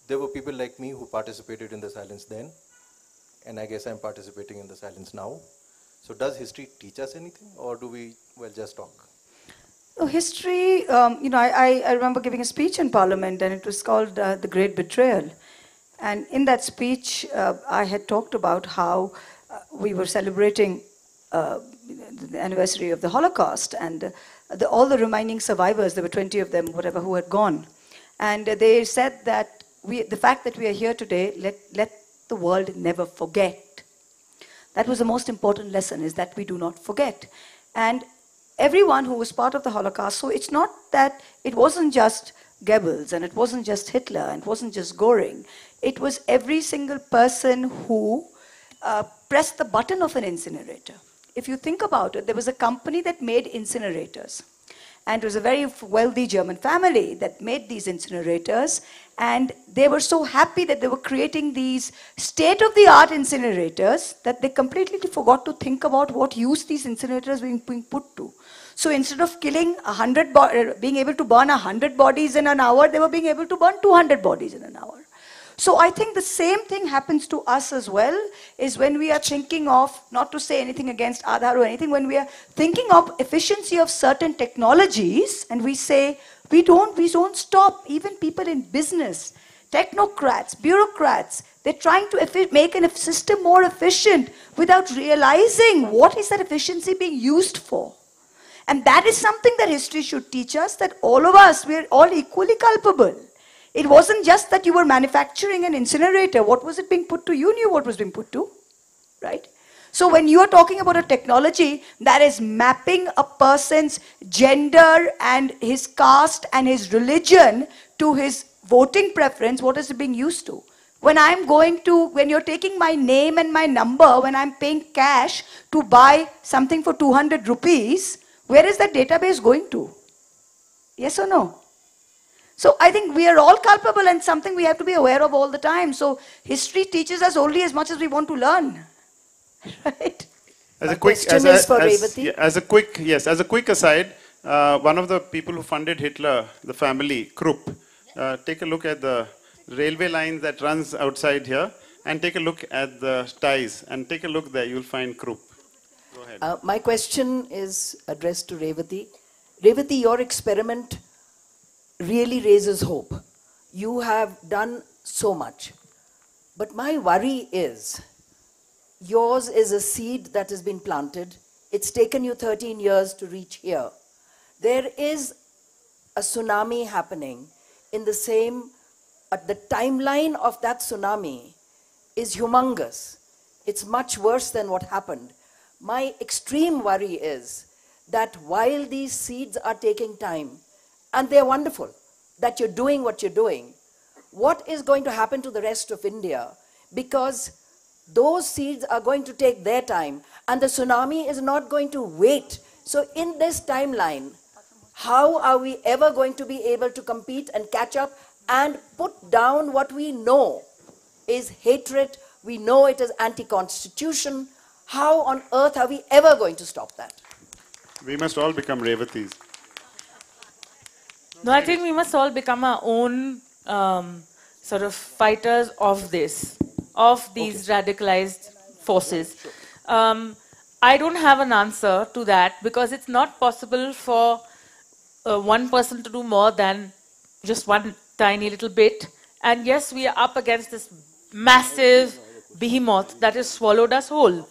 there were people like me who participated in the silence then, and I guess I'm participating in the silence now. So does history teach us anything, or do we, well, just talk? Oh, history, I remember giving a speech in Parliament, and it was called The Great Betrayal. And in that speech, I had talked about how we were celebrating the anniversary of the Holocaust, and all the remaining survivors, there were 20 of them, whatever, who had gone. And they said that the fact that we are here today, let the world never forget. That was the most important lesson, is that we do not forget. And everyone who was part of the Holocaust, so it's not that it wasn't just Goebbels, and it wasn't just Hitler, and it wasn't just Göring. It was every single person who pressed the button of an incinerator. If you think about it, there was a company that made incinerators. And it was a very wealthy German family that made these incinerators. And they were so happy that they were creating these state-of-the-art incinerators that they completely forgot to think about what use these incinerators were being put to. So instead of killing being able to burn 100 bodies in an hour, they were being able to burn 200 bodies in an hour. So I think the same thing happens to us as well, is when we are thinking of, not to say anything against Aadhaar or anything, when we are thinking of efficiency of certain technologies, and we say, we don't stop. Even people in business, technocrats, bureaucrats, they're trying to make a system more efficient without realizing what is that efficiency being used for. And that is something that history should teach us, that all of us, we're all equally culpable. It wasn't just that you were manufacturing an incinerator. What was it being put to? You knew what was being put to, right? So when you are talking about a technology that is mapping a person's gender and his caste and his religion to his voting preference, what is it being used to? When you're taking my name and my number, when I'm paying cash to buy something for 200 rupees, where is that database going to? Yes or no? So I think we are all culpable, and something we have to be aware of all the time. So history teaches us only as much as we want to learn. Right? As a quick aside, one of the people who funded Hitler, the family, Krupp, take a look at the railway line that runs outside here, and take a look at the ties, and take a look there, you'll find Krupp. Go ahead. My question is addressed to Revati. Revati, your experiment really raises hope. You have done so much. But my worry is, yours is a seed that has been planted. It's taken you 13 years to reach here. There is a tsunami happening in the same, the timeline of that tsunami is humongous. It's much worse than what happened. My extreme worry is that while these seeds are taking time, and they're wonderful that you're doing what you're doing, what is going to happen to the rest of India? Because Those seeds are going to take their time, and the tsunami is not going to wait. So in this timeline, how are we ever going to be able to compete and catch up and put down what we know is hatred, we know it is anti-constitution? How on earth are we ever going to stop that? We must all become Revatis. No, I think we must all become our own sort of fighters of this, of these radicalized forces. I don't have an answer to that because it's not possible for one person to do more than just one tiny little bit. And yes, we are up against this massive behemoth that has swallowed us whole.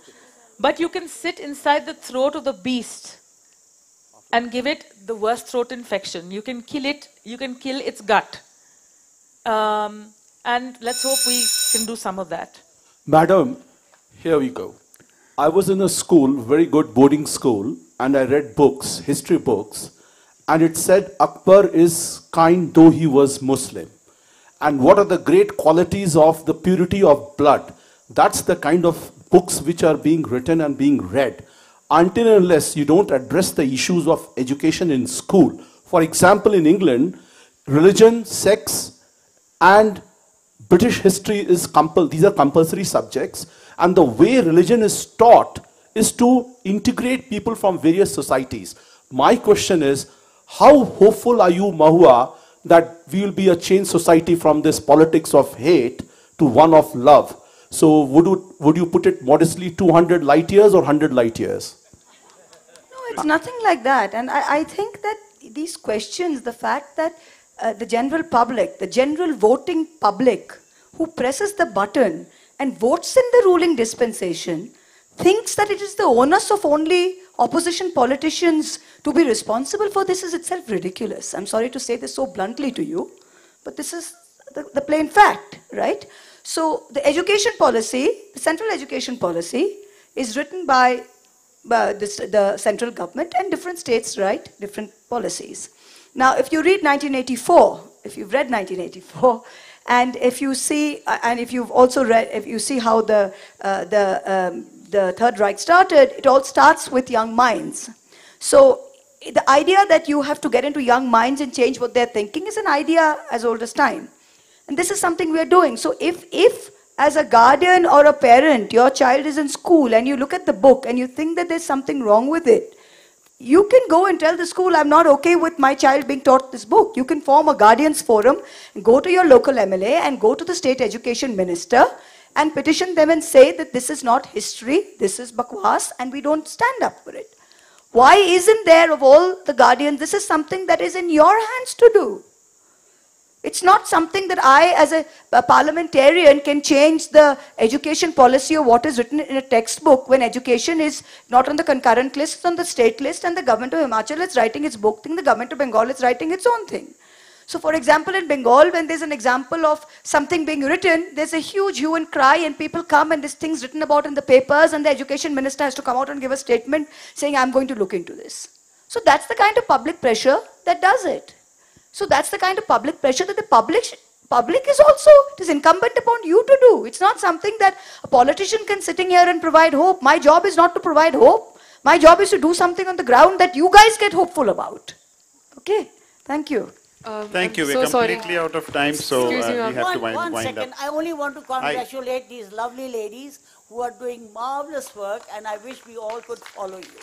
But you can sit inside the throat of the beast and give it the worst throat infection. You can kill it, you can kill its gut. And let's hope we can do some of that. Madam, here we go. I was in a school, very good boarding school, and I read books, history books, and it said Akbar is kind though he was Muslim. And what are the great qualities of the purity of blood? That's the kind of books which are being written and being read. Until and unless you don't address the issues of education in school. For example, in England, religion, sex, and British history is these are compulsory subjects, and the way religion is taught is to integrate people from various societies. My question is, how hopeful are you, Mahua, that we will be a changed society from this politics of hate to one of love? So would you put it modestly 200 light years or 100 light years? No, it's nothing like that. And I think that these questions, the fact that the general public, the general voting public who presses the button and votes in the ruling dispensation thinks that it is the onus of only opposition politicians to be responsible for this is itself ridiculous. I'm sorry to say this so bluntly to you, but this is the plain fact, right? So the education policy, the central education policy is written by the central government, and different states write different policies. Now, if you read 1984, if you've read 1984, and if you see, and if you've also read, if you see how the Third Reich started, it all starts with young minds. So the idea that you have to get into young minds and change what they're thinking is an idea as old as time. And this is something we are doing. So if as a guardian or a parent, your child is in school and you look at the book and you think that there's something wrong with it, you can go and tell the school, I'm not okay with my child being taught this book. You can form a guardians forum, go to your local MLA and go to the state education minister and petition them and say that this is not history, this is bakwas, and we don't stand up for it. Why isn't there, of all the guardians, this is something that is in your hands to do? It's not something that I, as a parliamentarian, can change the education policy of what is written in a textbook when education is not on the concurrent list, it's on the state list, and the government of Himachal is writing its book thing, the government of Bengal is writing its own thing. So for example, in Bengal, when there's an example of something being written, there's a huge hue and cry and people come and this thing's written about in the papers and the education minister has to come out and give a statement saying, I'm going to look into this. So that's the kind of public pressure that does it. So that's the kind of public pressure that the public is also, it is incumbent upon you to do. It's not something that a politician can sitting here and provide hope. My job is not to provide hope. My job is to do something on the ground that you guys get hopeful about. Okay, thank you. Thank you. We're completely out of time, so we have to wind One up. second. I only want to congratulate these lovely ladies who are doing marvelous work, and I wish we all could follow you.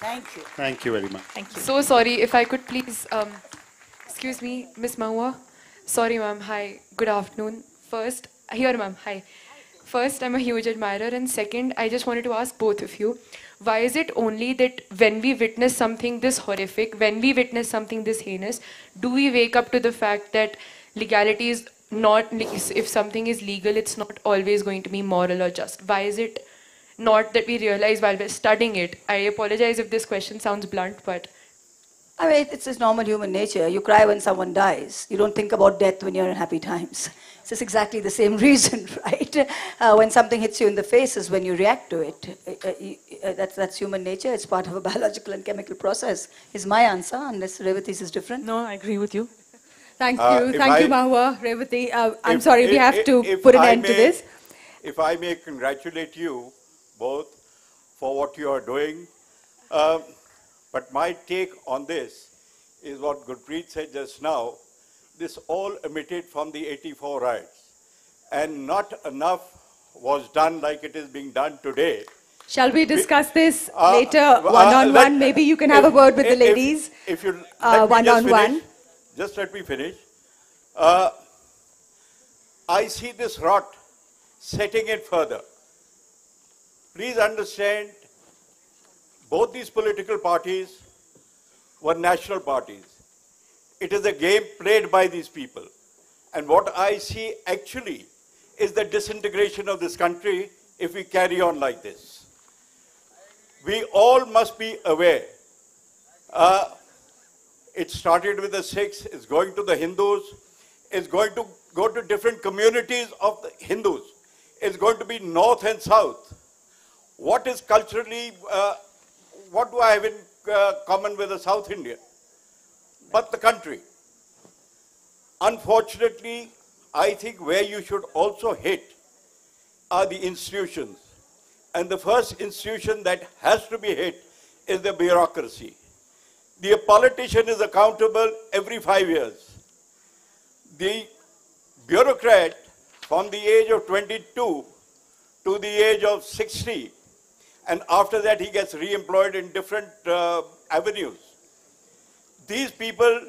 Thank you. Thank you very much. Thank you. So sorry, if I could please, excuse me, Miss Mahua. Sorry, ma'am. Hi. Good afternoon. First, here, ma'am. Hi. First, I'm a huge admirer, and second, I just wanted to ask both of you, why is it only that when we witness something this horrific, when we witness something this heinous, do we wake up to the fact that legality is not, if something is legal, it's not always going to be moral or just? Why is it not that we realize while we're studying it? I apologize if this question sounds blunt, but... I mean, it's just normal human nature. You cry when someone dies. You don't think about death when you're in happy times. It's just exactly the same reason, right? When something hits you in the face is when you react to it. That's human nature. It's part of a biological and chemical process, is my answer, unless Revati's is different. No, I agree with you. Thank you. Thank you, Mahua. Revati, I'm sorry, we have to put an end to this. if I may congratulate you both for what you are doing. But my take on this is what Gurpreet said just now. This all emitted from the 84 riots. And not enough was done like it is being done today. Shall we discuss this later, one-on-one? Maybe you can have a word with the ladies. If you one-on-one. Just let me finish. I see this rot setting it further. Please understand, both these political parties were national parties. It is a game played by these people. And what I see actually is the disintegration of this country if we carry on like this. We all must be aware. It started with the Sikhs, it's going to the Hindus, it's going to go to different communities of the Hindus. It's going to be north and south. What is culturally, what do I have in common with the South India? But the country. Unfortunately, I think where you should also hit are the institutions. And the first institution that has to be hit is the bureaucracy. The politician is accountable every 5 years. The bureaucrat from the age of 22 to the age of 60, and after that he gets re-employed in different avenues. These people,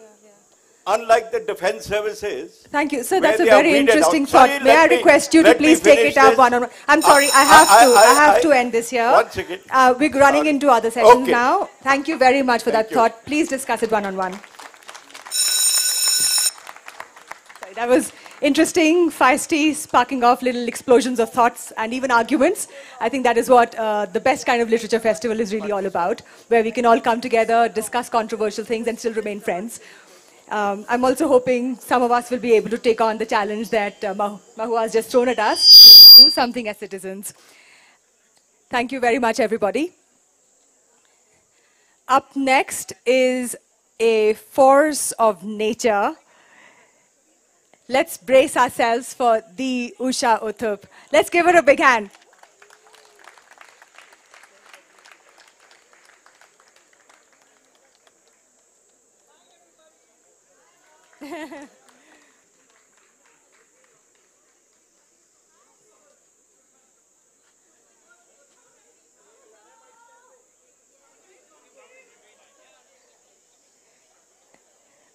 unlike the defense services... Thank you. Sir, that's a very interesting thought. May I request you to please take it up one-on-one? I'm sorry, I have to end this here. 1 second. We're running into other sessions now. Thank you very much for that thought. Please discuss it one-on-one. That was interesting, feisty, sparking off little explosions of thoughts and even arguments. I think that is what the best kind of literature festival is really all about, where we can all come together, discuss controversial things and still remain friends. I'm also hoping some of us will be able to take on the challenge that Mahua has just thrown at us, to do something as citizens. Thank you very much, everybody. Up next is a force of nature. Let's brace ourselves for the Usha Uthup. Let's give her a big hand.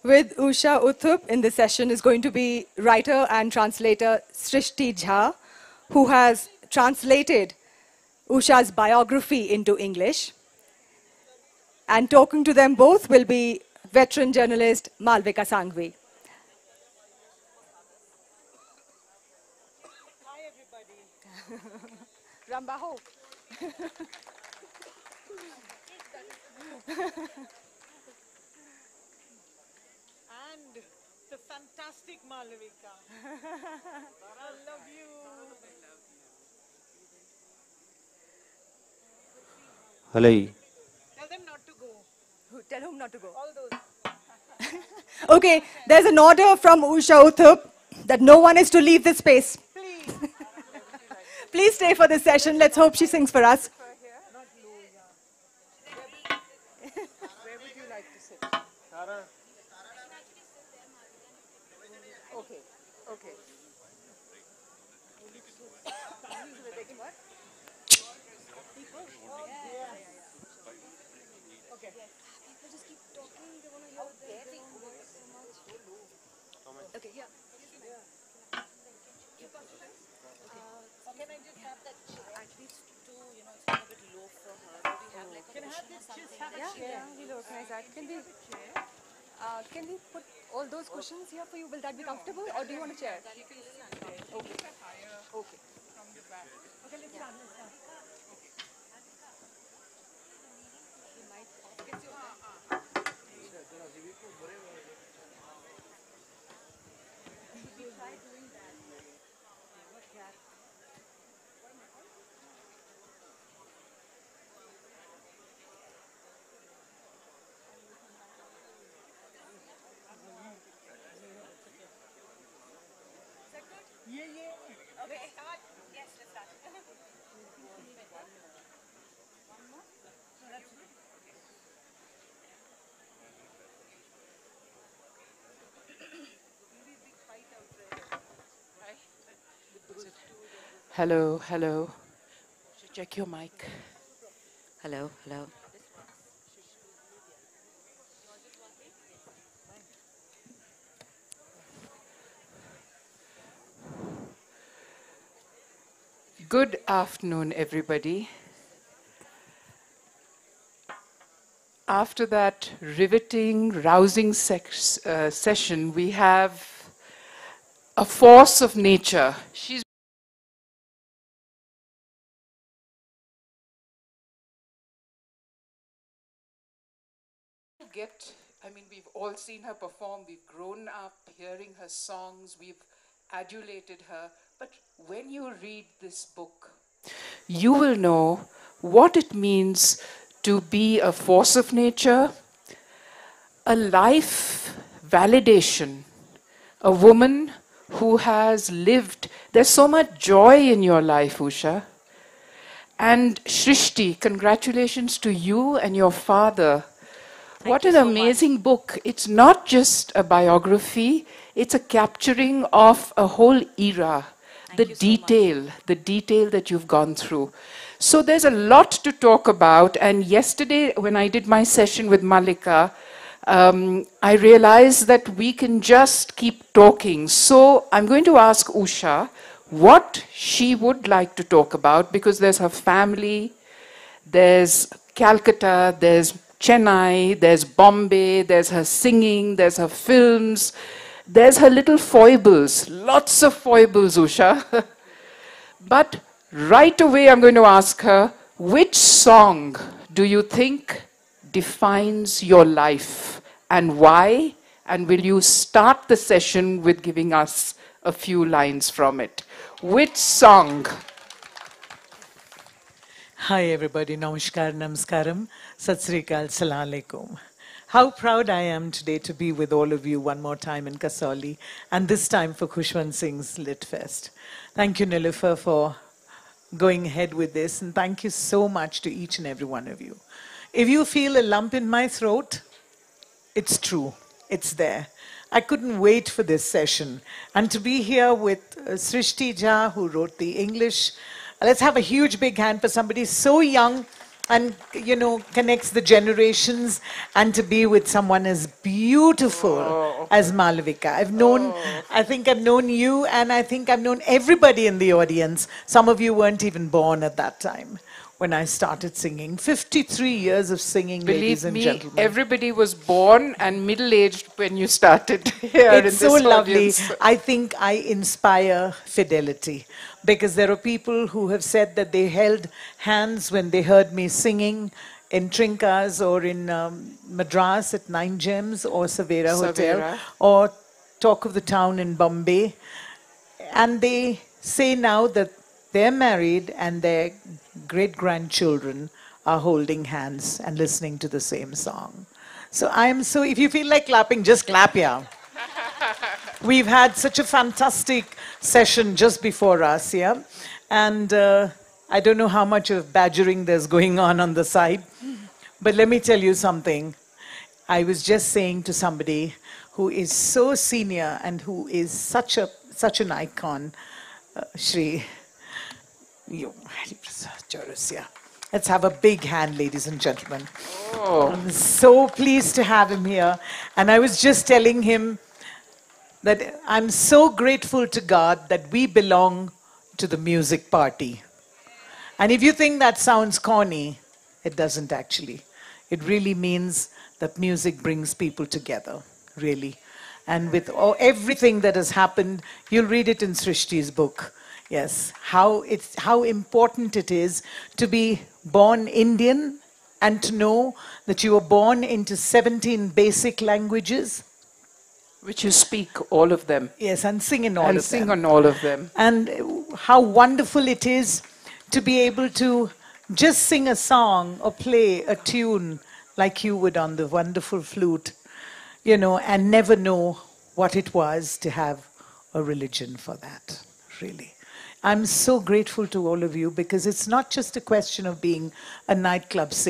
With Usha Uthup in this session is going to be writer and translator Srishti Jha, who has translated Usha's biography into English. And talking to them both will be veteran journalist Malvika Sanghvi. Hi, everybody. Rambaho. And the fantastic Malavika. I love you. Hello. Tell them not to go. Tell whom not to go? All those. Okay, there's an order from Usha Uthup that no one is to leave this space. Please. Please stay for this session. Let's hope she sings for us. Where would you like to sit? Okay. Okay. Okay. People just keep talking. They want to hear so much. Okay, yeah. Can I just have that at least two, it's a bit low for her. Do we have like a Can I have cushion or this? Just something have that a she chair. Yeah, we'll organize that. Can we put all those cushions here for you? Will that be comfortable, or do you want a chair? Okay. Okay. From the back. Okay, let's start. Yeah. Okay, start. Yes, let's start. Hello, hello. Check your mic. Hello, hello. Good afternoon, everybody. After that riveting, rousing session, we have a force of nature. She's we've all seen her perform, we've grown up hearing her songs, we've adulated her, but when you read this book, you will know what it means to be a force of nature, a life validation, a woman who has lived. There's so much joy in your life, Usha. And Shrishti, congratulations to you and your father. What an amazing book. It's not just a biography, it's a capturing of a whole era. The detail that you've gone through. So there's a lot to talk about. And yesterday, when I did my session with Malika, I realized that we can just keep talking. So I'm going to ask Usha what she would like to talk about, because there's her family, there's Calcutta, there's Chennai, there's Bombay, there's her singing, there's her films, there's her little foibles, lots of foibles, Usha. But right away I'm going to ask her, which song do you think defines your life and why? And will you start the session with giving us a few lines from it? Which song? Hi everybody, namaskar, namaskaram, sat sri akal, salam alaikum. How proud I am today to be with all of you one more time in Kasauli, and this time for Khushwant Singh's Lit Fest. Thank you, Nilufer, for going ahead with this, and thank you so much to each and every one of you. If you feel a lump in my throat, it's true, it's there. I couldn't wait for this session, and to be here with Srishti Jha, who wrote the English. Let's have a huge big hand for somebody so young and, you know, connects the generations, and to be with someone as beautiful as Malavika. I think I've known you, and I think I've known everybody in the audience. Some of you weren't even born at that time when I started singing. 53 years of singing, ladies and gentlemen. Believe me, everybody was born and middle-aged when you started here in this so lovely. audience. I think I inspire fidelity, because there are people who have said that they held hands when they heard me singing in Trinkas or in Madras at Nine Gems or Savera Hotel or Talk of the Town in Bombay. And they say now that they're married and their great-grandchildren are holding hands and listening to the same song. So if you feel like clapping, just clap, yeah. We've had such a fantastic session just before us, yeah? And I don't know how much of badgering there's going on the side, but let me tell you something. I was just saying to somebody who is so senior and who is such an icon, Shri, let's have a big hand, ladies and gentlemen. I'm so pleased to have him here. And I was just telling him that I'm so grateful to God that we belong to the music party. And if you think that sounds corny, it doesn't actually. It really means that music brings people together, really. And with everything that has happened, you'll read it in Srishti's book. Yes, how important it is to be born Indian and to know that you were born into 17 basic languages. Which you speak all of them. Yes, and sing in all of them. And sing on all of them. And how wonderful it is to be able to just sing a song or play a tune like you would on the wonderful flute, you know, and never know what it was to have a religion for that, really. I'm so grateful to all of you, because it's not just a question of being a nightclub singer.